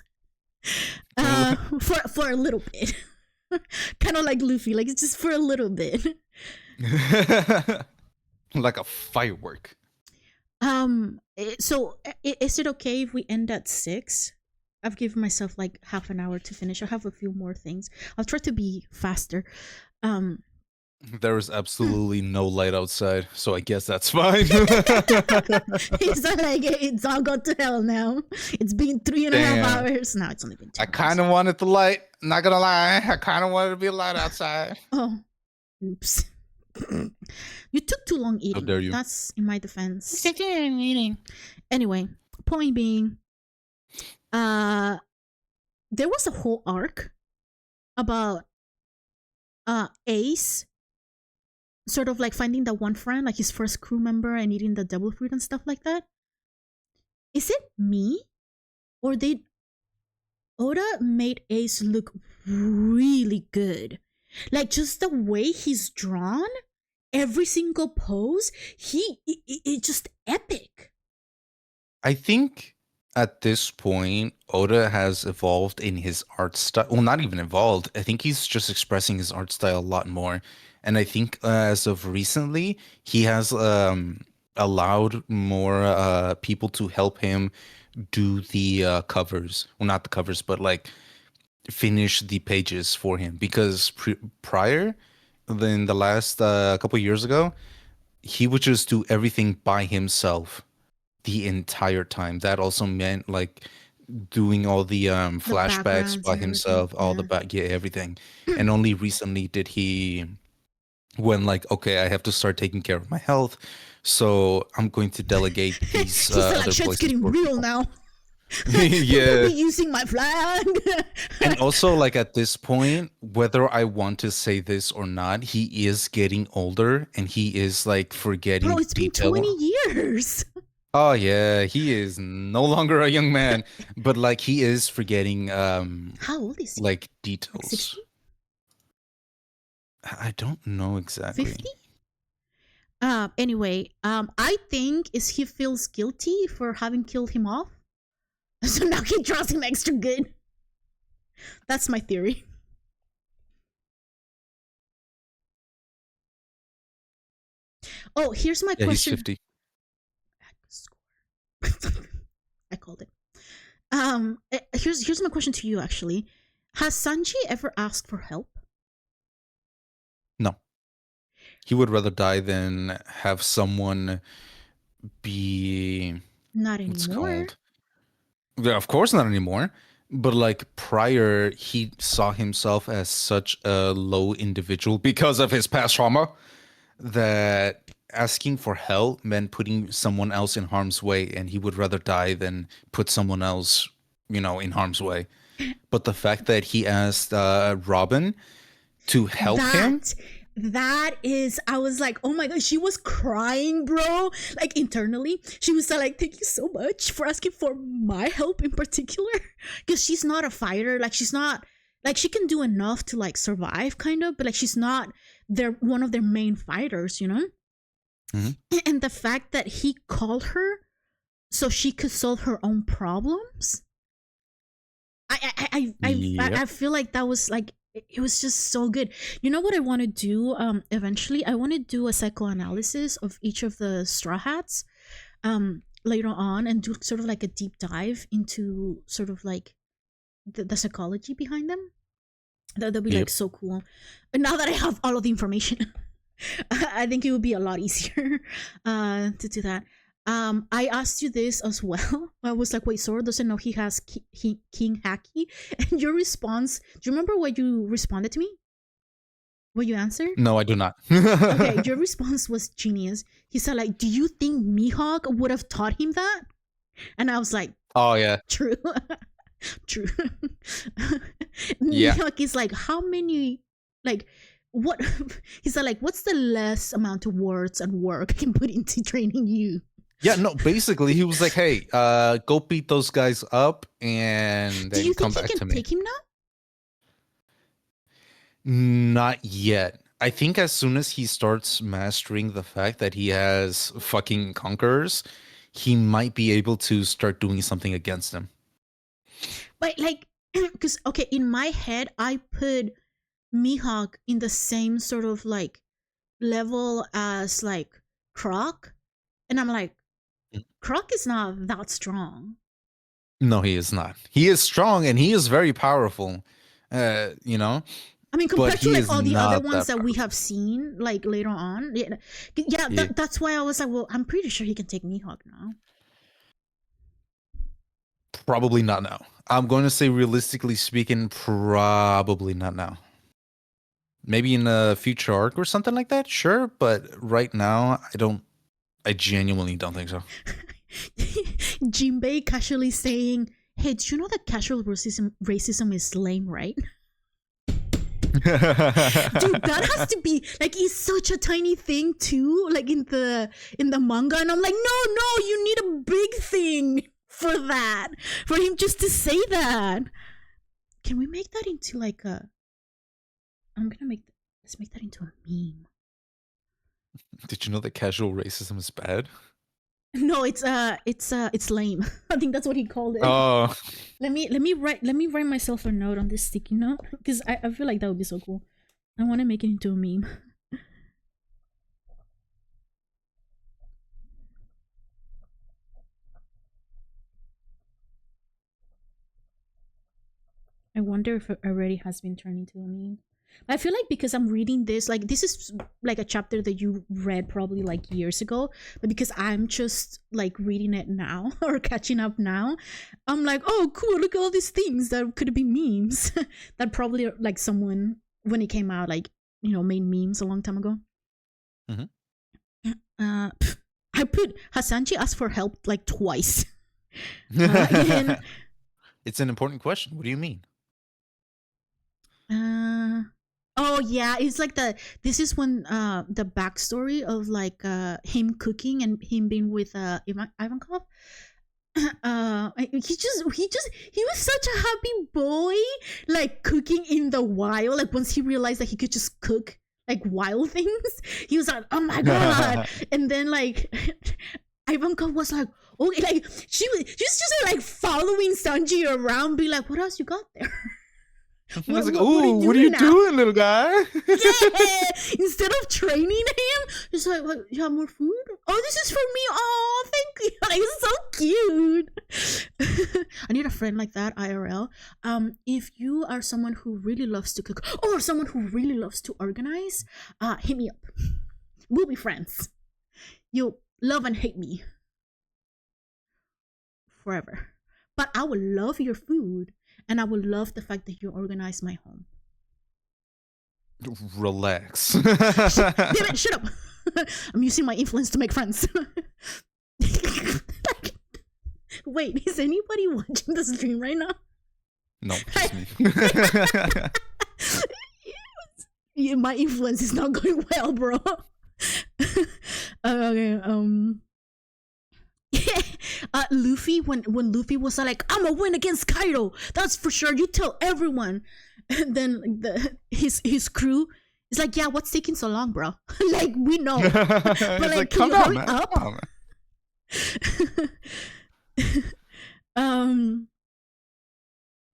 For a little bit. Kind of like Luffy, like it's just for a little bit. Like a firework. So is it okay if we end at 6? I've given myself like half an hour to finish. I have a few more things. I'll try to be faster. There is absolutely no light outside, so I guess that's fine. It's like, it's all gone to hell now. It's been 3.5 Damn. hours. Now it's only been 2 I kind of wanted the light. Not gonna lie, I kind of wanted to be light outside. Oh, oops. You took too long eating. dare you. That's in my defense. Anyway, point being, there was a whole arc about Ace sort of like finding that one friend, like his first crew member, and eating the devil fruit and stuff like that. Is it me, or Oda made Ace look really good. Like just the way he's drawn, every single pose, it just epic. I think at this point, Oda has evolved in his art style. Well, not even evolved. I think he's just expressing his art style a lot more. And I think as of recently, he has allowed more people to help him do the covers. Well, not the covers, but like finish the pages for him. Because prior, in the last couple years ago, he would just do everything by himself the entire time. That also meant like doing all the The flashbacks backgrounds by and everything. himself, all the Yeah. back, yeah, everything. And only recently did he when like, okay, I have to start taking care of my health, so I'm going to delegate these He said like other shit's places getting for real people. now. People be Yeah. using my flag. And also, like at this point, whether I want to say this or not, he is getting older and he is like Bro, forgetting it's been detail. 20 years. Oh yeah, he is no longer a young man, but like he is forgetting How old is he? like Like details. 60? I don't know exactly. 50? Anyway, I think is he feels guilty for having killed him off. So now he draws him extra good. That's my theory. Oh, here's my Yeah, he's question. 50. I called it. Here's my question to you actually. Has Sanji ever asked for help? No. He would rather die than have someone be Not what's it anymore. called? Yeah, of course not anymore. But like prior, he saw himself as such a low individual because of his past trauma that asking for help meant putting someone else in harm's way, and he would rather die than put someone else, in harm's way. But the fact that he asked Robin to help him, That that is, I was like, oh my god, she was crying, bro. Like internally, she was like, thank you so much for asking for my help in particular, because she's not a fighter. Like she's not, like she can do enough to like survive, kind of, but like she's not their one of their main fighters, you know. Mhm. And the fact that he called her so she could solve her own problems, I Yep. feel like that was like it was just so good. You know what I want to do? Eventually, I want to do a psychoanalysis of each of the Straw Hats. Later on, and do sort of like a deep dive into sort of like the psychology behind them. That'll be like Yep. so cool. But now that I have all of the information, I think it would be a lot easier to do that. I asked you this as well. I was like, wait, Sora doesn't know he has King Haki? And your response, do you remember what you responded to me? What you answered? No, I do not. Okay, your response was genius. He said, like, do you think Mihawk would have taught him that? And I was like, Oh yeah. true. True. Yeah. Mihawk is like, how many, like, what? He said, like, what's the less amount of words and work I can put into training you? Yeah, no, basically he was like, "Hey, go beat those guys up and Do then you come think he back can to me." take him now? Not yet. I think as soon as he starts mastering the fact that he has fucking conquerors, he might be able to start doing something against them. But like, because okay, in my head, I put Mihawk in the same sort of like level as like Croc, and I'm like, Croc is not that strong. No, he is not. He is strong and he is very powerful. You know, I mean, but compared to he like is all the other not ones that that we powerful. have seen, like later on, yeah, Yeah. that's why I was like, well, I'm pretty sure he can take Mihawk now. Probably not now. I'm going to say realistically speaking, probably not now. Maybe in a future arc or something like that, sure. But right now, I genuinely don't think so. Jinbei casually saying, "Hey, do you know that casual racism is lame, right?" Dude, that has to be like it's such a tiny thing too, like in the manga, and I'm like, no, you need a big thing for that, for him just to say that. Can we make that into like a? I'm gonna make. Let's make that into a meme. Did you know that casual racism is bad? No, it's lame. I think that's what he called it. Oh, Let me write myself a note on this sticky note because I feel like that would be so cool. I want to make it into a meme. I wonder if it already has been turned into a meme. I feel like because I'm reading this, like this is like a chapter that you read probably like years ago, but because I'm just like reading it now or catching up now, I'm like, oh cool, look at all these things that could be memes that probably like someone when it came out like made memes a long time ago. Mhm. I put Hasanji asked for help like twice. And, it's an important question. What do you mean? oh yeah, it's like this is when the backstory of like him cooking and him being with Ivankov. He was such a happy boy, like cooking in the wild. Like once he realized that he could just cook like wild things, he was like, oh my god. And then like Ivankov was like, okay, like she's just like following Sanji around, be like, what else you got there? I was like, "Ooh, what are you doing, little guy?" Yeah. Instead of training him, it's like, what, you have more food? Oh, this is for me. Oh, thank you. Like, it's so cute. I need a friend like that, IRL. If you are someone who really loves to cook or someone who really loves to organize, hit me up. We'll be friends. You'll love and hate me forever. But I will love your food. And I would love the fact that you organize my home. Relax. Damn it, shut up. I'm using my influence to make friends. Wait, is anybody watching the stream right now? No, just me. Yeah, my influence is not going well, bro. Okay, Luffy when Luffy was like, I'm gonna win against Kaido, that's for sure, you tell everyone. And then his crew is like, yeah, what's taking so long, bro? Like, we know. But like, come on, man. Up? Come on.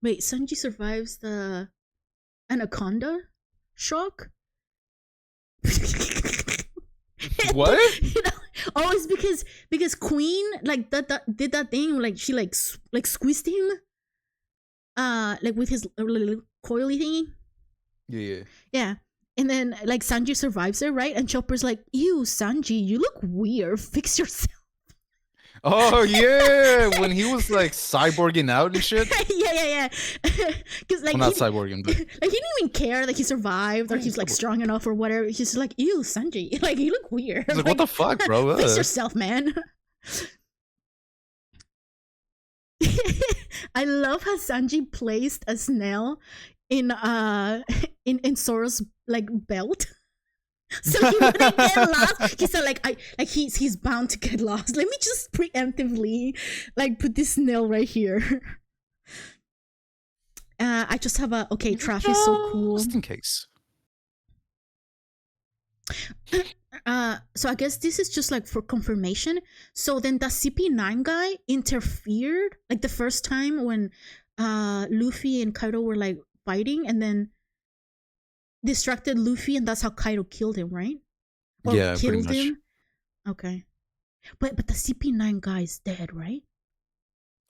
Wait, Sanji survives the anaconda shock? What? Oh, it's because Queen like that did that thing, like she like squeezed him like with his little coily thingy. Yeah. And then like Sanji survives her, right? And Chopper's like, ew, Sanji, you look weird, fix yourself. Oh yeah, when he was like cyborging out and shit. Yeah. Because like, well, not cyborging, but like he didn't even care that he survived or he's like strong enough or whatever. He's just like, ew, Sanji, like you look weird. Like, what the fuck, bro? Fix yourself, man. I love how Sanji placed a snail in Zoro's like belt. So he wouldn't get lost. He said like he's bound to get lost. Let me just preemptively like put this snail right here. I just have a okay, Trash is so cool. Just in case. So I guess this is just like for confirmation. So then the CP9 guy interfered like the first time when Luffy and Kaido were like fighting, and then distracted Luffy, and that's how Kaido killed him, right? Or yeah, killed pretty much. him. Okay, but the CP9 guy is dead, right?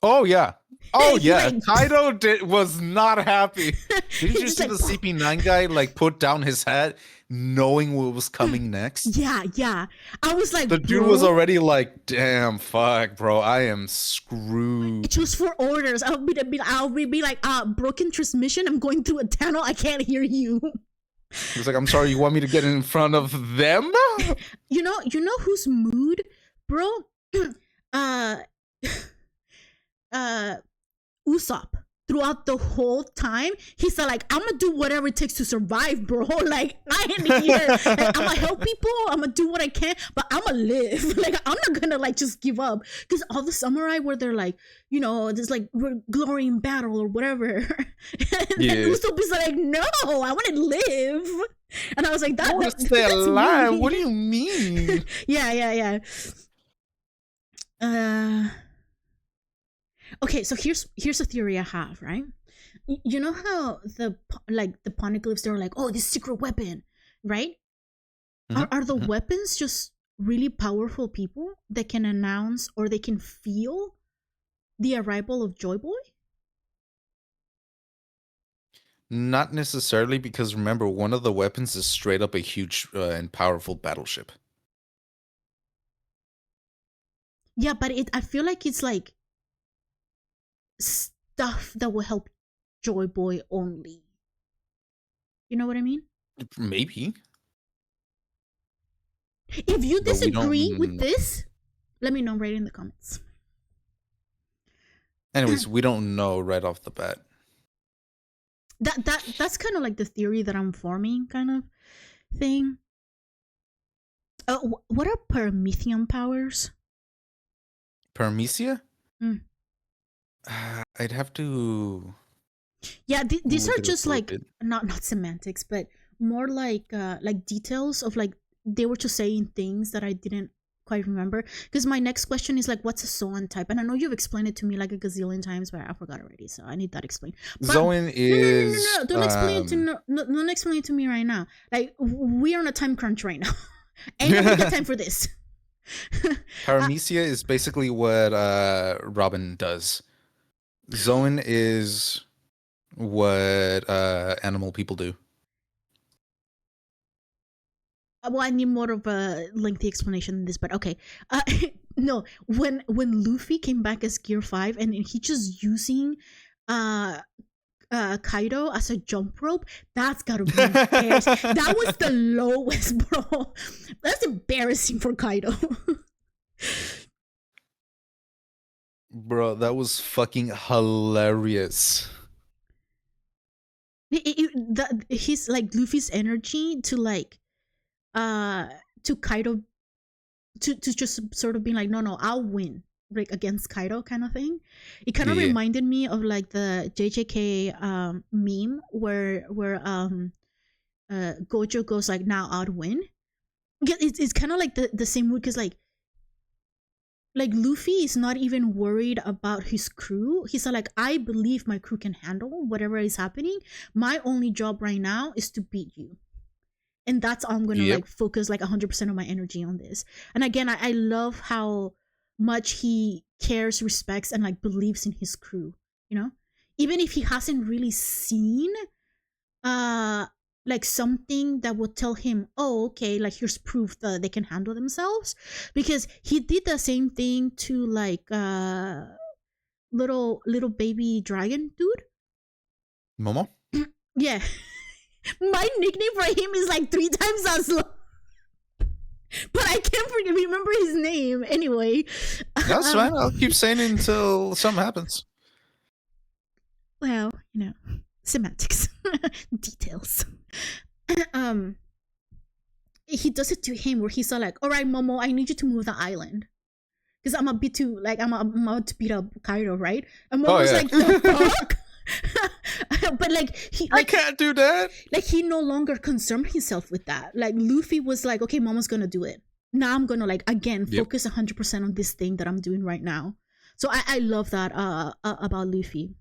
Oh yeah. Oh yeah. Like, Kaido was not happy. Did you He's see like, the CP9 guy like put down his hat, knowing what was coming next? Yeah. I was like, The dude was already like, damn, fuck, bro, I am screwed. Just for orders. I'll be like, broken transmission. I'm going through a tunnel. I can't hear you. He was like, I'm sorry, you want me to get in front of them? You know whose mood, bro? Usopp. throughout the whole time, he said like, I'm gonna do whatever it takes to survive, bro. Like, I ain't here. Like, I'm gonna help people. I'm gonna do what I can, but I'm gonna live. Like, I'm not gonna like just give up. Because all the samurai where they're like, you know, there's like we're glory in battle or whatever. And then Usopp's like, no, I want to live. And I was like, I want to stay alive. What do you mean? Yeah. Okay, so here's a theory I have, right? You know how the poneglyphs, they're like, oh, this secret weapon, right? Are the weapons just really powerful people that can announce or they can feel the arrival of Joy Boy? Not necessarily, because remember, one of the weapons is straight up a huge and powerful battleship. Yeah, but I feel like it's like stuff that will help Joy Boy only. You know what I mean? Maybe. If you disagree with this, let me know right in the comments. Anyways, we don't know right off the bat. That's kind of like the theory that I'm forming, kind of thing. What are Promethean powers? Paramecia? I'd have to. Yeah, these are just like not semantics, but more like details of like they were just saying things that I didn't quite remember. Because my next question is like, what's a Zoan type? And I know you've explained it to me like a gazillion times, but I forgot already, so I need that explained. Zoan is no. Don't explain it to don't explain it to me right now. Like, we are on a time crunch right now. Ain't nobody got time for this. Paramecia is basically what Robin does. Zoan is what animal people do. Well, I need more of a lengthy explanation than this, but okay. No, when Luffy came back as Gear 5 and he just using Kaido as a jump rope, that's gotta be embarrassing. That was the lowest, bro. That's embarrassing for Kaido. Bro, that was fucking hilarious. His like Luffy's energy to like to Kaido to just sort of being like, no, I'll win, like against Kaido kind of thing. It kind of reminded me of like the JJK meme where Gojo goes like, now I'd win. It's kind of like the same mood, because like Luffy is not even worried about his crew. He's like, I believe my crew can handle whatever is happening. My only job right now is to beat you. And that's all I'm going to like focus like 100% of my energy on this. And again, I love how much he cares, respects, and like believes in his crew, you know? Even if he hasn't really seen like something that would tell him, oh, okay, like here's proof that they can handle themselves. Because he did the same thing to like little baby dragon dude. Momo? Yeah. My nickname for him is like 3 times as long. But I can't remember his name anyway. That's fine. I'll keep saying it until something happens. Well, you know, semantics. Details. He does it to him where he's like, all right, Momo, I need you to move the island. Because I'm about to beat up Kaido, right? And Momo's like, the fuck? But like I can't do that. Like, he no longer concerned himself with that. Like, Luffy was like, okay, Momo's gonna do it. Now I'm gonna like again focus 100% on this thing that I'm doing right now. So I love that about Luffy.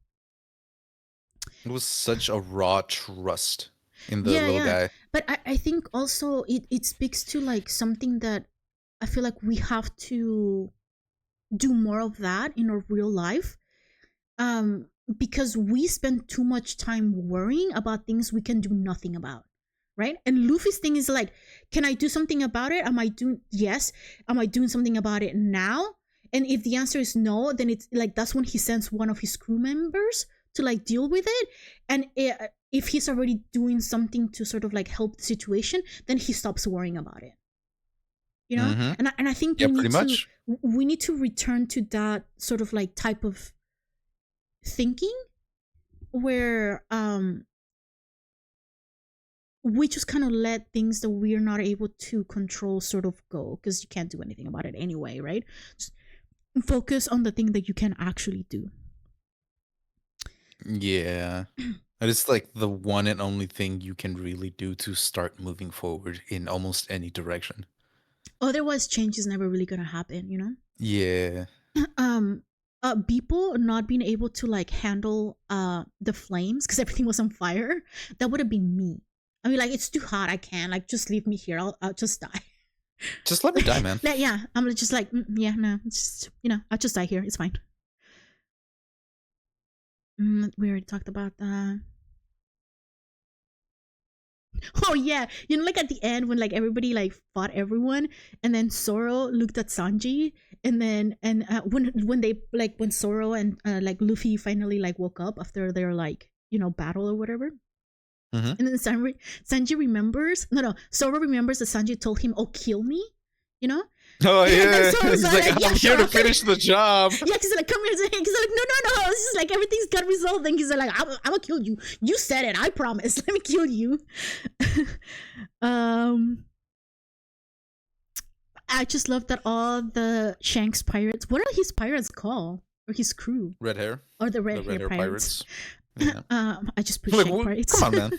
It was such a raw trust in the little guy. But I think also it speaks to like something that I feel like we have to do more of that in our real life. Because we spend too much time worrying about things we can do nothing about, right? And Luffy's thing is like, can I do something about it? Am I doing something about it now? And if the answer is no, then it's like that's when he sends one of his crew members to like deal with it. And if he's already doing something to sort of like help the situation, then he stops worrying about it, you know. And I think we need to return to that sort of like type of thinking, where we just kind of let things that we're not able to control sort of go because you can't do anything about it anyway, right? Just focus on the thing that you can actually do. Yeah. And it's like the one and only thing you can really do to start moving forward in almost any direction. Otherwise, change is never really gonna happen, you know? Yeah. um People not being able to like handle the flames because everything was on fire, that would have been me. I mean, like, it's too hot, I can't, like, just leave me here, I'll just die. Just let me die, man. Like, yeah, I'm just like, yeah, no, just, you know, I'll just die here, it's fine. We already talked about that. Oh yeah, you know, like at the end when like everybody like fought everyone, and then Zoro looked at Sanji, and then when they like when Zoro and like Luffy finally like woke up after their like, you know, battle or whatever, Mm-hmm. and then Sanji remembers, no, Zoro remembers that Sanji told him, "Oh, kill me," you know. Oh And then yeah. Zoro's He's like, yeah, I'm here to finish the job. Yeah, he's like, come here. He's like, no. It's just like everything's got resolved. And he's like, I'm gonna kill you. You said it. I promise. Let me kill you. um, I just love that all the Shanks pirates. What are his pirates called? Or his crew? Red hair. Or the The red hair pirates. Yeah. I just put Like, Shank pirates. come on,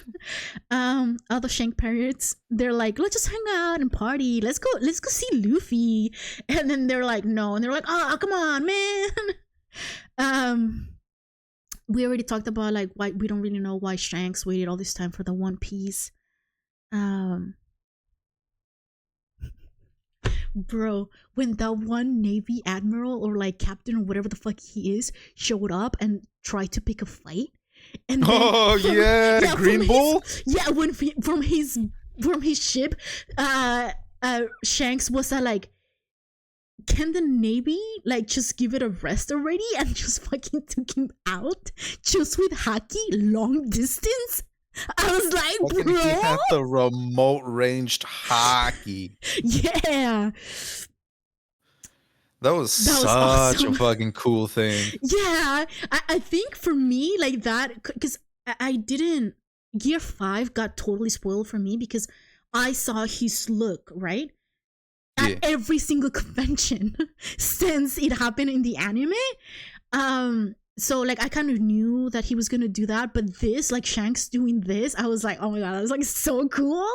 man. All the Shank pirates, they're like, let's just hang out and party. Let's go see Luffy. And then they're like, no, and they're like, oh, come on, man. We already talked about like why we don't really know why Shanks waited all this time for the One Piece. Bro, when that one Navy admiral or like captain or whatever the fuck he is showed up and tried to pick a fight, and then yeah, Green Bull. When from his ship, Shanks was like, can the Navy like just give it a rest already, and just fucking took him out just with haki long distance. I was like, bro, He had the remote ranged hockey. Yeah, that was such awesome. A fucking cool thing. Yeah, I think for me, like that, because I didn't. Gear 5 got totally spoiled for me because I saw his look, right? At every single convention since it happened in the anime. So like I kind of knew that he was gonna do that, but this, like Shanks doing this, I was like, oh my god, that was like so cool.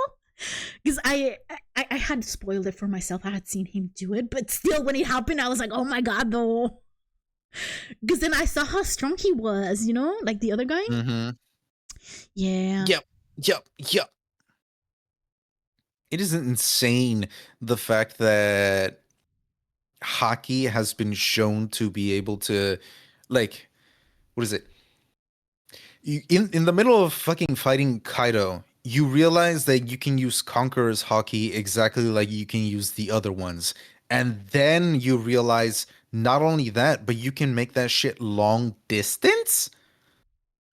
Because I had spoiled it for myself. I had seen him do it, but still, when it happened, I was like, oh my god, though. Because then I saw how strong he was, you know, like the other guy. Mm-hmm. Yeah. Yep. It is insane the fact that hockey has been shown to be able to, like, what is it? In the middle of fucking fighting Kaido, you realize that you can use Conqueror's hockey exactly like you can use the other ones. And then you realize not only that, but you can make that shit long distance?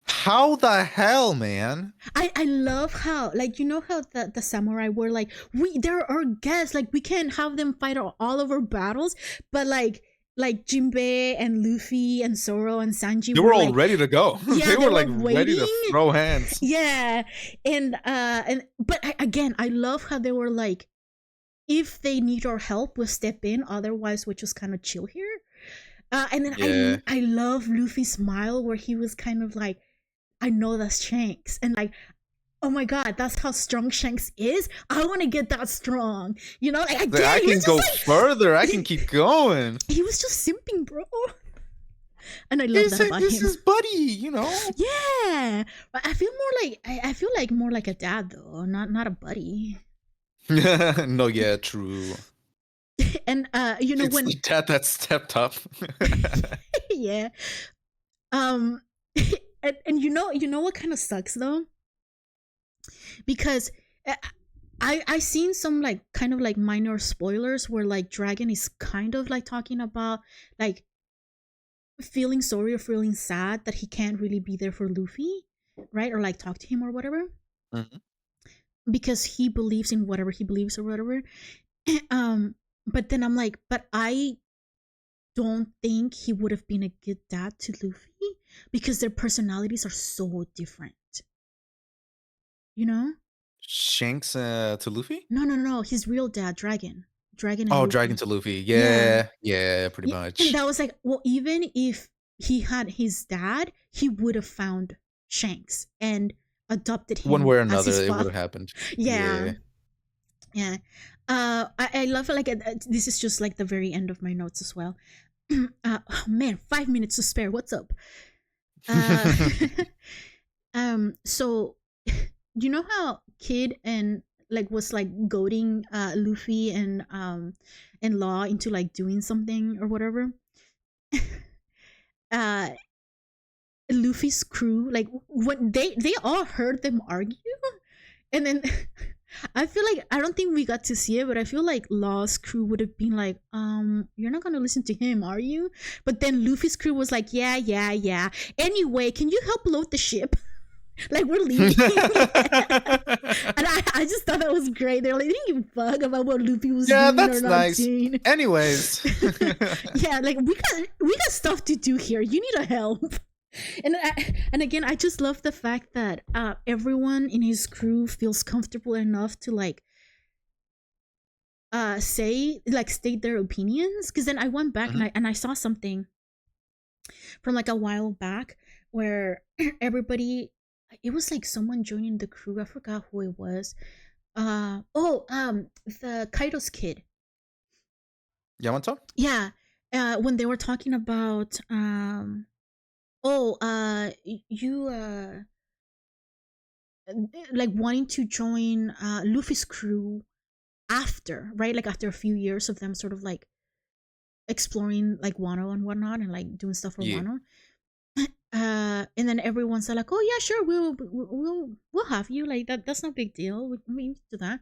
How the hell, man? I love how, like, you know how the samurai were like, they're our guests, like we can't have them fight all of our battles, but like Jinbei and Luffy and Zoro and Sanji they were all like, ready to go. Yeah, they were like waiting. ready to throw hands. Yeah, and but again, I love how they were like, if they need our help, we'll step in. Otherwise, we'll just kind of chill here. And then I love Luffy's smile where he was kind of like, I know that's Shanks, and like, oh my god, that's how strong Shanks is. I want to get that strong, you know. Like, again, I can go further. I can keep going. He was just simping, bro. And I love that about him. This is buddy, you know. Yeah, but I feel more like a dad though, not a buddy. No, yeah, true. And you know, it's when the dad that stepped up. Yeah. And you know what kind of sucks though, because I seen some like kind of like minor spoilers where like Dragon is kind of like talking about like feeling sorry or feeling sad that he can't really be there for Luffy, right? Or like talk to him or whatever. Mm-hmm. Because he believes in whatever he believes or whatever. But then I'm like, but I don't think he would have been a good dad to Luffy, because their personalities are so different. You know? Shanks to Luffy? No, no, no. His real dad, Dragon. Dragon and Oh, Dragon Luffy. to Luffy. Yeah. Yeah, yeah, pretty Yeah. And much. that was like, well, even if he had his dad, he would have found Shanks and adopted One him way or as another, his it would father. have happened. Yeah. Yeah. Yeah. I love it. Like, this is just like the very end of my notes as well. Oh man, 5 minutes to spare. What's up? Uh, so you know how Kid and like was like goading Luffy and Law into like doing something or whatever. uh Luffy's crew, like when they all heard them argue, and then I feel like I don't think we got to see it, but I feel like Law's crew would have been like, you're not gonna listen to him, are you? But then Luffy's crew was like, yeah, yeah, yeah. Anyway, can you help load the ship? Like we're leaving. And I just thought that was great. They're like, they didn't give a fuck about what Luffy was Yeah, doing or that's not nice. doing. Anyways. Yeah, like we got stuff to do here. You need a help. And again, I just love the fact that everyone in his crew feels comfortable enough to like say like state their opinions. Because then I went back Mhm. and I saw something from like a while back where everybody, it was like someone joining the crew. I forgot who it was. The Kaido's kid. Yamato? Yeah. When they were talking about oh you like wanting to join Luffy's crew after, right? Like after a few years of them sort of like exploring like Wano and whatnot and like doing stuff for Yeah. Wano. And then everyone's like, oh yeah, sure, we'll have you, like that's no big deal, we can do that.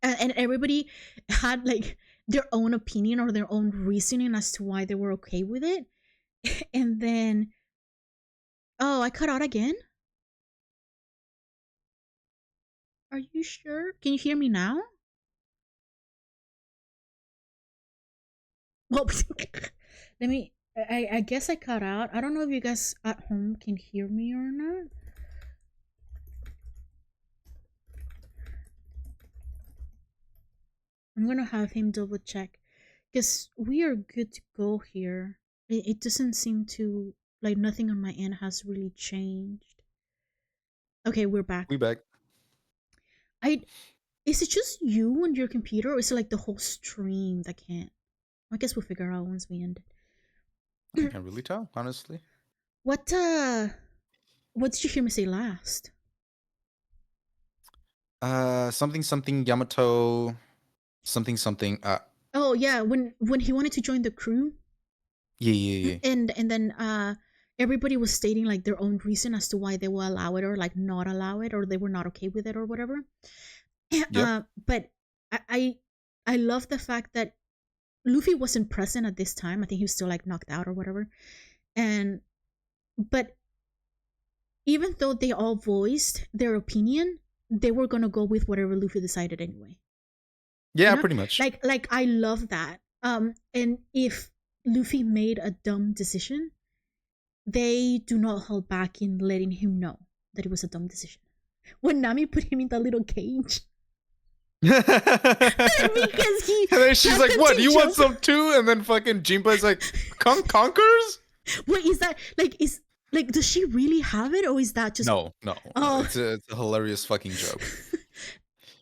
And everybody had like their own opinion or their own reasoning as to why they were okay with it. And then, oh, I cut out again. Are you sure? Can you hear me now? Well, let me. I guess I cut out. I don't know if you guys at home can hear me or not. I'm gonna have him double check because we are good to go here. It doesn't seem to like nothing on my end has really changed. Okay, we're back. We back. I Is it just you and your computer, or is it like the whole stream that can't? I guess we'll figure out once we end I it. can't really tell, honestly. What what did you hear me say last? Something something Yamato something something Oh yeah, when he wanted to join the crew, yeah, yeah, yeah. and then everybody was stating like their own reason as to why they will allow it or like not allow it, or they were not okay with it or whatever. Yep. But I, I I love the fact that Luffy wasn't present at this time. I think he was still like knocked out or whatever. And but even though they all voiced their opinion, they were gonna go with whatever Luffy decided anyway. You Yeah, know? pretty much. Like I love that. And if Luffy made a dumb decision, they do not hold back in letting him know that it was a dumb decision. When Nami put him in that little cage, because he And then she's got like, them "What? to You want jump. some too?" And then fucking Jinbei's like, "Conquerors?" Wait, is that like is like does she really have it, or is that just No, no. oh It's a hilarious fucking joke.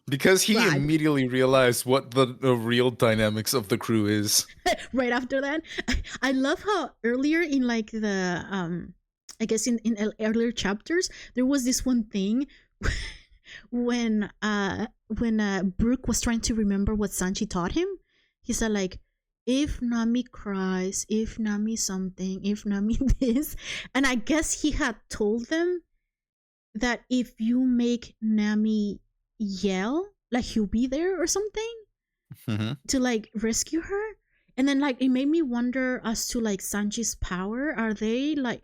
Because he right immediately realized what the real dynamics of the crew is. right after that? I love how earlier in like the I guess in earlier chapters there was this one thing when Brook was trying to remember what Sanji taught him. He said like, if Nami cries, if Nami something, if Nami this, and I guess he had told them that if you make Nami yell, like he'll be there or something Mm-hmm. to like rescue her. And then like it made me wonder as to like Sanji's power. Are they like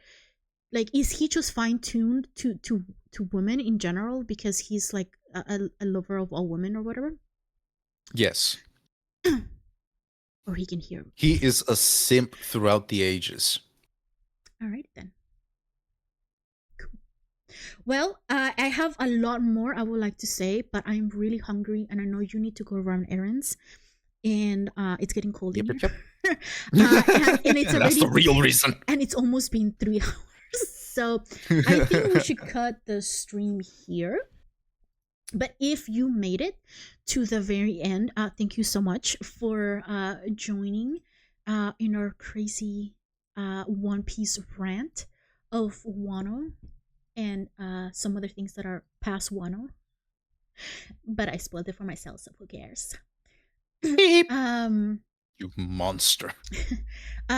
is he just fine tuned to women in general because he's like a lover of all women or whatever? Yes. Or he can hear me. He is a simp throughout the ages. All right then. Well, I have a lot more I would like to say, but I'm really hungry and I know you need to go run errands. And it's getting cold in Yep, here. yep, yep. And it's That's the already, real reason. and it's almost been 3 hours. So I think we should cut the stream here. But if you made it to the very end, thank you so much for joining in our crazy One Piece rant of Wano and some other things that are past Wano. But I spoiled it for myself, so who cares? Beep. um. You monster.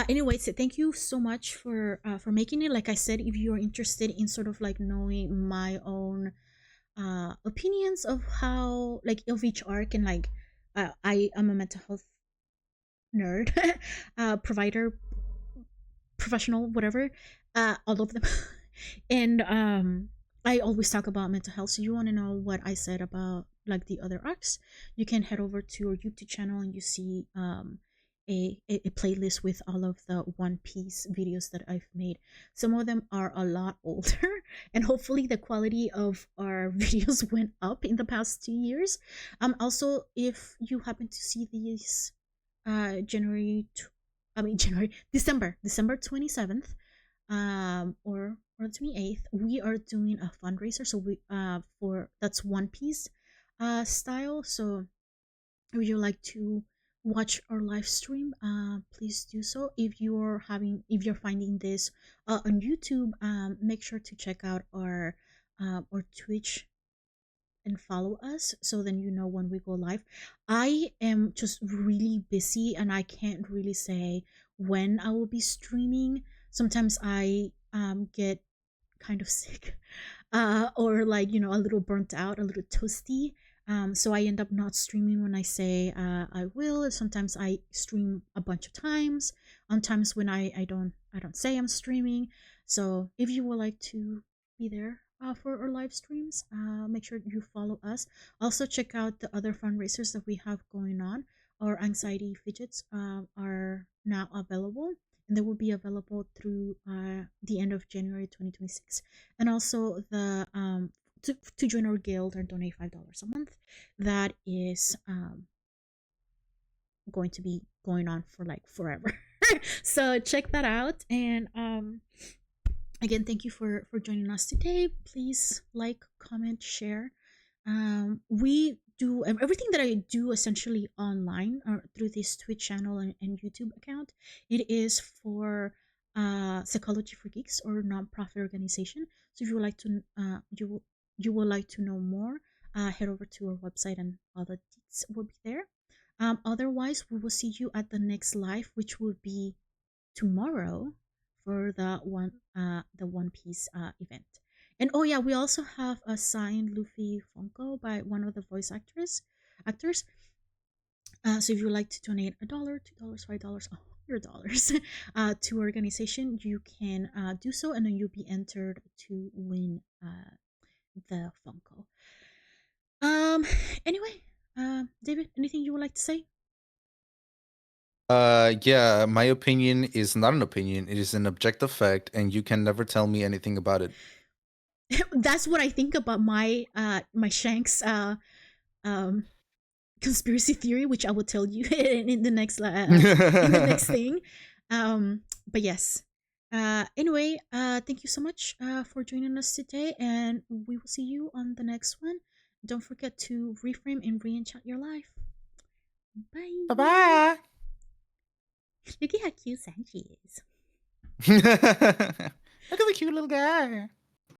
Anyway, so thank you so much for making it. Like I said, if you're interested in sort of like knowing my own opinions of how like of each arc and like I am a mental health nerd, provider, professional, whatever, all of them. And I always talk about mental health. So you want to know what I said about like the other arcs, you can head over to our YouTube channel and you see a playlist with all of the One Piece videos that I've made. Some of them are a lot older, and hopefully the quality of our videos went up in the past 2 years. Also, if you happen to see these January, December 27th, or the 28th, we are doing a fundraiser. So we for that's One Piece style. So would you like to watch our live stream, please do so. If you're finding this on YouTube, make sure to check out our Twitch and follow us, so then you know when we go live. I am just really busy and I can't really say when I will be streaming. Sometimes I get kind of sick, or like a little burnt out, a little toasty. So I end up not streaming when I say I will. Sometimes I stream a bunch of times. On times when I don't say I'm streaming. So if you would like to be there for our live streams, make sure you follow us. Also check out the other fundraisers that we have going on. Our anxiety fidgets are now available, and they will be available through the end of January 2026. And also to join our guild or donate $5 a month. That is going to be going on for like forever. So check that out. And again, thank you for joining us today. Please like, comment, share. We do everything that I do essentially online or through this Twitch channel and YouTube account. It is for Psychology for Geeks, or nonprofit organization. So if you would like to you would like to know more, head over to our website and all the deets will be there. Otherwise, we will see you at the next live, which will be tomorrow for the One Piece event. And oh yeah, we also have a signed Luffy Funko by one of the voice actors. So if you would like to donate $1, $2, $5, $100 to organization, you can do so, and then you'll be entered to win the Funko. Anyway, David, anything you would like to say? Yeah, my opinion is not an opinion. It is an objective fact, and you can never tell me anything about it. That's what I think about my Shanks conspiracy theory, which I will tell you in the next thing. But yes. Anyway, thank you so much for joining us today, and we will see you on the next one. Don't forget to reframe and re-enchant your life. Bye. Bye bye. Look at how cute Sanji is. Look at the cute little guy.